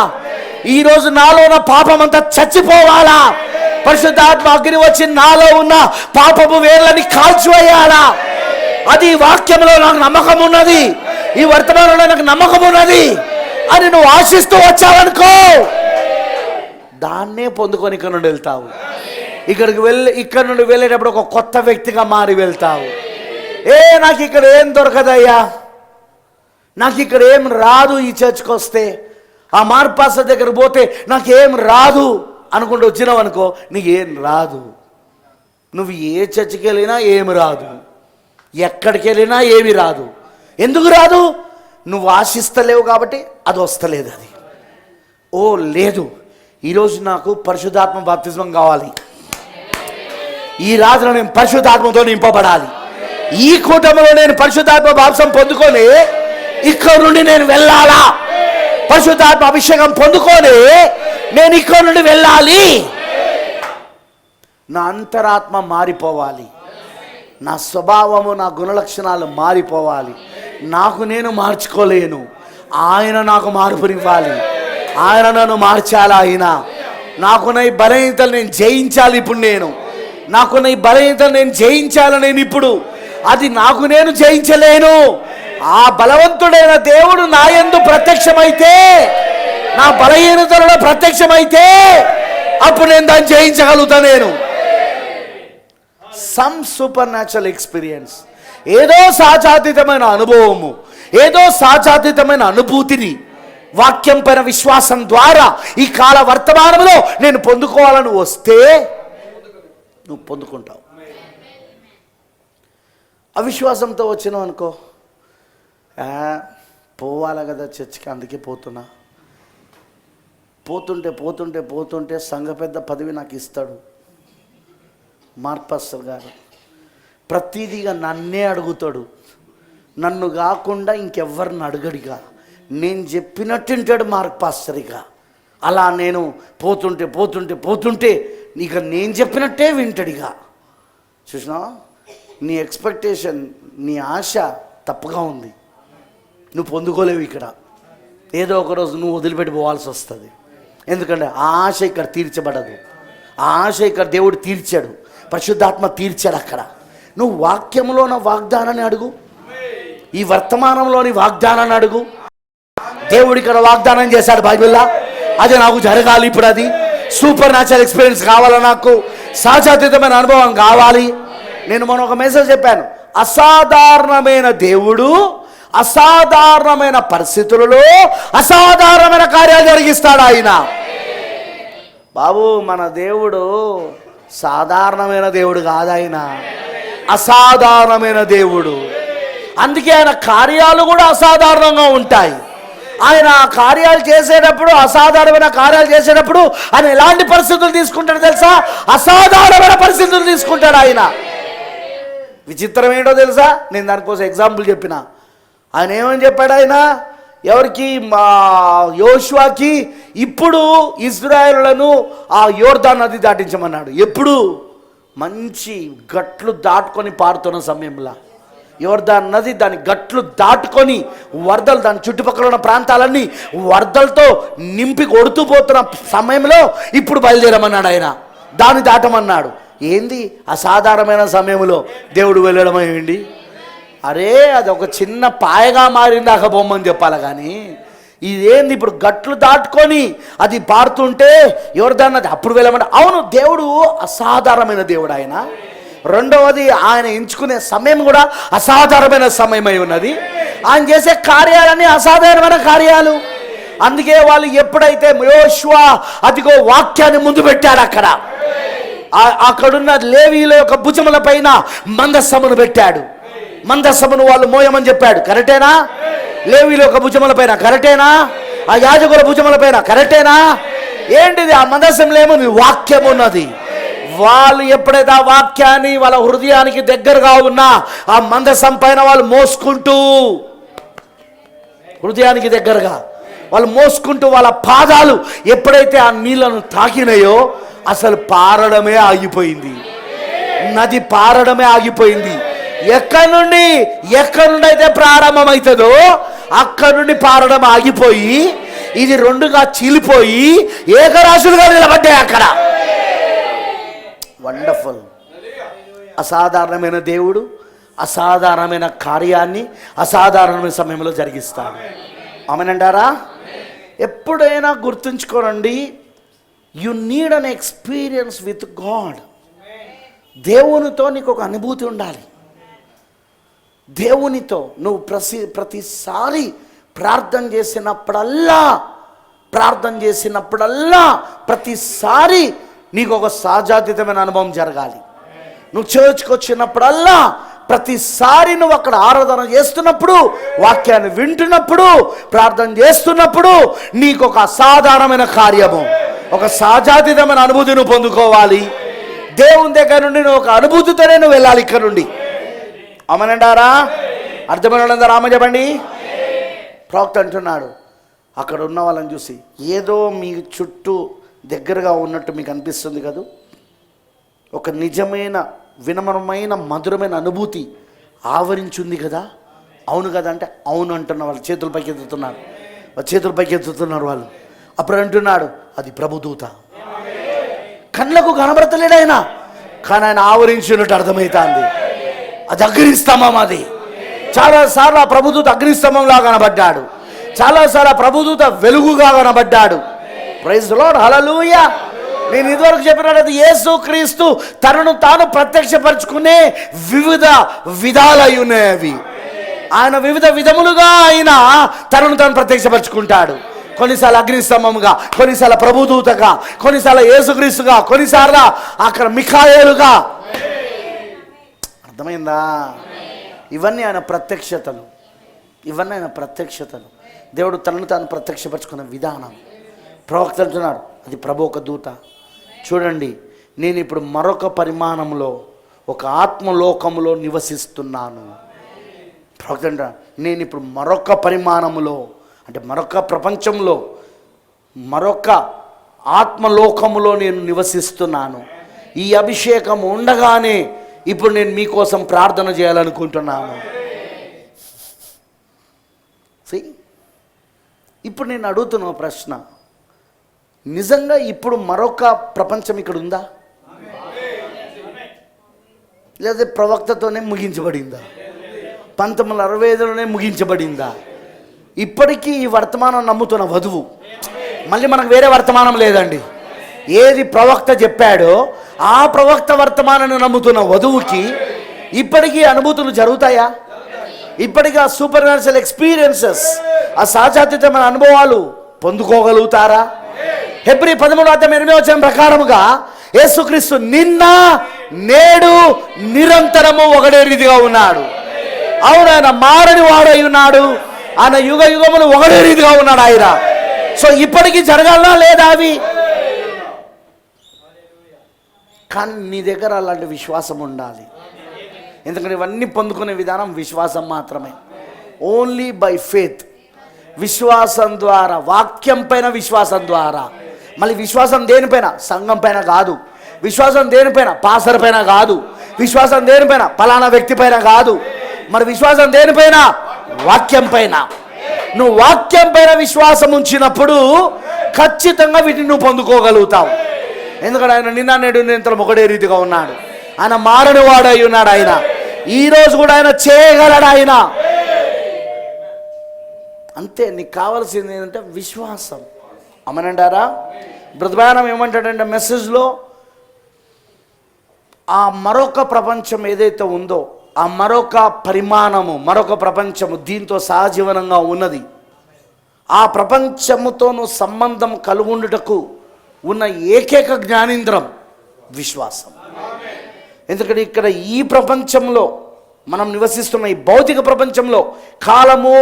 ఈరోజు నాలో ఉన్న పాపం అంతా చచ్చిపోవాలా, పరిశుద్ధాత్మ అగ్ని వచ్చి నాలో ఉన్న పాపపు వేళ్ళని కాల్చివేయాలా. అది వాక్యంలో నాకు నమ్మకం ఉన్నది, ఈ వర్తమానంలో నాకు నమ్మకం ఉన్నది అని నువ్వు ఆశిస్తూ వచ్చావనుకో, దాన్నే పొందుకొని ఇక్కడ నుండి వెళ్తావు. ఇక్కడ నుండి వెళ్ళేటప్పుడు ఒక కొత్త వ్యక్తిగా మారి వెళ్తావు. నాకు ఇక్కడ ఏం దొరకదయ్యా, నాకు ఇక్కడ ఏం రాదు, ఈ చర్చ్కి వస్తే ఆ మార్పాస దగ్గర పోతే నాకేం రాదు అనుకుంటూ వచ్చినావు అనుకో, నీకేం రాదు. నువ్వు ఏ చర్చికి వెళ్ళినా ఏమి రాదు, ఎక్కడికి వెళ్ళినా ఏమి రాదు. ఎందుకు రాదు? నువ్వు ఆశిస్తలేవు కాబట్టి అది వస్తలేదు. అది లేదు, ఈరోజు నాకు పరిశుద్ధాత్మ బాప్తిజం కావాలి, ఈ రాత్రి నేను పరిశుద్ధాత్మతో నింపబడాలి, ఈ కూటమిలో నేను పరిశుద్ధాత్మ బాప్తిజం పొందుకొని ఇక్కడ నుండి నేను వెళ్ళాలా, పరిశుద్ధాత్మ అభిషేకం పొందుకొని నేను ఇక్కడ నుండి వెళ్ళాలి, నా అంతరాత్మ మారిపోవాలి. నా స్వభావము, నా గుణలక్షణాలు మారిపోవాలి. నాకు నేను మార్చుకోలేను, ఆయన నాకు మార్పునివ్వాలి. ఆయన నన్ను మార్చాలి. ఆయన నాకున్న ఈ బలహీనతలు నేను జయించాలి. ఇప్పుడు నాకున్న ఈ బలహీనతలు నేను జయించాలి. నేను ఇప్పుడు అది నాకు నేను జయించలేను. ఆ బలవంతుడైన దేవుడు నా యందు ప్రత్యక్షమైతే, నా బలహీనతలలో ప్రత్యక్షమైతే అప్పుడు నేను దాన్ని జయించగలుగుతా. నేను సమ్ సూపర్ న్యాచురల్ ఎక్స్పీరియన్స్, ఏదో సాచాతీతమైన అనుభవము, ఏదో సాచాతీతమైన అనుభూతిని వాక్యం పైన విశ్వాసం ద్వారా ఈ కాల వర్తమానంలో నేను పొందుకోవాలని వస్తే నువ్వు పొందుకుంటావు. అవిశ్వాసంతో వచ్చినావు అనుకో, పోవాలి కదా చర్చికి, అందుకే పోతున్నా. పోతుంటే సంఘ పెద్ద పదవి నాకు ఇస్తాడు మార్క్ పాస్టర్ గారు. ప్రతిదీగా నన్నే అడుగుతాడు, నన్ను కాకుండా ఇంకెవ్వరిని అడగడిగా. నేను చెప్పినట్టు వింటాడు మార్క్ పాస్టర్గా. అలా నేను పోతుంటే ఇక నేను చెప్పినట్టే వింటాడిగా. చూసినా, నీ ఎక్స్పెక్టేషన్, నీ ఆశ తప్పుగా ఉంది. నువ్వు పొందుకోలేవు. ఇక్కడ ఏదో ఒకరోజు నువ్వు వదిలిపెట్టి పోవాల్సి వస్తుంది. ఎందుకంటే ఆ ఆశ ఇక్కడ తీర్చబడదు. ఆ ఆశ ఇక్కడ దేవుడు తీర్చాడు, పరిశుద్ధాత్మ తీర్చాడు. అక్కడ నువ్వు వాక్యంలోని వాగ్దానాన్ని అడుగు, ఈ వర్తమానంలోని వాగ్దానాన్ని అడుగు. దేవుడు ఇక్కడ వాగ్దానం చేశాడు బైబిల్లో, అది నాకు జరగాలి. ఇప్పుడు అది సూపర్ న్యాచురల్ ఎక్స్పీరియన్స్ కావాలా, నాకు సాచాతీతమైన అనుభవం కావాలి. నేను మొన్న ఒక మెసేజ్ చెప్పాను, అసాధారణమైన దేవుడు అసాధారణమైన పరిస్థితులలో అసాధారణమైన కార్యాలు జరిగిస్తాడు ఆయన. బాబు, మన దేవుడు సాధారణమైన దేవుడు కాదు, ఆయన అసాధారణమైన దేవుడు. అందుకే ఆయన కార్యాలు కూడా అసాధారణంగా ఉంటాయి. ఆయన కార్యాలు చేసేటప్పుడు, అసాధారణమైన కార్యాలు చేసేటప్పుడు ఆయన ఎలాంటి పరిస్థితులు తీసుకుంటాడు తెలుసా? అసాధారణమైన పరిస్థితులు తీసుకుంటాడు ఆయన. విచిత్రం ఏంటో తెలుసా? నేను దానికోసం ఎగ్జాంపుల్ చెప్పిన. ఆయన ఏమని చెప్పాడు? ఆయన ఎవరికి? మా యోషువాకి ఇప్పుడు ఇశ్రాయేలులను ఆ యోర్దాను నది దాటించమన్నాడు. ఎప్పుడు? మంచి గట్లు దాటుకొని పారుతున్న సమయంలో. యోర్దాను నది దాని గట్లు దాటుకొని వరదలు, దాని చుట్టుపక్కల ఉన్న ప్రాంతాలన్నీ వరదలతో నింపి కొడుతూ పోతున్న సమయంలో ఇప్పుడు బయలుదేరమన్నాడు ఆయన. దాన్ని దాటమన్నాడు. ఏంది? అసాధారణమైన సమయంలో దేవుడు వెళ్ళడం ఏంటి? అరే, అది ఒక చిన్న పాయగా మారింది అక బొమ్మని చెప్పాలి. కానీ ఇదేంది? ఇప్పుడు గట్లు దాటుకొని అది పారుతుంటే యోర్దాను నది అప్పుడు వెళ్ళమంటే, అవును, దేవుడు అసాధారణమైన దేవుడు ఆయన. రెండవది, ఆయన ఎంచుకునే సమయం కూడా అసాధారణమైన సమయమై ఉన్నది. ఆయన చేసే కార్యాలన్నీ అసాధారణమైన కార్యాలు. అందుకే వాళ్ళు ఎప్పుడైతే యోషువా అదిగో వాక్యాన్ని ముందు పెట్టాడు, అక్కడున్న లేవీల యొక్క భుజముల పైన మందస్సమును పెట్టాడు. మందస్సమును వాళ్ళు మోయమని చెప్పాడు. కరెక్టేనా? లేవీల యొక్క భుజముల పైన కరెక్టేనా? ఆ యాజకుల భుజముల పైన కరెక్టేనా? ఏంటిది? ఆ మందస్సంలో ఏముంది? వాక్యం ఉన్నది. వాళ్ళు ఎప్పుడైతే ఆ వాక్యాన్ని వాళ్ళ హృదయానికి దగ్గరగా ఉన్న ఆ మందసం పైన వాళ్ళు మోసుకుంటూ, హృదయానికి దగ్గరగా వాళ్ళు మోసుకుంటూ వాళ్ళ పాదాలు ఎప్పుడైతే ఆ నీళ్లను తాకినాయో అసలు పారడమే ఆగిపోయింది. నది పారడమే ఆగిపోయింది. ఎక్కడి నుండి అయితే ప్రారంభమవుతుందో అక్కడి నుండి పారడం ఆగిపోయి ఇది రెండుగా చీలిపోయి ఏకరాశులుగా నిలబడ్డాయి అక్కడ. వండర్ఫుల్. అసాధారణమైన దేవుడు అసాధారణమైన కార్యాన్ని అసాధారణమైన సమయంలో జరిగిస్తాడు. ఆమేనంటారా? ఎప్పుడైనా గుర్తుంచుకోనండి, you need an experience with God. దేవునితో నీకు ఒక అనుభూతి ఉండాలి. దేవునితో నువ్వు ప్రతిసారి ప్రార్థన చేసినప్పుడల్లా ప్రతిసారి నీకు ఒక సాజాతీతమైన అనుభవం జరగాలి. నువ్వు చర్చ్కి వచ్చినప్పుడల్లా, ప్రతిసారి నువ్వు అక్కడ ఆరాధన చేస్తున్నప్పుడు, వాక్యాన్ని వింటున్నప్పుడు, ప్రార్థన చేస్తున్నప్పుడు నీకు ఒక అసాధారణమైన కార్యము, ఒక సాజాతీతమైన అనుభూతి నువ్వు పొందుకోవాలి. దేవుని దగ్గర నుండి నువ్వు ఒక అనుభూతితోనే నువ్వు వెళ్ళాలి ఇక్కడ నుండి. అమనంటారా? అర్థమైన వాళ్ళందరూ ఆమె చెప్పండి. ప్రవక్త అంటున్నాడు, అక్కడ ఉన్న వాళ్ళని చూసి, ఏదో మీ చుట్టూ దగ్గరగా ఉన్నట్టు మీకు అనిపిస్తుంది కదా, ఒక నిజమైన వినమ్రమైన మధురమైన అనుభూతి ఆవరించింది కదా. అవును కదా అంటే అవును అంటున్న వాళ్ళు చేతులు పైకి ఎత్తుతున్నారు వాళ్ళు. అప్పుడు అంటున్నాడు అది ప్రభుదూత. కళ్ళకు కనబడతలేడు ఆయన, కానీ ఆయన ఆవరించినట్టు అర్థమవుతుంది. అది అగ్నిస్తంభం. అది చాలాసార్లు ఆ ప్రభుదూత అగ్నిస్తంభంలా కనబడ్డాడు, చాలాసార్లు ఆ ప్రభుదూత వెలుగుగా కనబడ్డాడు. ప్రైజ్ ది లార్డ్, హల్లెలూయా. నేను ఇదివరకు చెప్పినట్టు అది యేసు క్రీస్తు తనను తాను ప్రత్యక్షపరచుకునే వివిధ విధాలు అయి ఉన్నాయి అవి. ఆయన వివిధ విధములుగా ఆయన తనను తాను ప్రత్యక్షపరచుకుంటాడు. కొన్నిసార్లు అగ్నిస్తంభముగా, కొన్నిసార్లు ప్రభుదూతగా, కొన్నిసార్లు యేసుక్రీస్తుగా, కొన్నిసార్లు అక్కడ మిఖాయేలుగా. అర్థమైందా? ఇవన్నీ ఆయన ప్రత్యక్షతలు. దేవుడు తనను తాను ప్రత్యక్షపరచుకున్న విధానం. ప్రవక్త అంటున్నాడు అది ప్రభు ఒక దూత. చూడండి, నేను ఇప్పుడు మరొక పరిమాణంలో ఒక ఆత్మలోకములో నివసిస్తున్నాను. ప్రవక్త అంటున్నాడు నేను ఇప్పుడు మరొక పరిమాణంలో అంటే మరొక ప్రపంచంలో మరొక ఆత్మలోకములో నేను నివసిస్తున్నాను. ఈ అభిషేకం ఉండగానే ఇప్పుడు నేను మీకోసం ప్రార్థన చేయాలనుకుంటున్నాను. ఇప్పుడు నేను అడుగుతున్న ప్రశ్న, నిజంగా ఇప్పుడు మరొక ప్రపంచం ఇక్కడ ఉందా, లేదా ప్రవక్తతోనే ముగించబడిందా? 1965లోనే ముగించబడిందా? ఇప్పటికీ ఈ వర్తమానం నమ్ముతున్న వధువు, మళ్ళీ మనకు వేరే వర్తమానం లేదండి. ఏది ప్రవక్త చెప్పాడో ఆ ప్రవక్త వర్తమానాన్ని నమ్ముతున్న వధువుకి ఇప్పటికీ అనుభూతులు జరుగుతాయా? ఇప్పటికీ ఆ సూపర్ న్యాచురల్ ఎక్స్పీరియన్సెస్, ఆ సహజాతీతమైన అనుభవాలు పొందుకోగలుగుతారా? హెబ్రీ 13:8 ప్రకారముగా యేసుక్రీస్తు నిన్న నేడు నిరంతరము ఒకటే రీతిగా ఉన్నాడు. అవును, ఆయన మారని వాడై ఉన్నాడు. ఆయన యుగ యుగములు ఒకటే రీతిగా ఉన్నాడు ఆయన. సో ఇప్పటికీ జరగాలనా లేదా అవి? కానీ నీ దగ్గర అలాంటి విశ్వాసం ఉండాలి. ఎందుకంటే ఇవన్నీ పొందుకునే విధానం విశ్వాసం మాత్రమే. ఓన్లీ బై ఫెయిత్, విశ్వాసం ద్వారా, వాక్యం పైన విశ్వాసం ద్వారా. మళ్ళీ విశ్వాసం దేనిపైన? సంఘం పైన కాదు. విశ్వాసం దేనిపైన? పాస్టర్ పైన కాదు. విశ్వాసం దేనిపైన? ఫలానా వ్యక్తి పైన కాదు. మరి విశ్వాసం దేనిపైన? వాక్యం పైన. నువ్వు వాక్యం పైన విశ్వాసం ఉంచినప్పుడు ఖచ్చితంగా వీటిని నువ్వు పొందుకోగలుగుతావు. ఎందుకంటే ఆయన నిన్న నేడు నిరంతరం ఒకటే రీతిగా ఉన్నాడు. ఆయన మారని వాడు అయి ఉన్నాడు. ఆయన ఈరోజు కూడా ఆయన చేయగలడు. ఆయన అంతే. నీకు కావాల్సింది ఏంటంటే విశ్వాసం. అమనంటారా? బ్రతమానం ఏమంటాడంటే మెసేజ్లో, ఆ మరొక ప్రపంచం ఏదైతే ఉందో, ఆ మరొక పరిమాణము, మరొక ప్రపంచము దీంతో సహజీవనంగా ఉన్నది. ఆ ప్రపంచముతో నువ్వు సంబంధం కలుగుండుటకు ఉన్న ఏకైక జ్ఞానేంద్రం విశ్వాసం. ఎందుకంటే ఇక్కడ ఈ ప్రపంచంలో మనం నివసిస్తున్న ఈ భౌతిక ప్రపంచంలో కాలము,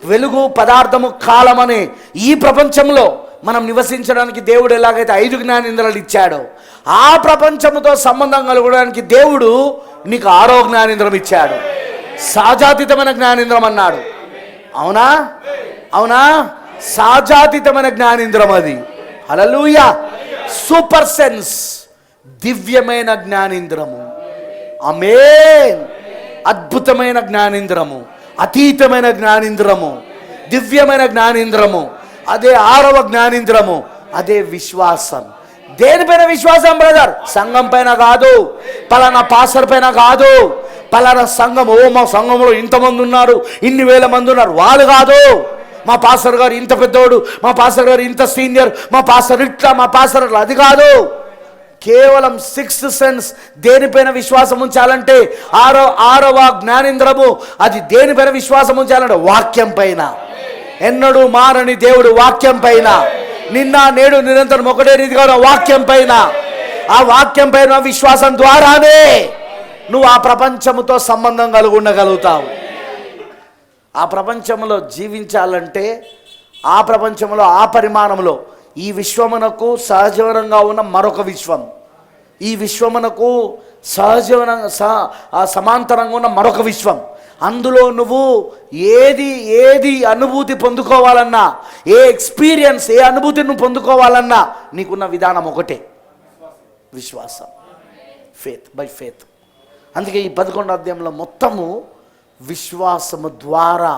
వెలుగు, పదార్థము, కాలం అనే ఈ ప్రపంచంలో మనం నివసించడానికి దేవుడు ఎలాగైతే 5 జ్ఞానేంద్రాలు ఇచ్చాడో, ఆ ప్రపంచంతో సంబంధం కలగడానికి దేవుడు నీకు 6వ జ్ఞానేంద్రం ఇచ్చాడు. సాజాతీతమైన జ్ఞానేంద్రం అన్నాడు. అవునా? సాజాతీతమైన జ్ఞానేంద్రం అది. హల్లెలూయా. సూపర్ సెన్స్, దివ్యమైన జ్ఞానేంద్రము. ఆమేన్. అద్భుతమైన జ్ఞానేంద్రము, అతీతమైన జ్ఞానేంద్రము, దివ్యమైన జ్ఞానేంద్రము. అదే 6వ జ్ఞానేంద్రము, అదే విశ్వాసం. దేనిపైన విశ్వాసం బ్రదర్? సంఘం పైన కాదు, పలానా పాస్టర్ పైన కాదు, పలానా సంఘం, మా సంఘంలో ఇంతమంది ఉన్నారు, ఇన్ని వేల మంది ఉన్నారు, వాళ్ళు కాదు. మా పాస్టర్ గారు ఇంత పెద్దోడు, మా పాస్టర్ గారు ఇంత సీనియర్, మా పాస్టర్ ఇట్లా, మా పాస్టర్ ఇట్లా, అది కాదు. కేవలం 6th సెన్స్. దేనిపైన విశ్వాసం ఉంచాలంటే 6వ జ్ఞానేంద్రము, అది దేనిపైన విశ్వాసం ఉంచాలంటే వాక్యం పైన. ఎన్నడూ మారని దేవుడు వాక్యం పైన, నిన్న నేడు నిరంతరం ఒకటే రీతిగా వాక్యం పైన. ఆ వాక్యం పైన విశ్వాసం ద్వారానే నువ్వు ఆ ప్రపంచముతో సంబంధం కలిగి ఉండగలుగుతావు. ఆ ప్రపంచంలో జీవించాలంటే, ఆ ప్రపంచంలో, ఆ పరిమాణంలో, ఈ విశ్వమునకు సహజీవనంగా ఉన్న మరొక విశ్వం, ఈ విశ్వమునకు సమాంతరంగా ఉన్న మరొక విశ్వం, అందులో నువ్వు ఏది అనుభూతి పొందుకోవాలన్నా, ఏ ఎక్స్పీరియన్స్, ఏ అనుభూతి నువ్వు పొందుకోవాలన్నా నీకున్న విధానం ఒకటే, విశ్వాసం. Faith, by faith. అందుకే ఈ 11వ అధ్యాయంలో మొత్తము విశ్వాసము ద్వారా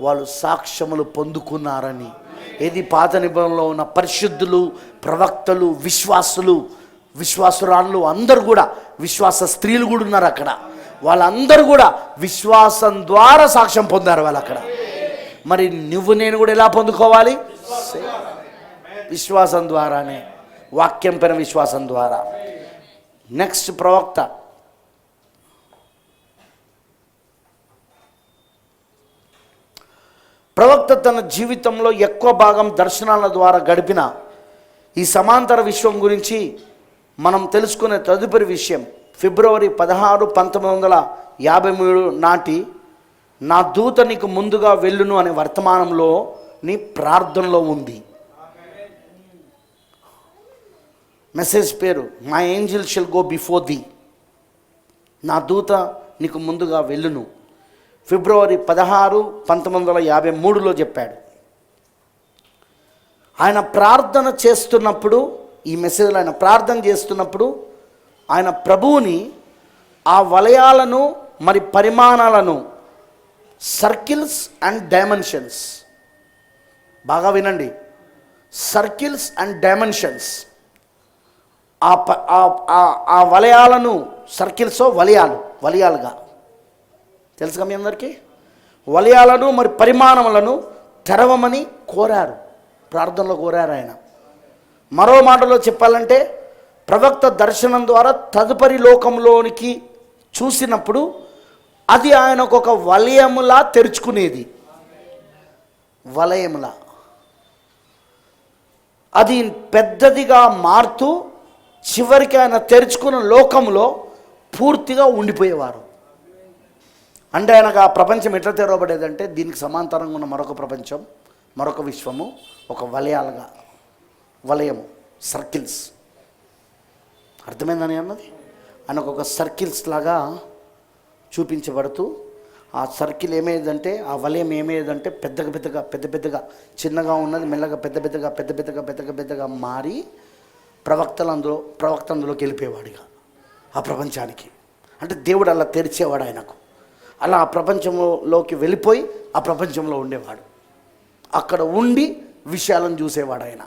వాళ్ళు సాక్ష్యములు పొందుకున్నారని. ఏది పాత నిబంధనలో ఉన్న పరిశుద్ధులు, ప్రవక్తలు, విశ్వాసురాళ్ళు అందరూ కూడా, విశ్వాస స్త్రీలు కూడా ఉన్నారు అక్కడ. వాళ్ళందరూ కూడా విశ్వాసం ద్వారా సాక్ష్యం పొందారు వాళ్ళు అక్కడ. మరి నువ్వు నేను కూడా ఎలా పొందుకోవాలి? విశ్వాసం ద్వారానే, వాక్యం పైన విశ్వాసం ద్వారా. నెక్స్ట్ ప్రవక్త తన జీవితంలో ఎక్కువ భాగం దర్శనాల ద్వారా గడిపిన ఈ సమాంతర విశ్వం గురించి మనం తెలుసుకునే తదుపరి విషయం, ఫిబ్రవరి 16, 1953 నాటి నా దూత నీకు ముందుగా వెళ్ళును అనే వర్తమానంలో నీ ప్రార్థనలో ఉంది. మెసేజ్ పేరు my angel shall go before the. నా దూత నీకు ముందుగా వెళ్ళును. ఫిబ్రవరి 16, 1953లో చెప్పాడు. ఆయన ప్రార్థన చేస్తున్నప్పుడు, ఈ మెసేజ్లో ఆయన ప్రార్థన చేస్తున్నప్పుడు ఆయన ప్రభువుని ఆ వలయాలను మరి పరిమాణాలను, సర్కిల్స్ అండ్ డైమెన్షన్స్, బాగా వినండి, సర్కిల్స్ అండ్ డైమెన్షన్స్, ఆ వలయాలను, సర్కిల్స్ వలయాలుగా తెలుసుగా మీ అందరికీ, వలయాలను మరి పరిమాణములను తెరవమని కోరారు, ప్రార్థనలో కోరారు ఆయన. మరో మాటలో చెప్పాలంటే ప్రవక్త దర్శనం ద్వారా తదుపరి లోకంలోనికి చూసినప్పుడు అది ఆయనకు ఒక వలయములా తెరుచుకునేది. వలయములా అది పెద్దదిగా మారుతూ చివరికి ఆయన తెరుచుకున్న లోకంలో పూర్తిగా ఉండిపోయేవారు. అంటే ఆయనకు ఆ ప్రపంచం ఎట్లా తెరవబడేదంటే దీనికి సమాంతరంగా ఉన్న మరొక ప్రపంచం, మరొక విశ్వము ఒక వలయము, సర్కిల్స్. అర్థమైందని అన్నది? ఆయనకు ఒక సర్కిల్స్ లాగా చూపించబడుతూ ఆ సర్కిల్ ఏమయ్యేదంటే, ఆ వలయం ఏమయ్యేదంటే పెద్దగా చిన్నగా ఉన్నది మెల్లగా పెద్దగా మారి ప్రవక్త అందులోకి వెళ్ళిపోయేవాడిగా ఆ ప్రపంచానికి. అంటే దేవుడు అలా తెరిచేవాడు ఆయనకు. అలా ఆ ప్రపంచంలోకి వెళ్ళిపోయి ఆ ప్రపంచంలో ఉండేవాడు. అక్కడ ఉండి విషయాలను చూసేవాడు ఆయన,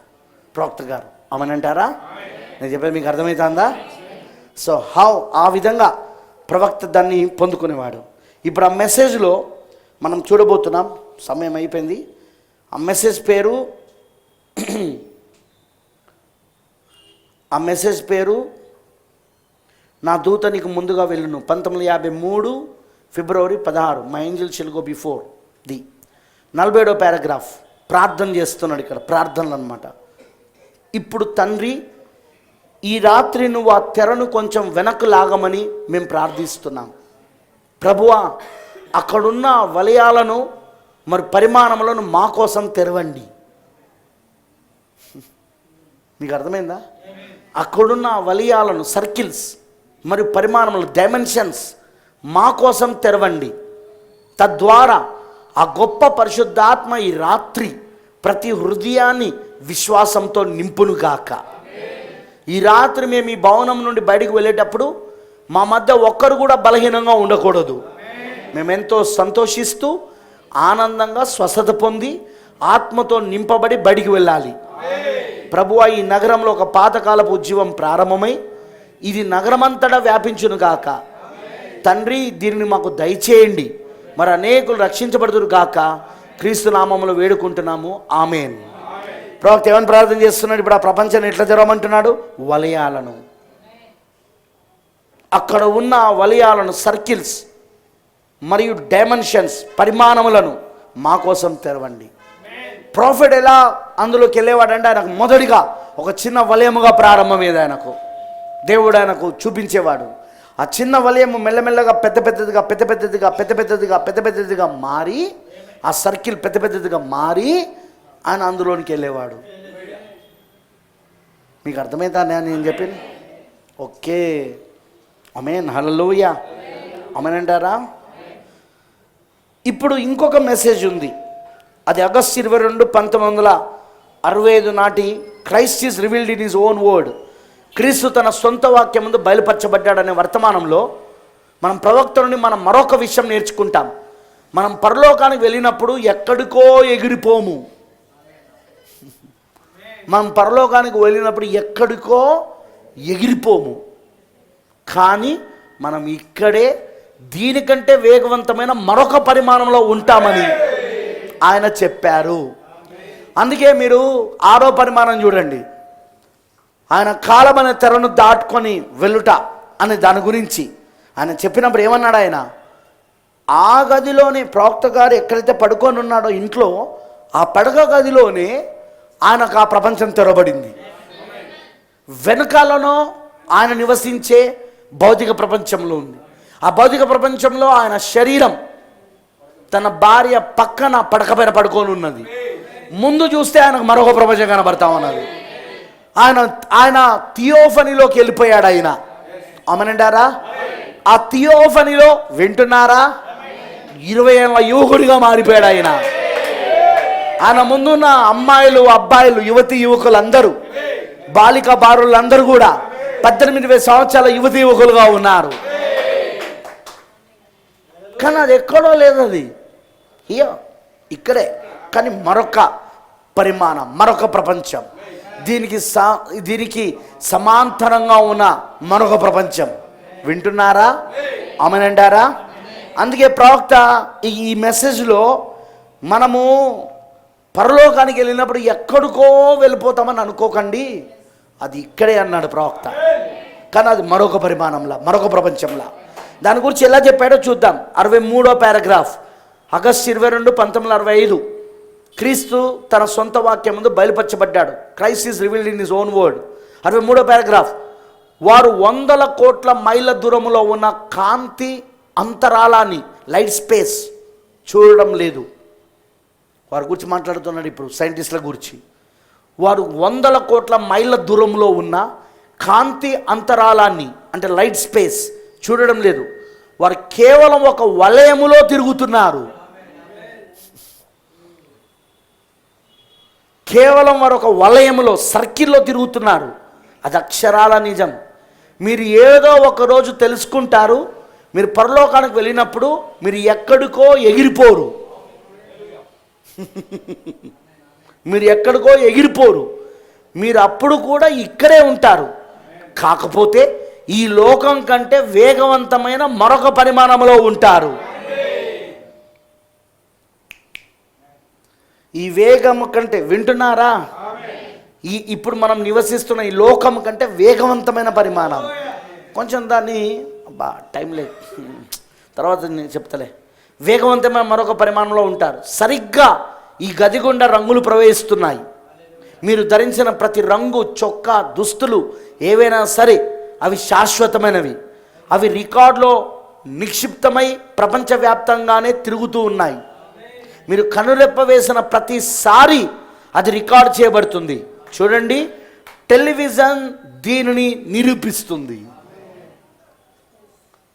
ప్రవక్త గారు. అమనంటారా? నేను చెప్పేది మీకు అర్థమవుతుందా? సో ఆ విధంగా ప్రవక్త దాన్ని పొందుకునేవాడు. ఇప్పుడు ఆ మెసేజ్లో మనం చూడబోతున్నాం, సమయం అయిపోయింది. ఆ మెసేజ్ పేరు నా దూత నీకు ముందుగా వెళ్ళును. 1953 ఫిబ్రవరి 16 my angel shall go before thee. 47వ పారాగ్రాఫ్ ప్రార్థన చేస్తున్నాడు. ఇక్కడ ప్రార్థనలు అన్నమాట. ఇప్పుడు తండ్రి, ఈ రాత్రి నువ్వు ఆ తెరను కొంచెం వెనక్కు లాగమని మేము ప్రార్థిస్తున్నాం. ప్రభువా, అక్కడున్న వలయాలను మరి పరిమాణములను మా కోసం తెరవండి. మీకు అర్థమైందా? అక్కడున్న వలయాలను, సర్కిల్స్ మరియు పరిమాణములు, డైమెన్షన్స్ మా కోసం తెరవండి. తద్వారా ఆ గొప్ప పరిశుద్ధాత్మ ఈ రాత్రి ప్రతి హృదయాన్ని విశ్వాసంతో నింపునుగాక. ఈ రాత్రి మేము ఈ భవనం నుండి బయటికి వెళ్ళేటప్పుడు మా మధ్య ఒక్కరు కూడా బలహీనంగా ఉండకూడదు. మేమెంతో సంతోషిస్తూ ఆనందంగా స్వస్థత పొంది ఆత్మతో నింపబడి బయటికి వెళ్ళాలి. ప్రభువా, ఈ నగరంలో ఒక పాతకాలపు ఉద్యమం ప్రారంభమై ఇది నగరమంతటా వ్యాపించును గాక. తండ్రి, దీనిని మాకు దయచేయండి. మరి అనేకులు రక్షించబడుదురు గాక. క్రీస్తు నామములో వేడుకుంటున్నాము, ఆమేన్. ప్రవక్త ఏమని ప్రార్థన చేస్తున్నాడు? ఇప్పుడు ఆ ప్రపంచాన్ని ఎట్లా తెరవమంటున్నాడు? వలయాలను, అక్కడ ఉన్న వలయాలను, సర్కిల్స్ మరియు డైమెన్షన్స్, పరిమాణములను మా కోసం తెరవండి. ప్రాఫిట్ ఎలా అందులోకి వెళ్ళేవాడంటే ఆయనకు మొదటిగా ఒక చిన్న వలయముగా ప్రారంభమయ్యేది. దేవుడు ఆయనకు చూపించేవాడు. ఆ చిన్న వలయము మెల్లమెల్లగా పెద్దదిగా మారి, ఆ సర్కిల్ పెద్దదిగా మారి ఆయన అందులోనికి వెళ్ళేవాడు. మీకు అర్థమైందా నేను చెప్పింది? ఓకే, ఆమేన్, హల్లెలూయా, ఆమేన్ అంటారా? ఇప్పుడు ఇంకొక మెసేజ్ ఉంది. అది ఆగస్టు 22, 1965 నాటి Christ is revealed in his own word క్రీస్తు తన సొంత వాక్యం ముందు బయలుపరచబడ్డాడనే వర్తమానంలో మనం ప్రవక్త నుండి మనం మరొక విషయం నేర్చుకుంటాం. మనం పరలోకానికి వెళ్ళినప్పుడు ఎక్కడికో ఎగిరిపోము. మనం పరలోకానికి వెళ్ళినప్పుడు ఎక్కడికో ఎగిరిపోము, కానీ మనం ఇక్కడే దీనికంటే వేగవంతమైన మరొక పరిమాణంలో ఉంటామని ఆయన చెప్పారు. అందుకే మీరు 6వ పరిమాణం చూడండి, ఆయన కాలం అనే తెరను దాటుకొని వెళ్ళుట అనే దాని గురించి ఆయన చెప్పినప్పుడు ఏమన్నాడు? ఆయన ఆ గదిలోనే ప్రవక్త గారు ఎక్కడైతే పడుకొని ఉన్నాడో ఇంట్లో, ఆ పడక గదిలోనే ఆయనకు ఆ ప్రపంచం తెరవబడింది. వెనకాలనో ఆయన నివసించే భౌతిక ప్రపంచంలో ఉంది. ఆ భౌతిక ప్రపంచంలో ఆయన శరీరం తన భార్య పక్కన పడక పైన పడుకొని ఉన్నది. ముందు చూస్తే ఆయనకు మరొక ప్రపంచం కనబడతా ఉన్నది. ఆయన థియోఫనీలోకి వెళ్ళిపోయాడు. ఆయన అమనంటారా? ఆ థియోఫనీలో వింటున్నారా? 20 ఏళ్ళ యువకుడిగా మారిపోయాడు ఆయన. ఆయన ముందున్న అమ్మాయిలు, అబ్బాయిలు, యువతి యువకులందరూ, బాలిక బారులందరూ కూడా 18-20 సంవత్సరాల యువతి యువకులుగా ఉన్నారు. కానీ అది ఎక్కడో లేదు, అది ఇక్కడే. కానీ మరొక పరిమాణం, మరొక ప్రపంచం, దీనికి సమాంతరంగా ఉన్న మరొక ప్రపంచం. వింటున్నారా? ఆమేనంటారా? అందుకే ప్రవక్త ఈ మెసేజ్లో మనము పరలోకానికి వెళ్ళినప్పుడు ఎక్కడికో వెళ్ళిపోతామని అనుకోకండి, అది ఇక్కడే అన్నాడు ప్రవక్త. కానీ అది మరొక పరిమాణంలా, మరొక ప్రపంచంలా. దాని గురించి ఎలా చెప్పాడో చూద్దాం. 63వ పారాగ్రాఫ్, ఆగస్టు 22, 1965. క్రీస్తు తన సొంత వాక్యం ముందు బయలుపరచబడ్డాడు. Christ is revealed in his own word. 63వ పారాగ్రాఫ్, వారు 100 కోట్ల మైళ్ళ దూరంలో ఉన్న కాంతి అంతరాళాన్ని, లైట్ స్పేస్ చూడడం లేదు. వారి గురించి మాట్లాడుతున్నాడు ఇప్పుడు, సైంటిస్టుల గురించి. వారు 100 కోట్ల మైళ్ళ దూరంలో ఉన్న కాంతి అంతరాళాన్ని, అంటే లైట్ స్పేస్ చూడడం లేదు. వారు కేవలం ఒక వలయములో తిరుగుతున్నారు. కేవలం వారు ఒక వలయములో, సర్కిల్లో తిరుగుతున్నారు. అది అక్షరాల నిజం. మీరు ఏదో ఒకరోజు తెలుసుకుంటారు, మీరు పరలోకానికి వెళ్ళినప్పుడు మీరు ఎక్కడికో ఎగిరిపోరు. మీరు ఎక్కడికో ఎగిరిపోరు, మీరు అప్పుడు కూడా ఇక్కడే ఉంటారు. కాకపోతే ఈ లోకం కంటే వేగవంతమైన మరొక పరిమాణంలో ఉంటారు. ఈ వేగం కంటే, వింటున్నారా? ఇప్పుడు మనం నివసిస్తున్న ఈ లోకం కంటే వేగవంతమైన పరిమాణం. కొంచెం దాన్ని టైం లేదు, తర్వాత నేను చెప్తలే. వేగవంతమైన మరొక పరిమాణంలో ఉంటారు. సరిగ్గా ఈ గది గుండా రంగులు ప్రవహిస్తున్నాయి. మీరు ధరించిన ప్రతి రంగు, చొక్కా, దుస్తులు ఏవైనా సరే అవి శాశ్వతమైనవి. అవి రికార్డులో నిక్షిప్తమై ప్రపంచవ్యాప్తంగానే తిరుగుతూ ఉన్నాయి. మీరు కనురెప్ప వేసిన ప్రతిసారి అది రికార్డ్ చేయబడుతుంది. చూడండి, టెలివిజన్ దీనిని నిరూపిస్తుంది.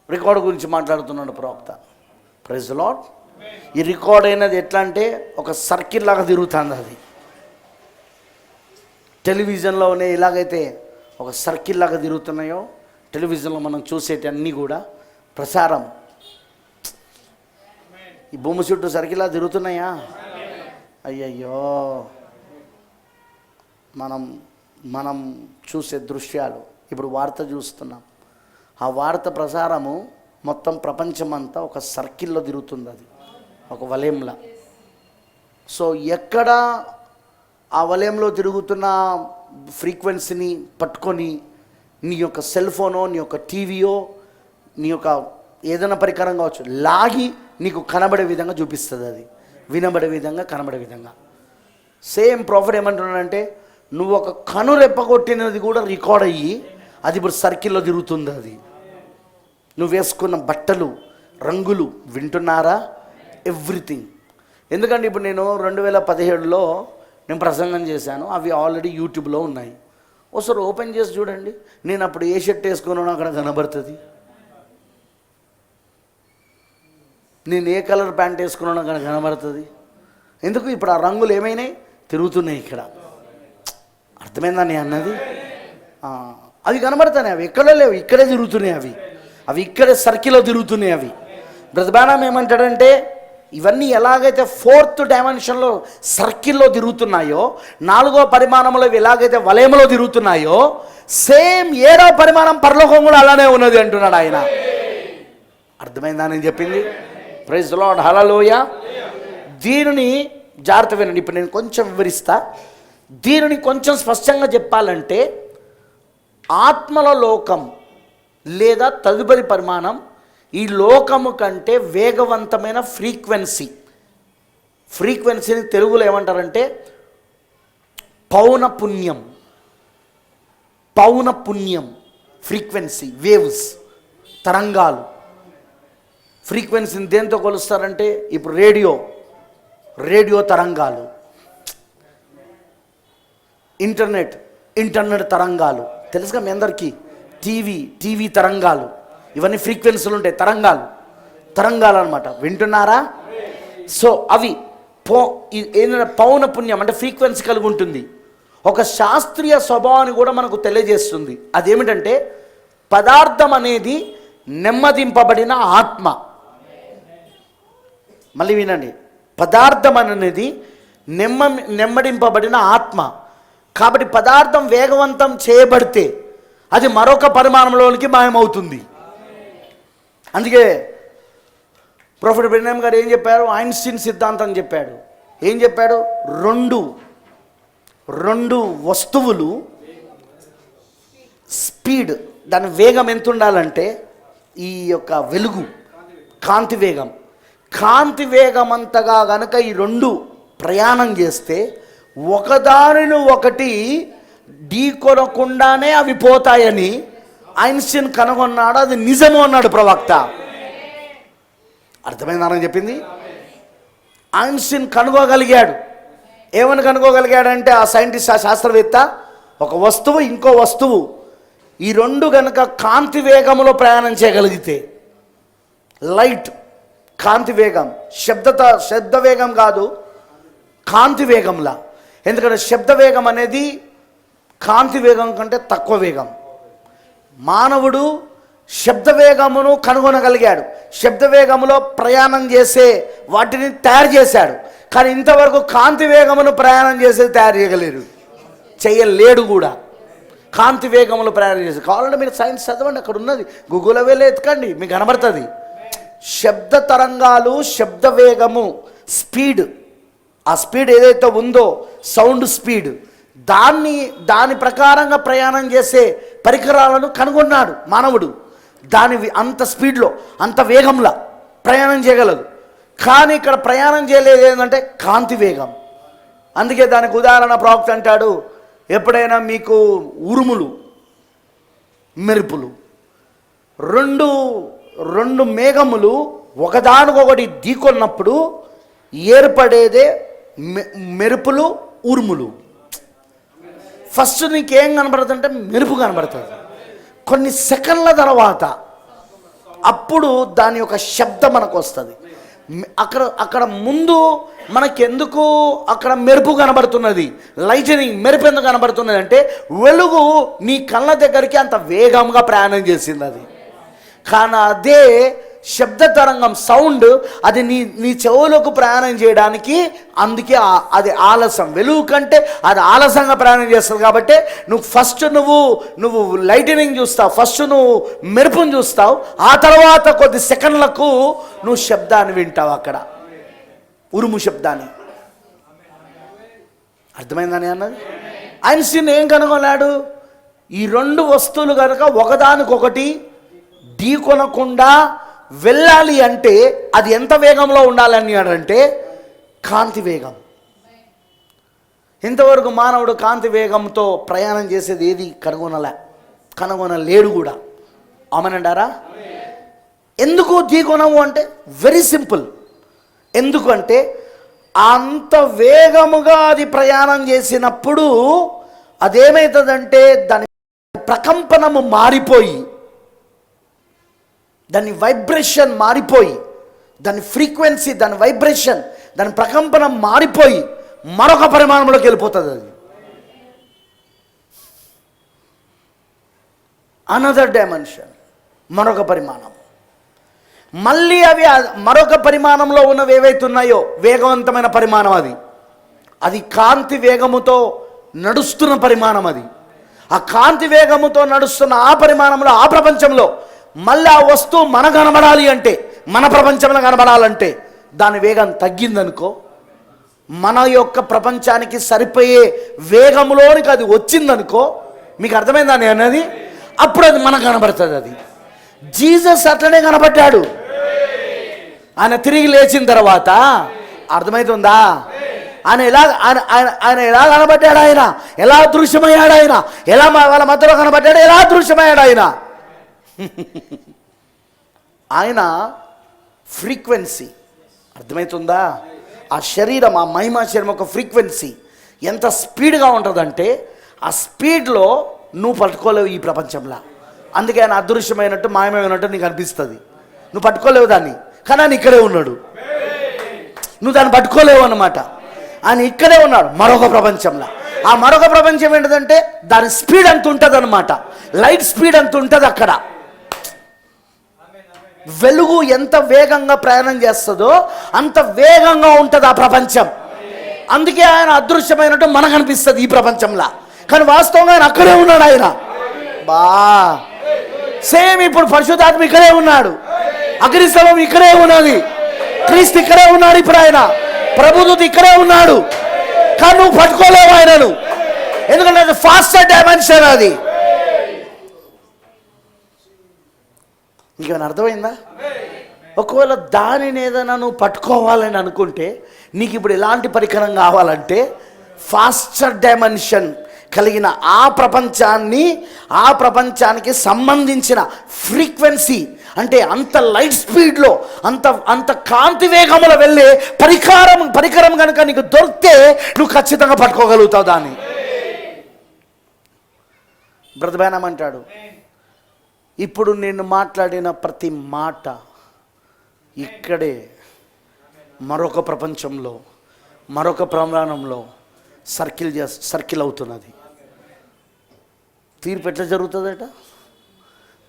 రికార్డు గురించి మాట్లాడుతున్నాడు ప్రవక్త. Praise the lord. ఈ రికార్డ్ అయినది ఎట్లా అంటే ఒక సర్కిల్ లాగా తిరుగుతుంది. అది టెలివిజన్లోనే ఎలాగైతే ఒక సర్కిల్ లాగా తిరుగుతున్నాయో, టెలివిజన్లో మనం చూసేటి అన్నీ కూడా ప్రసారం ఈ భూమి చుట్టూ సర్కిల్లా తిరుగుతున్నాయా? అయ్యయ్యో, మనం చూసే దృశ్యాలు, ఇప్పుడు వార్త చూస్తున్నాం. ఆ వార్త ప్రసారము మొత్తం ప్రపంచమంతా ఒక సర్కిల్లో తిరుగుతుంది. అది ఒక వలయంలా. సో ఎక్కడ ఆ వలయంలో తిరుగుతున్న ఫ్రీక్వెన్సీని పట్టుకొని నీ యొక్క సెల్ ఫోనో, నీ యొక్క టీవీయో, నీ యొక్క ఏదైనా పరికరం కావచ్చు, లాగి నీకు కనబడే విధంగా చూపిస్తుంది. అది వినబడే విధంగా, కనబడే విధంగా. సేమ్ ప్రాఫిట్ ఏమంటున్నాడంటే, నువ్వు ఒక కను రెప్పగొట్టినది కూడా రికార్డ్ అయ్యి అది ఇప్పుడు సర్కిల్లో తిరుగుతుంది. అది నువ్వు వేసుకున్న బట్టలు, రంగులు, వింటున్నారా? ఎవ్రీథింగ్. ఎందుకంటే ఇప్పుడు నేను 2017లో నేను ప్రసంగం చేశాను. అవి ఆల్రెడీ యూట్యూబ్లో ఉన్నాయి. ఒకసారి ఓపెన్ చేసి చూడండి. నేను అప్పుడు ఏ షర్ట్ వేసుకున్నానో అక్కడ కనబడుతుంది. నేను ఏ కలర్ ప్యాంట్ వేసుకున్నానో అక్కడ కనబడుతుంది. ఎందుకు? ఇప్పుడు ఆ రంగులు ఏమైనాయి? తిరుగుతున్నాయి ఇక్కడ. అర్థమైందా నేను అన్నది? అవి కనబడతాయి, అవి ఎక్కడ లేవు, ఇక్కడే తిరుగుతున్నాయి, అవి ఇక్కడే సర్కిల్లో తిరుగుతున్నాయి. అవి బ్రదబానం ఏమంటాడంటే, ఇవన్నీ ఎలాగైతే 4th డైమెన్షన్లో సర్కిల్లో తిరుగుతున్నాయో, 4వ పరిమాణంలో ఇవి ఎలాగైతే వలయంలో తిరుగుతున్నాయో, సేమ్ 7వ పరిమాణం పరలోకం కూడా అలానే ఉన్నది అంటున్నాడు ఆయన. అర్థమైందా నేను చెప్పింది? ప్రైజ్ ది లార్డ్, హల్లెలూయా. దీనిని జాగ్రత్త వినండి. ఇప్పుడు నేను కొంచెం వివరిస్తా. దీనిని కొంచెం స్పష్టంగా చెప్పాలంటే, ఆత్మల లోకం లేదా తదుపరి పరిమాణం ఈ లోకము కంటే వేగవంతమైన ఫ్రీక్వెన్సీని తెలుగులో ఏమంటారంటే పౌనపుణ్యం ఫ్రీక్వెన్సీ, వేవ్స్, తరంగాలు. ఫ్రీక్వెన్సీని దేంతో కొలుస్తారంటే, ఇప్పుడు రేడియో తరంగాలు, ఇంటర్నెట్ తరంగాలు తెలుసుగా మీ అందరికీ, టీవీ తరంగాలు, ఇవన్నీ ఫ్రీక్వెన్సీలు ఉంటాయి, తరంగాలు అనమాట. వింటున్నారా? సో అవి ఏంటంటే పౌనపుణ్యం అంటే ఫ్రీక్వెన్సీ కలిగి ఉంటుంది. ఒక శాస్త్రీయ స్వభావాన్ని కూడా మనకు తెలియజేస్తుంది. అదేమిటంటే, పదార్థం అనేది నెమ్మదింపబడిన ఆత్మ. మళ్ళీ వినండి, పదార్థం అనేది నెమ్మదింపబడిన ఆత్మ. కాబట్టి పదార్థం వేగవంతం చేయబడితే అది మరొక పరిమాణంలోనికి మాయమవుతుంది. అందుకే ప్రొఫెసర్ బ్రెనహం గారు ఏం చెప్పారు? ఐన్స్టీన్ సిద్ధాంతం చెప్పాడు. ఏం చెప్పాడు? రెండు వస్తువులు స్పీడ్, దాని వేగం ఎంత ఉండాలంటే, ఈ యొక్క వెలుగు కాంతి వేగం అంతగా గనక ఈ రెండు ప్రయాణం చేస్తే ఒకదానిని ఒకటి ఢీకొనకుండానే అవి పోతాయని ఐన్స్టీన్ కనుగొన్నాడు. అది నిజము అన్నాడు ప్రవక్త. అర్థమైందని చెప్పింది. ఐన్స్టీన్ కనుగోగలిగాడు. ఏమని కనుగోగలిగాడంటే, ఆ సైంటిస్ట్, ఆ శాస్త్రవేత్త, ఒక వస్తువు ఇంకో వస్తువు ఈ రెండు గనక కాంతి వేగంలో ప్రయాణం చేయగలిగితే, లైట్ కాంతి వేగం, శబ్ద వేగం కాదు, కాంతి వేగంలా. ఎందుకంటే శబ్ద వేగం అనేది కాంతి వేగం కంటే తక్కువ వేగం. మానవుడు శబ్ద వేగమును కనుగొనగలిగాడు, శబ్ద వేగములో ప్రయాణం చేసే వాటిని తయారు చేశాడు. కానీ ఇంతవరకు కాంతి వేగమును ప్రయాణం చేసేది తయారు చేయలేడు కూడా. కాంతి వేగములు ప్రయాణం చేసి, కావాలంటే మీరు సైన్స్ చదవండి, అక్కడ ఉన్నది, గూగుల్లో వెళ్ళి ఎత్తుకండి, మీకు కనబడుతుంది. శబ్ద తరంగాలు, శబ్ద వేగము, స్పీడ్, ఆ స్పీడ్ ఏదైతే ఉందో సౌండ్ స్పీడ్, దాని ప్రకారంగా ప్రయాణం చేసే పరికరాలను కనుగొన్నాడు మానవుడు. అంత స్పీడ్లో, అంత వేగంలో ప్రయాణం చేయగలదు. కానీ ఇక్కడ ప్రయాణం చేయలేదు ఏంటంటే కాంతి వేగం. అందుకే దానికి ఉదాహరణ ప్రవక్త అంటాడు, ఎప్పుడైనా మీకు ఉరుములు, మెరుపులు, రెండు మేఘములు ఒకదానికొకటి ఢీకొన్నప్పుడు ఏర్పడేదే మెరుపులు, ఉరుములు. ఫస్ట్ నీకేం కనబడుతుందంటే మెరుపు కనబడుతుంది. కొన్ని సెకండ్ల తర్వాత అప్పుడు దాని యొక్క శబ్దం మనకు వస్తుంది. అక్కడ ముందు మనకెందుకు అక్కడ మెరుపు కనబడుతున్నది, లైటనింగ్, మెరుపు ఎందుకు కనబడుతున్నది అంటే, వెలుగు నీ కళ్ళ దగ్గరికి అంత వేగంగా ప్రయాణం చేసింది అది. కానీ అదే శబ్ద తరంగం, సౌండ్, అది నీ చెవులకు ప్రయాణం చేయడానికి, అందుకే అది ఆలస్యం. వెలుగు కంటే అది ఆలస్యంగా ప్రయాణం చేస్తుంది. కాబట్టి నువ్వు లైటనింగ్ చూస్తావు, ఫస్ట్ నువ్వు మెరుపుని చూస్తావు, ఆ తర్వాత కొద్ది సెకండ్లకు నువ్వు శబ్దాన్ని వింటావు, అక్కడ ఉరుము శబ్దాన్ని. అర్థమైందని అన్నది. ఐన్స్టీన్ ఏం కనుగొన్నాడు? ఈ రెండు వస్తువులు కనుక ఒకదానికొకటి ఢీకొనకుండా వెళ్ళాలి అంటే అది ఎంత వేగంలో ఉండాలని అంటే కాంతి వేగం. ఇంతవరకు మానవుడు కాంతి వేగంతో ప్రయాణం చేసేది ఏది కనుగొనలేడు కూడా. అవునంటారా? ఎందుకు ఢీకొనవు అంటే వెరీ సింపుల్. ఎందుకంటే అంత వేగముగా అది ప్రయాణం చేసినప్పుడు అదేమవుతుందంటే దాని ప్రకంపనము మారిపోయి, దాని వైబ్రేషన్ మారిపోయి, దాని ఫ్రీక్వెన్సీ, దాని వైబ్రేషన్, దాని ప్రకంపనం మారిపోయి మరొక పరిమాణంలోకి వెళ్ళిపోతుంది అది. అనదర్ డైమెన్షన్, మరొక పరిమాణం. మళ్ళీ అవి మరొక పరిమాణంలో ఉన్నవి ఏవైతే ఉన్నాయో వేగవంతమైన పరిమాణం, అది కాంతి వేగముతో నడుస్తున్న పరిమాణం. ఆ కాంతి వేగముతో నడుస్తున్న ఆ పరిమాణంలో, ఆ ప్రపంచంలో మళ్ళీ ఆ వస్తువు మన కనబడాలి అంటే, మన ప్రపంచంలో కనబడాలంటే దాని వేగం తగ్గిందనుకో, మన యొక్క ప్రపంచానికి సరిపోయే వేగంలోనికి అది వచ్చిందనుకో, మీకు అర్థమైందా నేను అన్నది? అప్పుడు అది మనకు కనబడుతుంది. అది జీసస్ అట్లనే కనబడ్డాడు. ఆయన తిరిగి లేచిన తర్వాత అర్థమవుతుందా? ఆయన ఎలా కనబడ్డాడు, ఆయన ఎలా దృశ్యమయ్యాడు, ఆయన ఎలా వాళ్ళ మధ్యలో కనబడ్డాడు, ఎలా దృశ్యమయ్యాడు ఆయన ఫ్రీక్వెన్సీ. అర్థమవుతుందా? ఆ శరీరం, ఆ మహిమా శరీరం ఒక ఫ్రీక్వెన్సీ ఎంత స్పీడ్గా ఉంటుందంటే ఆ స్పీడ్లో నువ్వు పట్టుకోలేవు ఈ ప్రపంచంలో. అందుకే ఆయన అదృశ్యమైనట్టు, మాయమైనట్టు నీకు అనిపిస్తుంది. నువ్వు పట్టుకోలేవు దాన్ని, కానీ ఆయన ఇక్కడే ఉన్నాడు. నువ్వు దాన్ని పట్టుకోలేవు అన్నమాట. ఆయన ఇక్కడే ఉన్నాడు మరొక ప్రపంచంలో. ఆ మరొక ప్రపంచం ఏంటంటే దాని స్పీడ్ అంత ఉంటుంది అన్నమాట. లైట్ స్పీడ్ అంత ఉంటుంది అక్కడ. వెలుగు ఎంత వేగంగా ప్రయాణం చేస్తుందో అంత వేగంగా ఉంటుంది ఆ ప్రపంచం. అందుకే ఆయన అదృశ్యమైనట్టు మనకు అనిపిస్తుంది ఈ ప్రపంచంలో, కానీ వాస్తవంగా ఆయన అక్కడే ఉన్నాడు. ఆయన సేమ్ ఇప్పుడు పరిశుద్ధాత్మ ఇక్కడే ఉన్నాడు, అగ్నిస్తంభం ఇక్కడే ఉన్నది, క్రీస్తు ఇక్కడే ఉన్నాడు, ఇప్పుడు ఆయన ప్రభుదూత ఇక్కడే ఉన్నాడు. కానీ నువ్వు పట్టుకోలేవు ఆయనను, ఎందుకంటే అది ఫాస్టర్ డైమెన్షన్. అది నీకేమైనా అర్థమైందా? ఒకవేళ దానిని ఏదైనా నువ్వు పట్టుకోవాలని అనుకుంటే నీకు ఇప్పుడు ఎలాంటి పరికరం కావాలంటే ఫాస్టర్ డైమెన్షన్ కలిగిన ఆ ప్రపంచానికి సంబంధించిన ఫ్రీక్వెన్సీ, అంటే అంత లైట్ స్పీడ్లో అంత కాంతి వేగములో వెళ్ళే పరికరం కనుక నీకు దొరికితే నువ్వు ఖచ్చితంగా పట్టుకోగలుగుతావు దాన్ని. బ్రదర్ బ్యానమ్ అంటాడు, ఇప్పుడు నేను మాట్లాడిన ప్రతి మాట ఇక్కడే మరొక ప్రపంచంలో, మరొక ప్రమాణంలో సర్కిల్ అవుతున్నది. తీర్పు ఎట్లా జరుగుతుందట?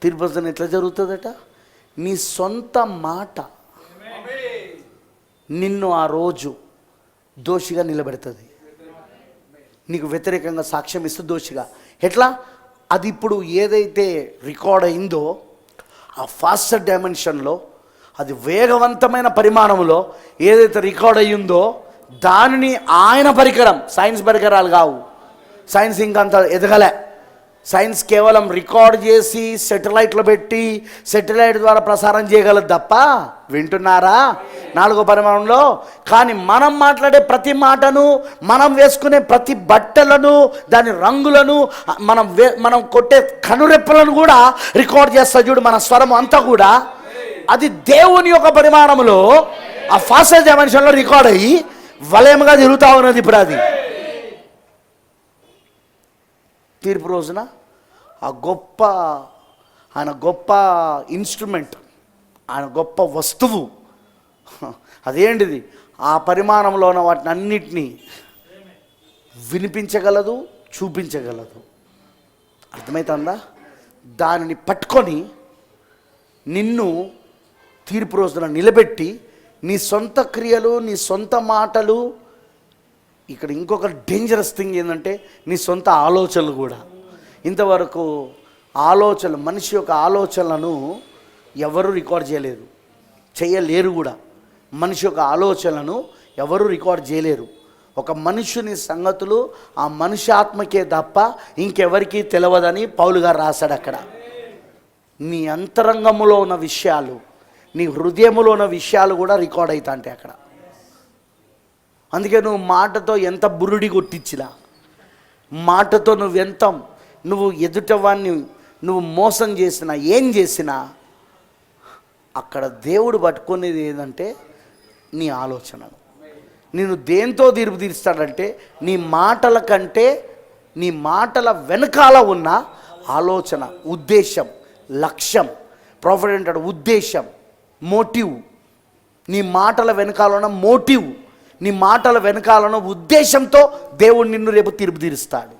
తీర్పు ఎట్లా జరుగుతుందట? నీ సొంత మాట నిన్ను ఆ రోజు దోషిగా నిలబెడుతుంది. నీకు వ్యతిరేకంగా సాక్ష్యం ఇస్తూ దోషిగా. ఎట్లా? అది ఇప్పుడు ఏదైతే రికార్డ్ అయిందో ఆ ఫాస్టర్ డైమెన్షన్లో, అది వేగవంతమైన పరిమాణంలో ఏదైతే రికార్డ్ అయ్యిందో దానిని ఆయన పరికరం, సైన్స్ పరికరాలు కావు. సైన్స్ ఇంకంత ఎదగలే. సైన్స్ కేవలం రికార్డ్ చేసి సెటిలైట్లో పెట్టి సెటిలైట్ ద్వారా ప్రసారం చేయగలదు తప్ప, వింటున్నారా, 4వ పరిమాణంలో. కానీ మనం మాట్లాడే ప్రతి మాటను, మనం వేసుకునే ప్రతి బట్టలను, దాని రంగులను, మనం కొట్టే కనురెప్పలను కూడా రికార్డ్ చేస్తా చూడు. మన స్వరం అంతా కూడా అది దేవుని యొక్క పరిమాణంలో ఆ ఫాస్టర్ డైమెన్షన్లో రికార్డ్ అయ్యి వలయముగా తిరుగుతూ ఉన్నది. ఇప్పుడు అది తీర్పు రోజున ఆయన గొప్ప ఇన్స్ట్రుమెంట్, ఆయన గొప్ప వస్తువు అదేంటిది? ఆ పరిమాణంలో ఉన్న వాటిని అన్నిటినీ వినిపించగలదు, చూపించగలదు. అర్థమవుతుందా? దానిని పట్టుకొని నిన్ను తీర్పు రోజున నిలబెట్టి నీ సొంత క్రియలు, నీ సొంత మాటలు, ఇక్కడ ఇంకొక డేంజరస్ థింగ్ ఏంటంటే నీ సొంత ఆలోచనలు కూడా. ఇంతవరకు మనిషి యొక్క ఆలోచనలను ఎవరు రికార్డ్ చేయలేరు కూడా. మనిషి యొక్క ఆలోచనలను ఎవరు రికార్డ్ చేయలేరు. ఒక మనుషుని సంగతులు ఆ మనిషి ఆత్మకే తప్ప ఇంకెవరికీ తెలియదని పౌలు గారు రాశాడు. అక్కడ నీ అంతరంగములో ఉన్న విషయాలు, నీ హృదయములో ఉన్న విషయాలు కూడా రికార్డ్ అవుతాంటే అక్కడ. అందుకే నువ్వు మాటతో ఎంత బురుడి కొట్టించినా, మాటతో నువ్వు ఎదుటవాన్ని నువ్వు మోసం చేసినా, ఏం చేసినా, అక్కడ దేవుడు పట్టుకునేది ఏంటంటే నీ ఆలోచనను. నేను దేంతో తీర్పు తీరుస్తాడంటే నీ మాటల కంటే, నీ మాటల వెనకాల ఉన్న ఆలోచన, ఉద్దేశం, లక్ష్యం. ప్రాఫిట్ అంటాడు ఉద్దేశం, మోటివ్. నీ మాటల వెనకాల ఉన్న మోటివ్, నీ మాటల వెనకాలను ఉద్దేశంతో దేవుడు నిన్ను రేపు తీర్పు తీరుస్తాడు.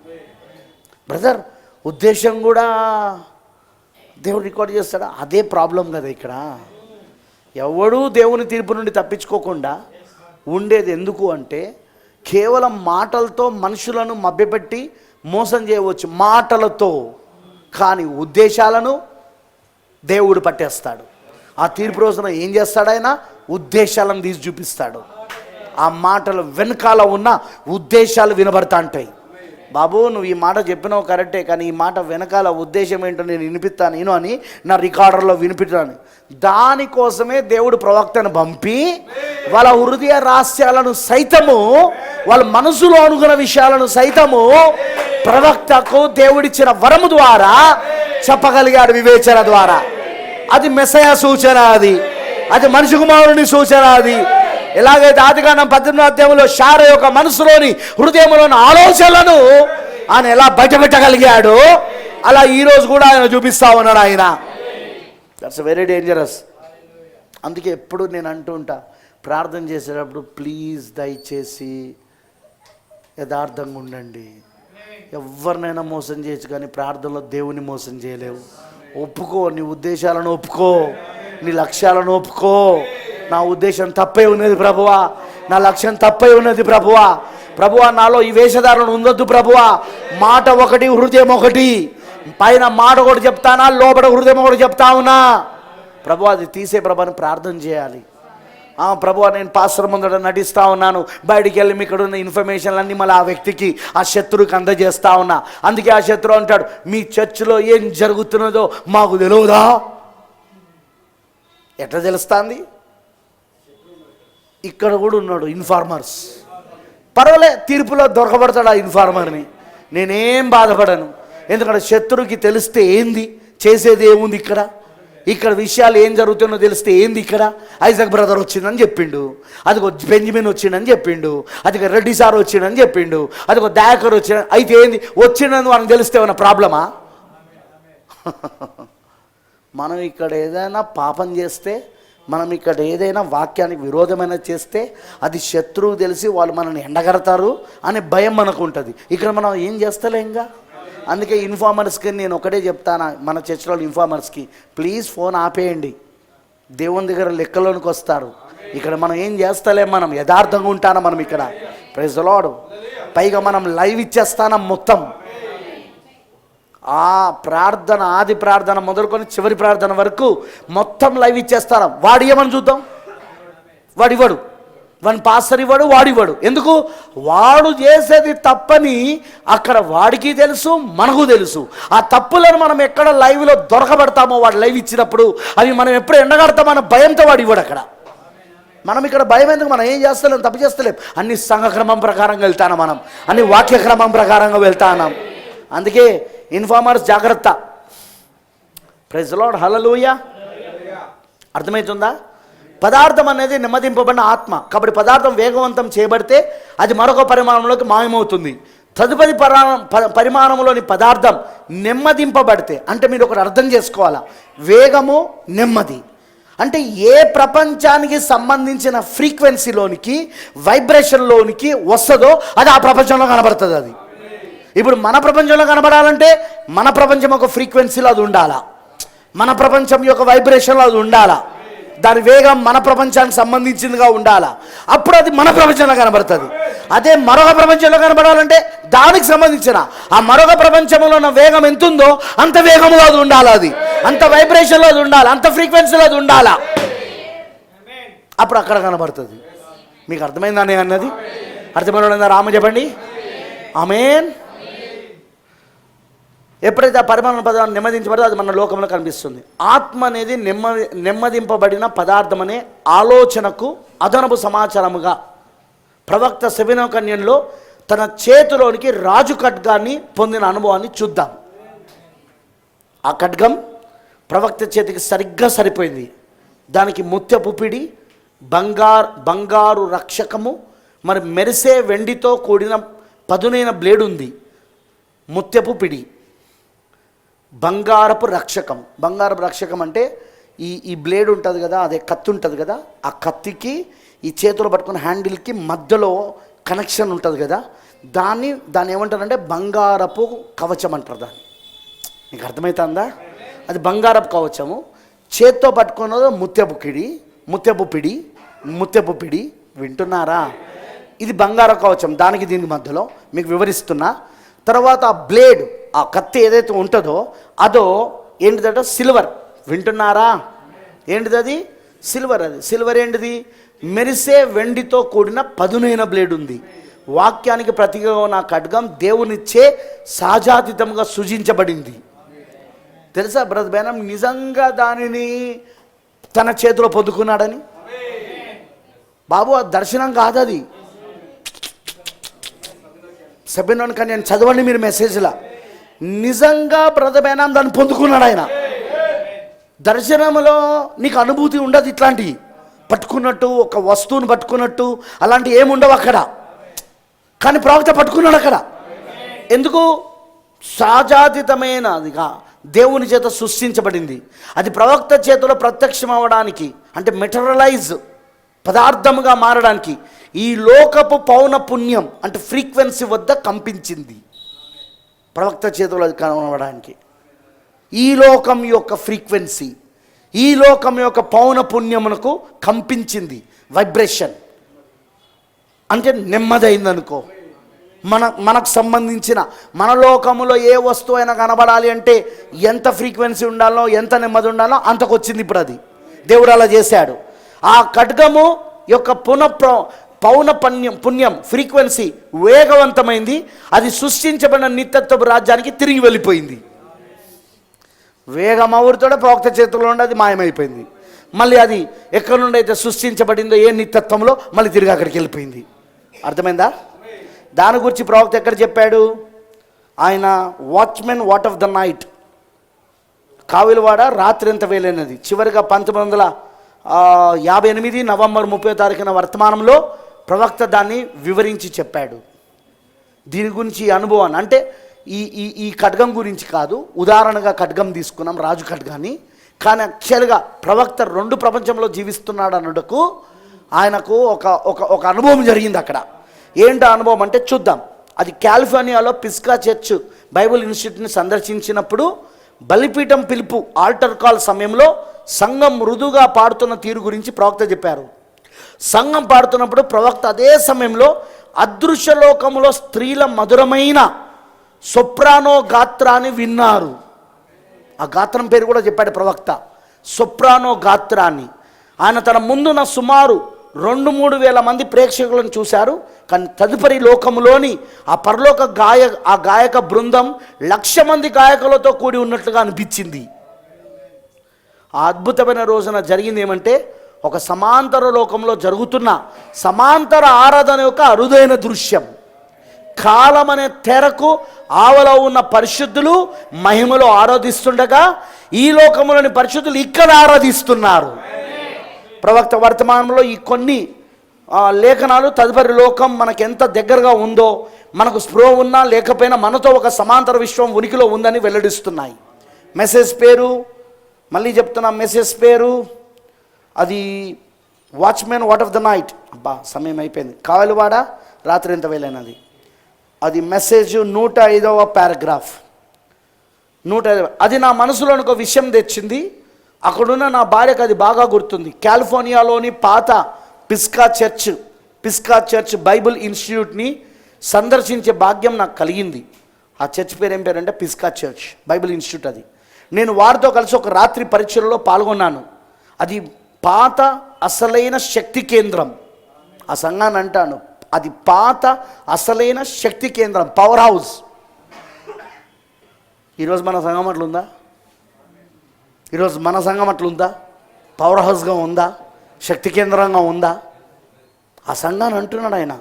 బ్రదర్, ఉద్దేశం కూడా దేవుడు రికార్డ్ చేస్తాడా? అదే ప్రాబ్లం కదా ఇక్కడ. ఎవడూ దేవుని తీర్పు నుండి తప్పించుకోకుండా ఉండేది ఎందుకు అంటే, కేవలం మాటలతో మనుషులను మభ్యపెట్టి మోసం చేయవచ్చు మాటలతో, కానీ ఉద్దేశాలను దేవుడు పట్టేస్తాడు. ఆ తీర్పు రోజున ఏం చేస్తాడు ఆయన? ఉద్దేశాలను తీసి చూపిస్తాడు. ఆ మాటల వెనకాల ఉన్న ఉద్దేశాలు వినబడతా ఉంటాయి. బాబు నువ్వు ఈ మాట చెప్పినావు కరెక్టే, కానీ ఈ మాట వెనకాల ఉద్దేశం ఏంటో నేను వినిపిస్తాను నేను అని నా రికార్డర్లో వినిపిస్తాను. దానికోసమే దేవుడు ప్రవక్తను పంపి వాళ్ళ హృదయ రహస్యాలను సైతము, వాళ్ళ మనసులో అనుకున్న విషయాలను సైతము ప్రవక్తకు దేవుడిచ్చిన వరము ద్వారా చెప్పగలిగాడు, వివేచన ద్వారా. అది మెస్సయ సూచన, అది మనిషి కుమారుని సూచన. అది ఎలాగైతే ఆదికాండం 18వ అధ్యాయంలో శార యొక్క మనసులోని హృదయంలోని ఆలోచనలను ఆయన ఎలా బయటపెట్టగలిగాడో, అలా ఈరోజు కూడా ఆయన చూపిస్తా ఉన్నాడు ఆయన. That's very dangerous. అందుకే ఎప్పుడు నేను అంటూ ఉంటా, ప్రార్థన చేసేటప్పుడు ప్లీజ్ దయచేసి యథార్థంగా ఉండండి. ఎవరినైనా మోసం చేయొచ్చు, కానీ ప్రార్థనలో దేవుని మోసం చేయలేవు. ఒప్పుకో, నీ ఉద్దేశాలను ఒప్పుకో, నీ లక్ష్యాలను ఒప్పుకో. నా ఉద్దేశం తప్పే ఉన్నది ప్రభువా, నా లక్ష్యం తప్పే ఉన్నది ప్రభువా. ప్రభువా నాలో ఈ వేషధారణ ఉండొద్దు ప్రభువా. మాట ఒకటి, హృదయం ఒకటి. పైన మాట ఒకటి చెప్తానా, లోపల హృదయం ఒకటి చెప్తా ఉన్నా. ప్రభువా అది తీసే ప్రభుని ప్రార్థన చేయాలి. ప్రభువా నేను పాస్టర్ ముందర నటిస్తూ ఉన్నాను, బయటికి వెళ్ళి ఇక్కడ ఉన్న ఇన్ఫర్మేషన్లన్నీ మళ్ళీ ఆ వ్యక్తికి, ఆ శత్రువుకి అందజేస్తూ ఉన్నా. అందుకే ఆ శత్రువు అంటాడు, మీ చర్చిలో ఏం జరుగుతున్నదో మాకు తెలియదా? ఎట్లా తెలుస్తుంది? ఇక్కడ కూడా ఉన్నాడు ఇన్ఫార్మర్స్. పర్వాలే, తీర్పులో దొరకబడతాడు ఆ ఇన్ఫార్మర్ని. నేనేం బాధపడను, ఎందుకంటే శత్రువుకి తెలిస్తే ఏంది, చేసేది ఏముంది? ఇక్కడ విషయాలు ఏం జరుగుతుందో తెలిస్తే ఏంది? ఇక్కడ ఐజాక్ బ్రదర్ వచ్చిందని చెప్పిండు, అదిగో బెంజమిన్ వచ్చిండని చెప్పిండు, అదిగో రెడ్డి సార్ వచ్చిండని చెప్పిండు, అదిగో దయాకర్ వచ్చిన. అయితే ఏంది వచ్చిందని వాళ్ళని తెలిస్తే ఏమైనా ప్రాబ్లమా? మనం ఇక్కడ ఏదైనా పాపం చేస్తే, మనం ఇక్కడ ఏదైనా వాక్యానికి విరోధమైన చేస్తే అది శత్రువు తెలిసి వాళ్ళు మనల్ని ఎండగడతారు అనే భయం మనకు ఉంటుంది. ఇక్కడ మనం ఏం చేస్తలేంగా. అందుకే ఇన్ఫార్మర్స్కి నేను ఒకటే చెప్తాను, మన చర్చిలో ఇన్ఫార్మర్స్కి, ప్లీజ్ ఫోన్ ఆపేయండి. దేవుని దగ్గర లెక్కలోనికి వస్తారు. ఇక్కడ మనం ఏం చేస్తలేం, మనం యథార్థంగా ఉంటాను మనం ఇక్కడ. Praise the lord. పైగా మనం లైవ్ ఇచ్చేస్తానం మొత్తం. ఆ ప్రార్థన, ఆది ప్రార్థన మొదలుకొని చివరి ప్రార్థన వరకు మొత్తం లైవ్ ఇచ్చేస్తారా. వాడు ఏమని చూద్దాం, వాడు ఇవ్వడు, వాడిని పాస్టర్ ఇవ్వడు, వాడివ్వడు. ఎందుకు? వాడు చేసేది తప్పని అక్కడ వాడికి తెలుసు, మనకు తెలుసు. ఆ తప్పులను మనం ఎక్కడ లైవ్లో దొరకబడతామో వాడు లైవ్ ఇచ్చినప్పుడు, అవి మనం ఎప్పుడు ఎండగడతామన్న భయంతో వాడు ఇవ్వడు అక్కడ. మనం ఇక్కడ భయం ఎందుకు? మనం ఏం చేస్తలేం, తప్పు చేస్తలేం. అన్ని సంఘక్రమం ప్రకారంగా వెళ్తాను, మనం అన్ని వాక్యక్రమం ప్రకారంగా వెళ్తాను. అందుకే ఇన్ఫార్మర్స్ జాగ్రత్త. Praise the lord. హల్లెలూయా. అర్థమవుతుందా? పదార్థం అనేది నెమ్మదింపబడిన ఆత్మ. కాబట్టి పదార్థం వేగవంతం చేయబడితే అది మరొక పరిమాణంలోకి మాయమవుతుంది. తదుపరి పరిమాణంలోని పదార్థం నెమ్మదింపబడితే, అంటే మీరు ఒకటి అర్థం చేసుకోవాలా, వేగము నెమ్మది అంటే ఏ ప్రపంచానికి సంబంధించిన ఫ్రీక్వెన్సీలోనికి, వైబ్రేషన్లోనికి వస్తుందో అది ఆ ప్రపంచంలో కనబడుతుంది. అది ఇప్పుడు మన ప్రపంచంలో కనబడాలంటే మన ప్రపంచం ఒక ఫ్రీక్వెన్సీలో అది ఉండాలా, మన ప్రపంచం యొక్క వైబ్రేషన్లో అది ఉండాలా, దాని వేగం మన ప్రపంచానికి సంబంధించిందిగా ఉండాలా, అప్పుడు అది మన ప్రపంచంలో కనబడుతుంది. అదే మరొక ప్రపంచంలో కనబడాలంటే దానికి సంబంధించిన ఆ మరొక ప్రపంచంలో ఉన్న వేగం ఎంత ఉందో అంత వేగంలో అది ఉండాలి, అది అంత వైబ్రేషన్లో అది ఉండాలి, అంత ఫ్రీక్వెన్సీలో అది ఉండాలా, అప్పుడు అక్కడ కనబడుతుంది. మీకు అర్థమైందా నేను అన్నది? అర్థమైనా రామ చెప్పండి ఆమేన్. ఎప్పుడైతే ఆ పరిమాణ పదార్థం నెమ్మదించబడదో అది మన లోకంలో కనిపిస్తుంది. ఆత్మ అనేది నెమ్మదింపబడిన పదార్థం అనే ఆలోచనకు అదనపు సమాచారముగా ప్రవక్త శబెనకన్యంలో తన చేతిలోనికి రాజు ఖడ్గాన్ని పొందిన అనుభవాన్ని చూద్దాం. ఆ ఖడ్గం ప్రవక్త చేతికి సరిగ్గా సరిపోయింది. దానికి ముత్యపు పిడి, బంగారు రక్షకము, మరి మెరిసే వెండితో కూడిన పదునైన బ్లేడ్ ఉంది. ముత్యపు పిడి, బంగారపు రక్షకం. బంగారపు రక్షకం అంటే ఈ బ్లేడ్ ఉంటుంది కదా, అదే కత్తి ఉంటుంది కదా, ఆ కత్తికి ఈ చేతిలో పట్టుకున్న హ్యాండిల్కి మధ్యలో కనెక్షన్ ఉంటుంది కదా, దాన్ని ఏమంటారంటే బంగారపు కవచం అంటారు. దాన్ని మీకు అర్థమవుతుందా? అది బంగారపు కవచము. చేత్తో పట్టుకున్నదో ముత్యపు పిడి. వింటున్నారా? ఇది బంగారు కవచం. దానికి దీనికి మధ్యలో మీకు వివరిస్తున్నా. తర్వాత ఆ బ్లేడ్, ఆ కత్తి ఏదైతే ఉంటుందో అదో ఏంటిదట? సిల్వర్. వింటున్నారా? ఏంటిది అది? సిల్వర్. అది సిల్వర్ ఏంటిది? మెరిసే వెండితో కూడిన పదునైన బ్లేడ్ ఉంది. వాక్యానికి ప్రతిగా ఉన్న ఖడ్గం దేవునిచ్చే సహజాతీతంగా సృజించబడింది. తెలుసా బ్రదర్ బెనహం నిజంగా దానిని తన చేతిలో పొందుకున్నాడని? బాబు ఆ దర్శనం కాదు అది. సెబెనోన్ కానీ నేను చదవండి మీరు మెసేజ్లా. నిజంగా బ్రదర్ బెనహం దాన్ని పొందుకున్నాడు ఆయన. దర్శనంలో నీకు అనుభూతి ఉండదు ఇట్లాంటివి పట్టుకున్నట్టు, ఒక వస్తువును పట్టుకున్నట్టు అలాంటి ఏముండవు అక్కడ. కానీ ప్రవక్త పట్టుకున్నాడు అక్కడ. ఎందుకు? సహజాతీతమైనదిగా దేవుని చేత సృష్టించబడింది. అది ప్రవక్త చేతిలో ప్రత్యక్షం అవ్వడానికి, అంటే మెటీరియలైజ్ పదార్థముగా మారడానికి ఈ లోకపు పౌనపుణ్యం అంటే ఫ్రీక్వెన్సీ వద్ద కంపించింది. ప్రవక్త చేతిలో అది కనబడడానికి ఈ లోకం యొక్క ఫ్రీక్వెన్సీ, ఈ లోకం యొక్క పౌనపుణ్యమునకు కంపించింది. వైబ్రేషన్ అంటే నెమ్మదైందనుకో. మనకు సంబంధించిన మన లోకములో ఏ వస్తువు అయినా కనబడాలి అంటే ఎంత ఫ్రీక్వెన్సీ ఉండాలో, ఎంత నెమ్మది ఉండాలో అంతకొచ్చింది. ఇప్పుడు అది దేవుడు అలా చేశాడు. ఆ ఖడ్గము యొక్క పుణ్యం ఫ్రీక్వెన్సీ వేగవంతమైంది. అది సృష్టించబడిన నిత్యత్వపు రాజ్యానికి తిరిగి వెళ్ళిపోయింది. వేగమవురితోనే ప్రవక్త చేతుల్లో ఉండి అది మాయమైపోయింది. మళ్ళీ అది ఎక్కడి నుండి అయితే సృష్టించబడిందో ఏ నిత్యత్వంలో మళ్ళీ తిరిగి అక్కడికి వెళ్ళిపోయింది. అర్థమైందా? దాని గురించి ప్రవక్త ఎక్కడ చెప్పాడు? ఆయన watchman what of the night, కావిలవాడ రాత్రి ఎంత వేలైనది. చివరిగా 1958 నవంబర్ 30 వర్తమానంలో ప్రవక్త దాన్ని వివరించి చెప్పాడు. దీని గురించి అనుభవాన్ని, అంటే ఈ ఖడ్గం గురించి కాదు, ఉదాహరణగా ఖడ్గం తీసుకున్నాం, రాజు ఖడ్గాన్ని. కానీ యాక్చువల్గా ప్రవక్త 2 ప్రపంచంలో జీవిస్తున్నాడు అన్నట్టుకు ఆయనకు ఒక అనుభవం జరిగింది అక్కడ. ఏంటి అనుభవం అంటే చూద్దాం. అది కాలిఫోర్నియాలో పిస్కా చర్చ్ బైబిల్ ఇన్స్టిట్యూట్ని సందర్శించినప్పుడు బలిపీఠం పిలుపు ఆల్టర్ కాల్ సమయంలో సంఘం మృదుగా పాడుతున్న తీరు గురించి ప్రవక్త చెప్పారు. సంఘం పాడుతున్నప్పుడు ప్రవక్త అదే సమయంలో అదృశ్య లోకములో స్త్రీల మధురమైన సొప్రానో గాత్రాన్ని విన్నారు. ఆ గాత్రం పేరు కూడా చెప్పాడు ప్రవక్త, సొప్రానో గాత్రాన్ని. ఆయన తన ముందున్న సుమారు 2-3 వేల మంది ప్రేక్షకులను చూశారు. కానీ తదుపరి లోకములోని ఆ పరలోక గాయక బృందం 1,00,000 మంది గాయకులతో కూడి ఉన్నట్లుగా అనిపించింది. ఆ అద్భుతమైన రోజున జరిగింది ఏమంటే, ఒక సమాంతర లోకంలో జరుగుతున్న సమాంతర ఆరాధన యొక్క అరుదైన దృశ్యం. కాలం అనే తెరకు ఆవలో ఉన్న పరిశుద్ధులు మహిమలో ఆరాధిస్తుండగా ఈ లోకంలోని పరిశుద్ధులు ఇక్కడ ఆరాధిస్తున్నారు. ప్రవక్త వర్తమానంలో ఈ కొన్ని లేఖనాలు తదుపరి లోకం మనకు ఎంత దగ్గరగా ఉందో, మనకు స్పృహ ఉన్నా లేకపోయినా మనతో ఒక సమాంతర విశ్వం ఉనికిలో ఉందని వెల్లడిస్తున్నాయి. మెసేజ్ పేరు మళ్ళీ చెప్తున్నా, మెసేజ్ పేరు అది watchman what of the night. అబ్బా సమయం అయిపోయింది. కావలివాడ రాత్రి ఎంత వేలైనది. అది మెసేజ్ 105వ పారాగ్రాఫ్. 105. అది నా మనసులోని ఒక విషయం తెచ్చింది. అక్కడున్న నా భార్యకు అది బాగా గుర్తుంది. కాలిఫోర్నియాలోని పాత పిస్కా చర్చ్ బైబిల్ ఇన్స్టిట్యూట్ని సందర్శించే భాగ్యం నాకు కలిగింది. ఆ చర్చ్ పేరు ఏం పేరు అంటే పిస్కా చర్చ్ బైబిల్ ఇన్స్టిట్యూట్. అది నేను వారితో కలిసి ఒక రాత్రి పరీక్షలలో పాల్గొన్నాను. అది పాత అసలైన శక్తి కేంద్రం. ఆ సంఘాన్ని అంటాను, అది పాత అసలైన శక్తి కేంద్రం, పవర్ హౌస్. ఈరోజు మన సంఘం అట్లుందా? ఈరోజు మన సంఘం అట్లుందా? పవర్ హౌస్గా ఉందా? శక్తి కేంద్రంగా ఉందా? ఆ సంఘాన్ని అంటున్నాడు ఆయన.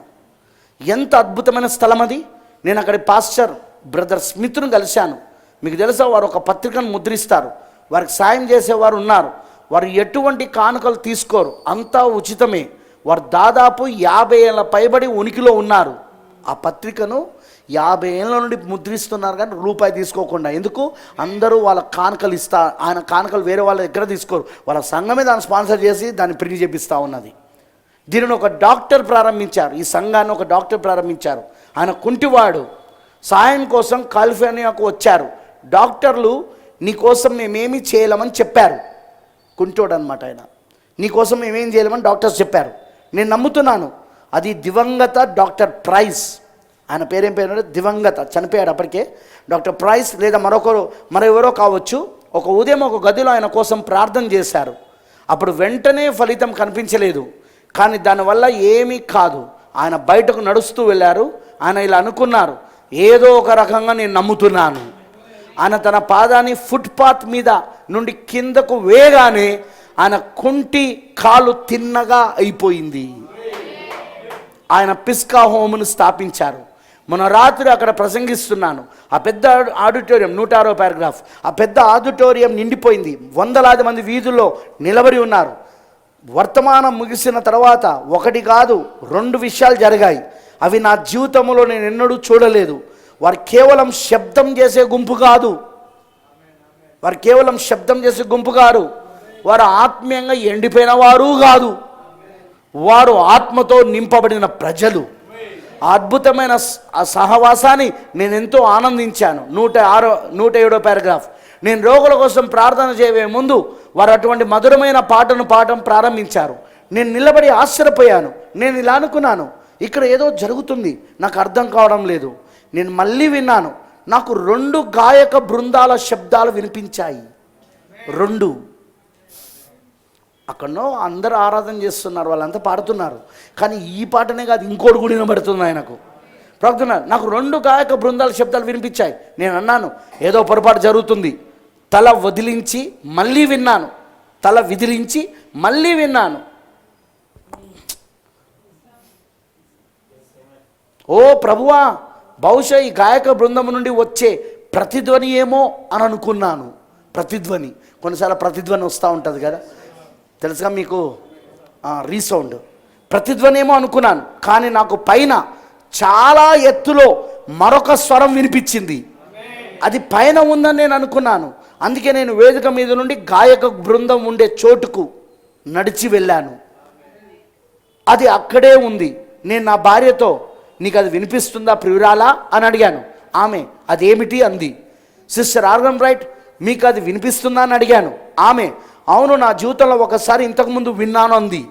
ఎంత అద్భుతమైన స్థలం అది. నేను అక్కడి పాస్టర్ బ్రదర్ స్మిత్ను కలిశాను. మీకు తెలుసా, వారు ఒక పత్రికను ముద్రిస్తారు. వారికి సాయం చేసేవారు ఉన్నారు. వారు ఎటువంటి కానుకలు తీసుకోరు, అంతా ఉచితమే. వారు దాదాపు 50 ఏళ్ళ పైబడి ఉనికిలో ఉన్నారు. ఆ పత్రికను 50 ఏళ్ళ నుండి ముద్రిస్తున్నారు, కానీ రూపాయి తీసుకోకుండా. ఎందుకు? అందరూ వాళ్ళ కానుకలు ఆయన కానుకలు వేరే వాళ్ళ దగ్గర తీసుకోరు. వాళ్ళ సంఘమే దాన్ని స్పాన్సర్ చేసి దాన్ని ప్రింట్ చేపిస్తూ ఉన్నది. దీనిని ఒక డాక్టర్ ప్రారంభించారు. ఈ సంఘాన్ని ఒక డాక్టర్ ప్రారంభించారు. ఆయన కుంటివాడు. సాయం కోసం కాలిఫోర్నియాకు వచ్చారు. డాక్టర్లు నీకోసం మేమేమి చేయలేమని చెప్పారు. కుంటోడు అనమాట ఆయన. నీకోసం మేమేం చేయలేమని డాక్టర్స్ చెప్పారు. నేను నమ్ముతున్నాను. అది దివంగత డాక్టర్ ప్రైస్. ఆయన పేరేం పేరు? దివంగత, చనిపోయాడు అప్పటికే. డాక్టర్ ప్రైస్ లేదా మరెవరో కావచ్చు. ఒక ఉదయం ఒక గదిలో ఆయన కోసం ప్రార్థన చేశారు. అప్పుడు వెంటనే ఫలితం కనిపించలేదు. కానీ దానివల్ల ఏమీ కాదు. ఆయన బయటకు నడుస్తూ వెళ్ళారు. ఆయన ఇలా అనుకున్నారు, ఏదో ఒక రకంగా నేను నమ్ముతున్నాను. ఆయన తన పాదాన్ని ఫుట్పాత్ మీద నుండి కిందకు వేయగానే ఆయన కుంటి కాలు తిన్నగా అయిపోయింది. ఆయన పిస్కా హోమ్ను స్థాపించారు. మొన్న రాత్రి అక్కడ ప్రసంగిస్తున్నాను. ఆ పెద్ద ఆడిటోరియం, 106వ పారాగ్రాఫ్, ఆ పెద్ద ఆడిటోరియం నిండిపోయింది. వందలాది మంది వీధుల్లో నిలబడి ఉన్నారు. వర్తమానం ముగిసిన తర్వాత ఒకటి కాదు 2 విషయాలు జరిగాయి. అవి నా జీవితంలో నేను ఎన్నడూ చూడలేదు. వారు కేవలం శబ్దం చేసే గుంపు కాదు. వారు ఆత్మీయంగా ఎండిపోయిన వారు కాదు. వారు ఆత్మతో నింపబడిన ప్రజలు. ఆ అద్భుతమైన సహవాసాన్ని నేను ఎంతో ఆనందించాను. 107వ పారాగ్రాఫ్. నేను రోగుల కోసం ప్రార్థన చేయబోయే ముందు వారు అటువంటి మధురమైన పాటను పాడడం ప్రారంభించారు. నేను నిలబడి ఆశ్చర్యపోయాను. నేను ఇలా అనుకున్నాను, ఇక్కడ ఏదో జరుగుతుంది, నాకు అర్థం కావడం లేదు. నేను మళ్ళీ విన్నాను. నాకు 2 గాయక బృందాల శబ్దాలు వినిపించాయి. 2. అక్కడనో అందరూ ఆరాధన చేస్తున్నారు, వాళ్ళంతా పాడుతున్నారు. కానీ ఈ పాటనే కాదు, ఇంకోటి కూడా వినబడుతుంది ఆయనకు. ప్రవక్త నాకు 2 గాయక బృందాల శబ్దాలు వినిపించాయి. నేను అన్నాను, ఏదో పొరపాటు జరుగుతుంది. తల వదిలించి మళ్ళీ విన్నాను. తల విదిలించి మళ్ళీ విన్నాను. ఓ ప్రభువా, బహుశా ఈ గాయక బృందం నుండి వచ్చే ప్రతిధ్వని ఏమో అని అనుకున్నాను. ప్రతిధ్వని, కొన్నిసార్లు ప్రతిధ్వని వస్తూ ఉంటుంది కదా, తెలుసుగా మీకు, రీసౌండ్. ప్రతిధ్వని ఏమో అనుకున్నాను. కానీ నాకు పైన చాలా ఎత్తులో మరొక స్వరం వినిపించింది. అది పైన ఉందని నేను అనుకున్నాను. అందుకే నేను వేదిక మీద నుండి గాయక బృందం ఉండే చోటుకు నడిచి వెళ్ళాను. అది అక్కడే ఉంది. నేను నా భార్యతో, నీకు అది వినిపిస్తుందా ప్రియురాలా అని అడిగాను. ఆమె అదేమిటి అంది. సిస్టర్ ఆర్గన్ రైట్, మీకు అది వినిపిస్తుందా అని అడిగాను. ఆమె అవును, నా జీవితంలో ఒకసారి ఇంతకుముందు విన్నాను అంది.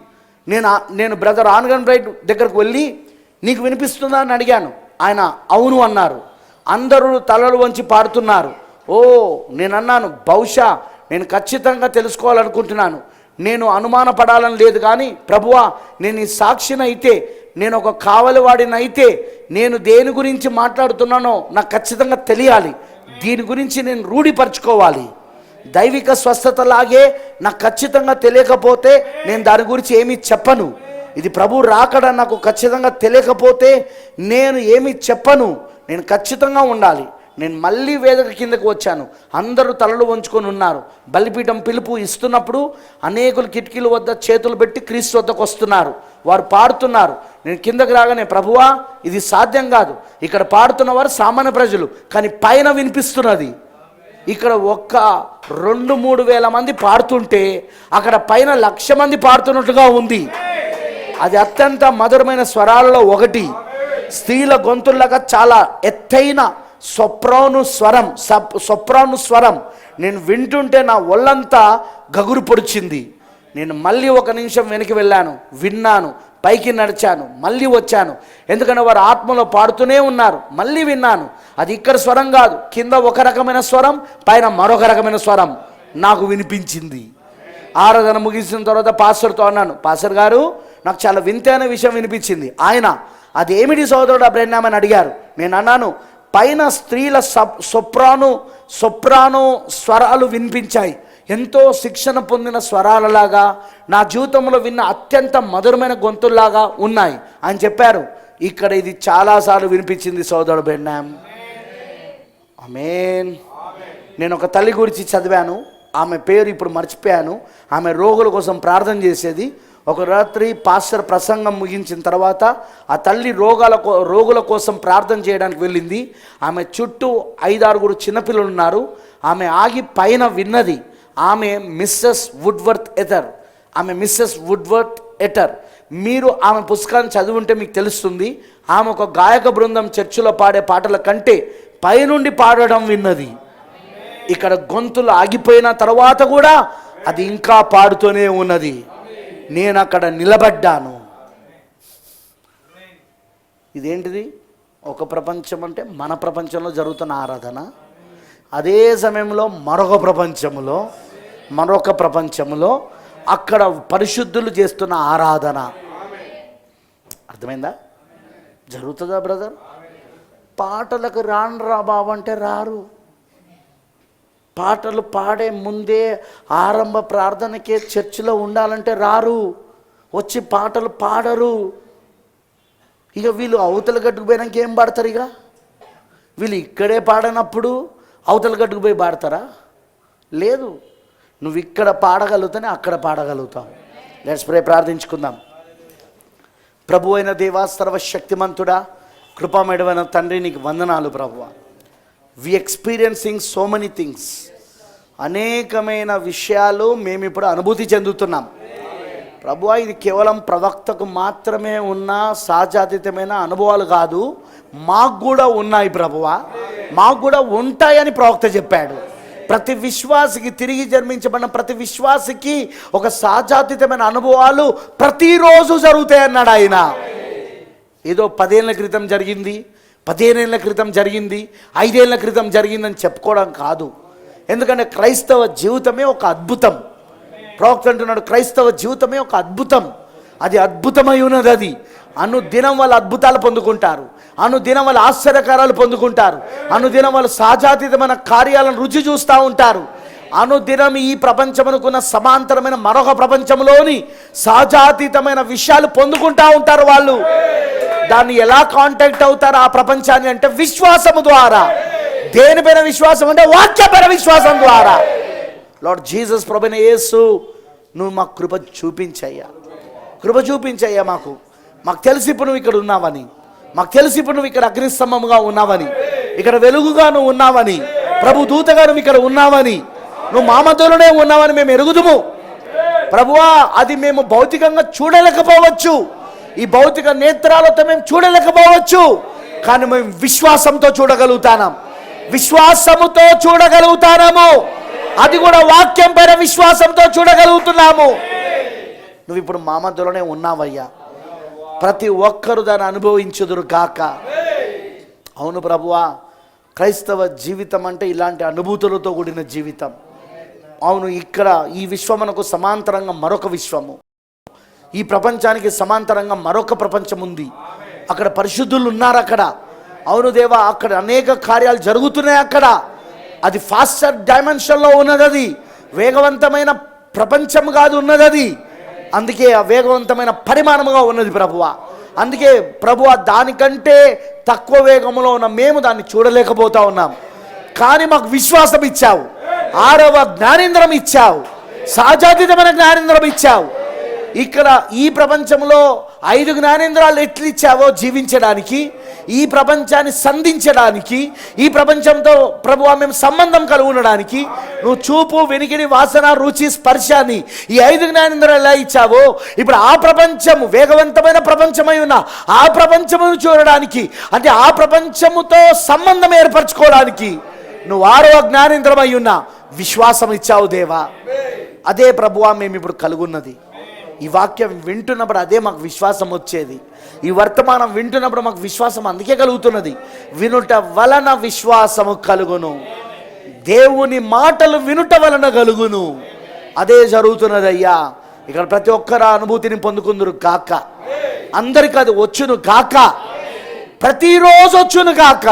నేను బ్రదర్ ఆర్గన్ రైట్ దగ్గరకు వెళ్ళి నీకు వినిపిస్తుందా అని అడిగాను. ఆయన అవును అన్నారు. అందరూ తలలు వంచి పాడుతున్నారు. ఓ, నేను అన్నాను, బహుశా నేను ఖచ్చితంగా తెలుసుకోవాలనుకుంటున్నాను. నేను అనుమానపడాలని లేదు, కానీ ప్రభువా, నేను ఈ సాక్షినైతే, నేను ఒక కావలివాడినైతే, నేను దేని గురించి మాట్లాడుతున్నానో నాకు ఖచ్చితంగా తెలియాలి. దీని గురించి నేను రూఢిపరచుకోవాలి. దైవిక స్వస్థతలాగే నాకు ఖచ్చితంగా తెలియకపోతే నేను దాని గురించి ఏమీ చెప్పను. ఇది ప్రభు రాకడ నాకు ఖచ్చితంగా తెలియకపోతే నేను ఏమీ చెప్పను. నేను ఖచ్చితంగా ఉండాలి. నేను మళ్ళీ వేదిక కిందకు వచ్చాను. అందరూ తలలు వంచుకొని ఉన్నారు. బలిపీఠం పిలుపు ఇస్తున్నప్పుడు అనేకులు కిటికీల వద్ద చేతులు పెట్టి క్రీస్తు వద్దకు వస్తున్నారు. వారు పాడుతున్నారు. నేను కిందకి రాగానే, ప్రభువా, ఇది సాధ్యం కాదు. ఇక్కడ పాడుతున్న వారు సామాన్య ప్రజలు, కానీ పైన వినిపిస్తున్నది. ఇక్కడ 2-3 వేల మంది పాడుతుంటే అక్కడ పైన 1,00,000 మంది పాడుతున్నట్టుగా ఉంది. అది అత్యంత మధురమైన స్వరాలలో ఒకటి. స్త్రీల గొంతుల్లాగా చాలా ఎత్తైన సొప్రాను స్వరం. నేను వింటుంటే నా ఒళ్ళంతా గగురు పొడిచింది. నేను మళ్ళీ 1 నిమిషం వెనక్కి వెళ్ళాను, విన్నాను, పైకి నడిచాను, మళ్ళీ వచ్చాను. ఎందుకంటే వారు ఆత్మలో పాడుతూనే ఉన్నారు. మళ్ళీ విన్నాను. అది ఇక్కడ స్వరం కాదు, కింద ఒక రకమైన స్వరం, పైన మరొక రకమైన స్వరం నాకు వినిపించింది. ఆరాధన ముగిసిన తర్వాత పాస్టర్తో అన్నాను, పాస్టర్ గారు, నాకు చాలా వింతైన విషయం వినిపించింది. ఆయన అదేమిటి సోదరుడు అబ్రహ్నామ్ అని అడిగారు. నేను అన్నాను, పైన స్త్రీల సొప్రాను స్వరాలు వినిపించాయి. ఎంతో శిక్షణ పొందిన స్వరాలలాగా, నా జీవితంలో విన్న అత్యంత మధురమైన గొంతుల్లాగా ఉన్నాయి అని చెప్పారు. ఇక్కడ ఇది చాలాసార్లు వినిపించింది సోదరుడు బ్రహ్నామ్. ఆమేన్. నేను ఒక తల్లి గురించి చదివాను. ఆమె పేరు ఇప్పుడు మర్చిపోయాను. ఆమె రోగుల కోసం ప్రార్థన చేసేది. ఒక రాత్రి పాస్టర్ ప్రసంగం ముగించిన తర్వాత ఆ తల్లి రోగుల కోసం ప్రార్థన చేయడానికి వెళ్ళింది. ఆమె చుట్టూ 5-6 చిన్నపిల్లలు ఉన్నారు. ఆమె ఆగి పైన విన్నది. ఆమె మిస్సెస్ వుడ్వర్త్ ఎటర్. మీరు ఆమె పుస్తకాన్ని చదివి ఉంటే మీకు తెలుస్తుంది. ఆమె ఒక గాయక బృందం చర్చిలో పాడే పాటల కంటే పైనుండి పాడడం విన్నది. ఇక్కడ గొంతులు ఆగిపోయిన తర్వాత కూడా అది ఇంకా పాడుతూనే ఉన్నది. నేను అక్కడ నిలబడ్డాను. ఇదేంటిది? ఒక ప్రపంచం అంటే మన ప్రపంచంలో జరుగుతున్న ఆరాధన, అదే సమయంలో మరొక ప్రపంచంలో అక్కడ పరిశుద్ధులు చేస్తున్న ఆరాధన. అర్థమైందా? జరుగుతుందా బ్రదర్? పాటలకు రానురా బాబు అంటే రారు. పాటలు పాడే ముందే ఆరంభ ప్రార్థనకే చర్చిలో ఉండాలంటే రారు. వచ్చి పాటలు పాడరు. ఇక వీళ్ళు అవతల గట్టుకు పోయినాక ఏం పాడతారు? ఇక వీళ్ళు ఇక్కడే పాడనప్పుడు అవతల గట్టుకు పోయి పాడతారా? లేదు. నువ్వు ఇక్కడ పాడగలుగుతానే అక్కడ పాడగలుగుతావు. లెట్స్ ప్రే, ప్రార్థించుకుందాం. ప్రభు అయిన దేవా, సర్వశక్తిమంతుడా, కృపామయుడైన తండ్రి, నీకు వందనాలు ప్రభువా. వి ఎక్స్పీరియన్సింగ్ సో మెనీ థింగ్స్. అనేకమైన విషయాలు మేము ఇప్పుడు అనుభూతి చెందుతున్నాం ప్రభువా. ఇది కేవలం ప్రవక్తకు మాత్రమే ఉన్న సహజాతీతమైన అనుభవాలు కాదు, మాకు కూడా ఉన్నాయి ప్రభువా. మాకు కూడా ఉంటాయని ప్రవక్త చెప్పాడు. ప్రతి విశ్వాసికి, తిరిగి జన్మించబడిన ప్రతి విశ్వాసికి ఒక సహజాతీతమైన అనుభవాలు ప్రతిరోజు జరుగుతాయి అన్నాడు ఆయన. ఏదో 10 ఏళ్ల క్రితం జరిగింది, 15 ఏళ్ల క్రితం జరిగింది, 5 ఏళ్ల క్రితం జరిగిందని చెప్పుకోవడం కాదు. ఎందుకంటే క్రైస్తవ జీవితమే ఒక అద్భుతం. ప్రవక్త అంటున్నాడు, క్రైస్తవ జీవితమే ఒక అద్భుతం. అది అద్భుతమై ఉన్నది. అది అనుదినం వాళ్ళు అద్భుతాలు పొందుకుంటారు, అనుదినం వాళ్ళు ఆశ్చర్యకారాలు పొందుకుంటారు, అనుదినం వాళ్ళు సహజాతీతమైన కార్యాలను రుచి చూస్తూ ఉంటారు. అనుదినం ఈ ప్రపంచమునకున్న సమాంతరమైన మరొక ప్రపంచంలోని సహజాతీతమైన విషయాలు పొందుకుంటూ ఉంటారు వాళ్ళు. దాన్ని ఎలా కాంటాక్ట్ అవుతారు ఆ ప్రపంచాన్ని అంటే విశ్వాసము ద్వారా. దేనిపైన విశ్వాసం అంటే వాక్యపైన విశ్వాసం ద్వారా. లార్డ్ జీసస్ ప్రభువైన యేసు, నువ్వు మాకు కృప చూపించయ్యా, కృప చూపించయ్యా. మాకు తెలిసి ఇప్పుడు నువ్వు ఇక్కడ ఉన్నావని, మాకు తెలిసి ఇప్పుడు నువ్వు ఇక్కడ అగ్నిస్తంభముగా ఉన్నావని, ఇక్కడ వెలుగుగా నువ్వు ఉన్నావని, ప్రభు దూతగా నువ్వు ఇక్కడ ఉన్నావని, నువ్వు మా మధ్యలోనే ఉన్నావని మేము ఎరుగుదుము ప్రభువా. అది మేము భౌతికంగా చూడలేకపోవచ్చు, ఈ భౌతిక నేత్రాలతో మేము చూడలేకపోవచ్చు, కానీ మేము విశ్వాసంతో చూడగలుగుతాం, విశ్వాసముతో చూడగలుగుతాము. అది కూడా వాక్యం పైన విశ్వాసంతో చూడగలుగుతున్నాము. నువ్వు ఇప్పుడు మా మధ్యలోనే ఉన్నావయ్యా. ప్రతి ఒక్కరు దాన్ని అనుభవించుదురు కాక. అవును ప్రభువా, క్రైస్తవ జీవితం అంటే ఇలాంటి అనుభూతులతో కూడిన జీవితం. అవును, ఇక్కడ ఈ విశ్వమునకు సమాంతరంగా మరొక విశ్వము, ఈ ప్రపంచానికి సమాంతరంగా మరొక ప్రపంచం ఉంది. అక్కడ పరిశుద్ధులు ఉన్నారు. అక్కడ అవును దేవా, అక్కడ అనేక కార్యాలు జరుగుతున్నాయి. అక్కడ అది ఫాస్టర్ డైమెన్షన్లో ఉన్నది. అది వేగవంతమైన ప్రపంచం కాదు ఉన్నది. అది అందుకే ఆ వేగవంతమైన పరిమాణముగా ఉన్నది ప్రభువా. అందుకే ప్రభువా, దానికంటే తక్కువ వేగంలో ఉన్న మేము దాన్ని చూడలేకపోతా ఉన్నాం. కానీ మాకు విశ్వాసం ఇచ్చావు, 6వ జ్ఞానేంద్రం ఇచ్చావు, సహజాతీతమైన జ్ఞానేంద్రం ఇచ్చావు. ఇక్కడ ఈ ప్రపంచంలో 5 జ్ఞానేంద్రాలు ఎట్లు ఇచ్చావో జీవించడానికి, ఈ ప్రపంచాన్ని సంధించడానికి, ఈ ప్రపంచంతో ప్రభువా మేము సంబంధం కలిగి ఉండడానికి నువ్వు చూపు, వెనికిడి, వాసన, రుచి, స్పర్శాన్ని ఈ 5 జ్ఞానేంద్రాలు ఎలా ఇచ్చావో ఇప్పుడు ఆ ప్రపంచము వేగవంతమైన ప్రపంచమై ఉన్న ఆ ప్రపంచమును చూడడానికి, అంటే ఆ ప్రపంచముతో సంబంధం ఏర్పరచుకోవడానికి నువ్వు 6వ జ్ఞానేంద్రమై ఉన్న విశ్వాసం ఇచ్చావు దేవా. అదే ప్రభువా మేము ఇప్పుడు కలుగున్నది. ఈ వాక్యం వింటున్నప్పుడు అదే మాకు విశ్వాసం వచ్చేది. ఈ వర్తమానం వింటున్నప్పుడు మాకు విశ్వాసం అందుకే కలుగుతున్నది. వినుట వలన విశ్వాసము కలుగును, దేవుని మాటలు వినుట వలన కలుగును. అదే జరుగుతున్నది అయ్యా. ఇక్కడ ప్రతి ఒక్కరు అనుభూతిని పొందుకుందరు కాక, అందరికీ అది వచ్చును కాక, ప్రతిరోజు వచ్చును కాక.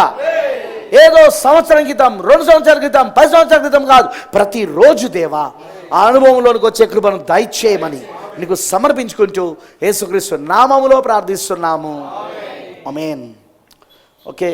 ఏదో సంవత్సరం క్రితం, 2 సంవత్సరాల క్రితం, 10 సంవత్సరాల క్రితం కాదు, ప్రతిరోజు దేవా ఆ అనుభవంలోనికి వచ్చే కృపను దయచేయమని నీకు సమర్పించుకుంటూ యేసుక్రీస్తు నామములో ప్రార్థిస్తున్నాము. ఆమేన్. ఓకే.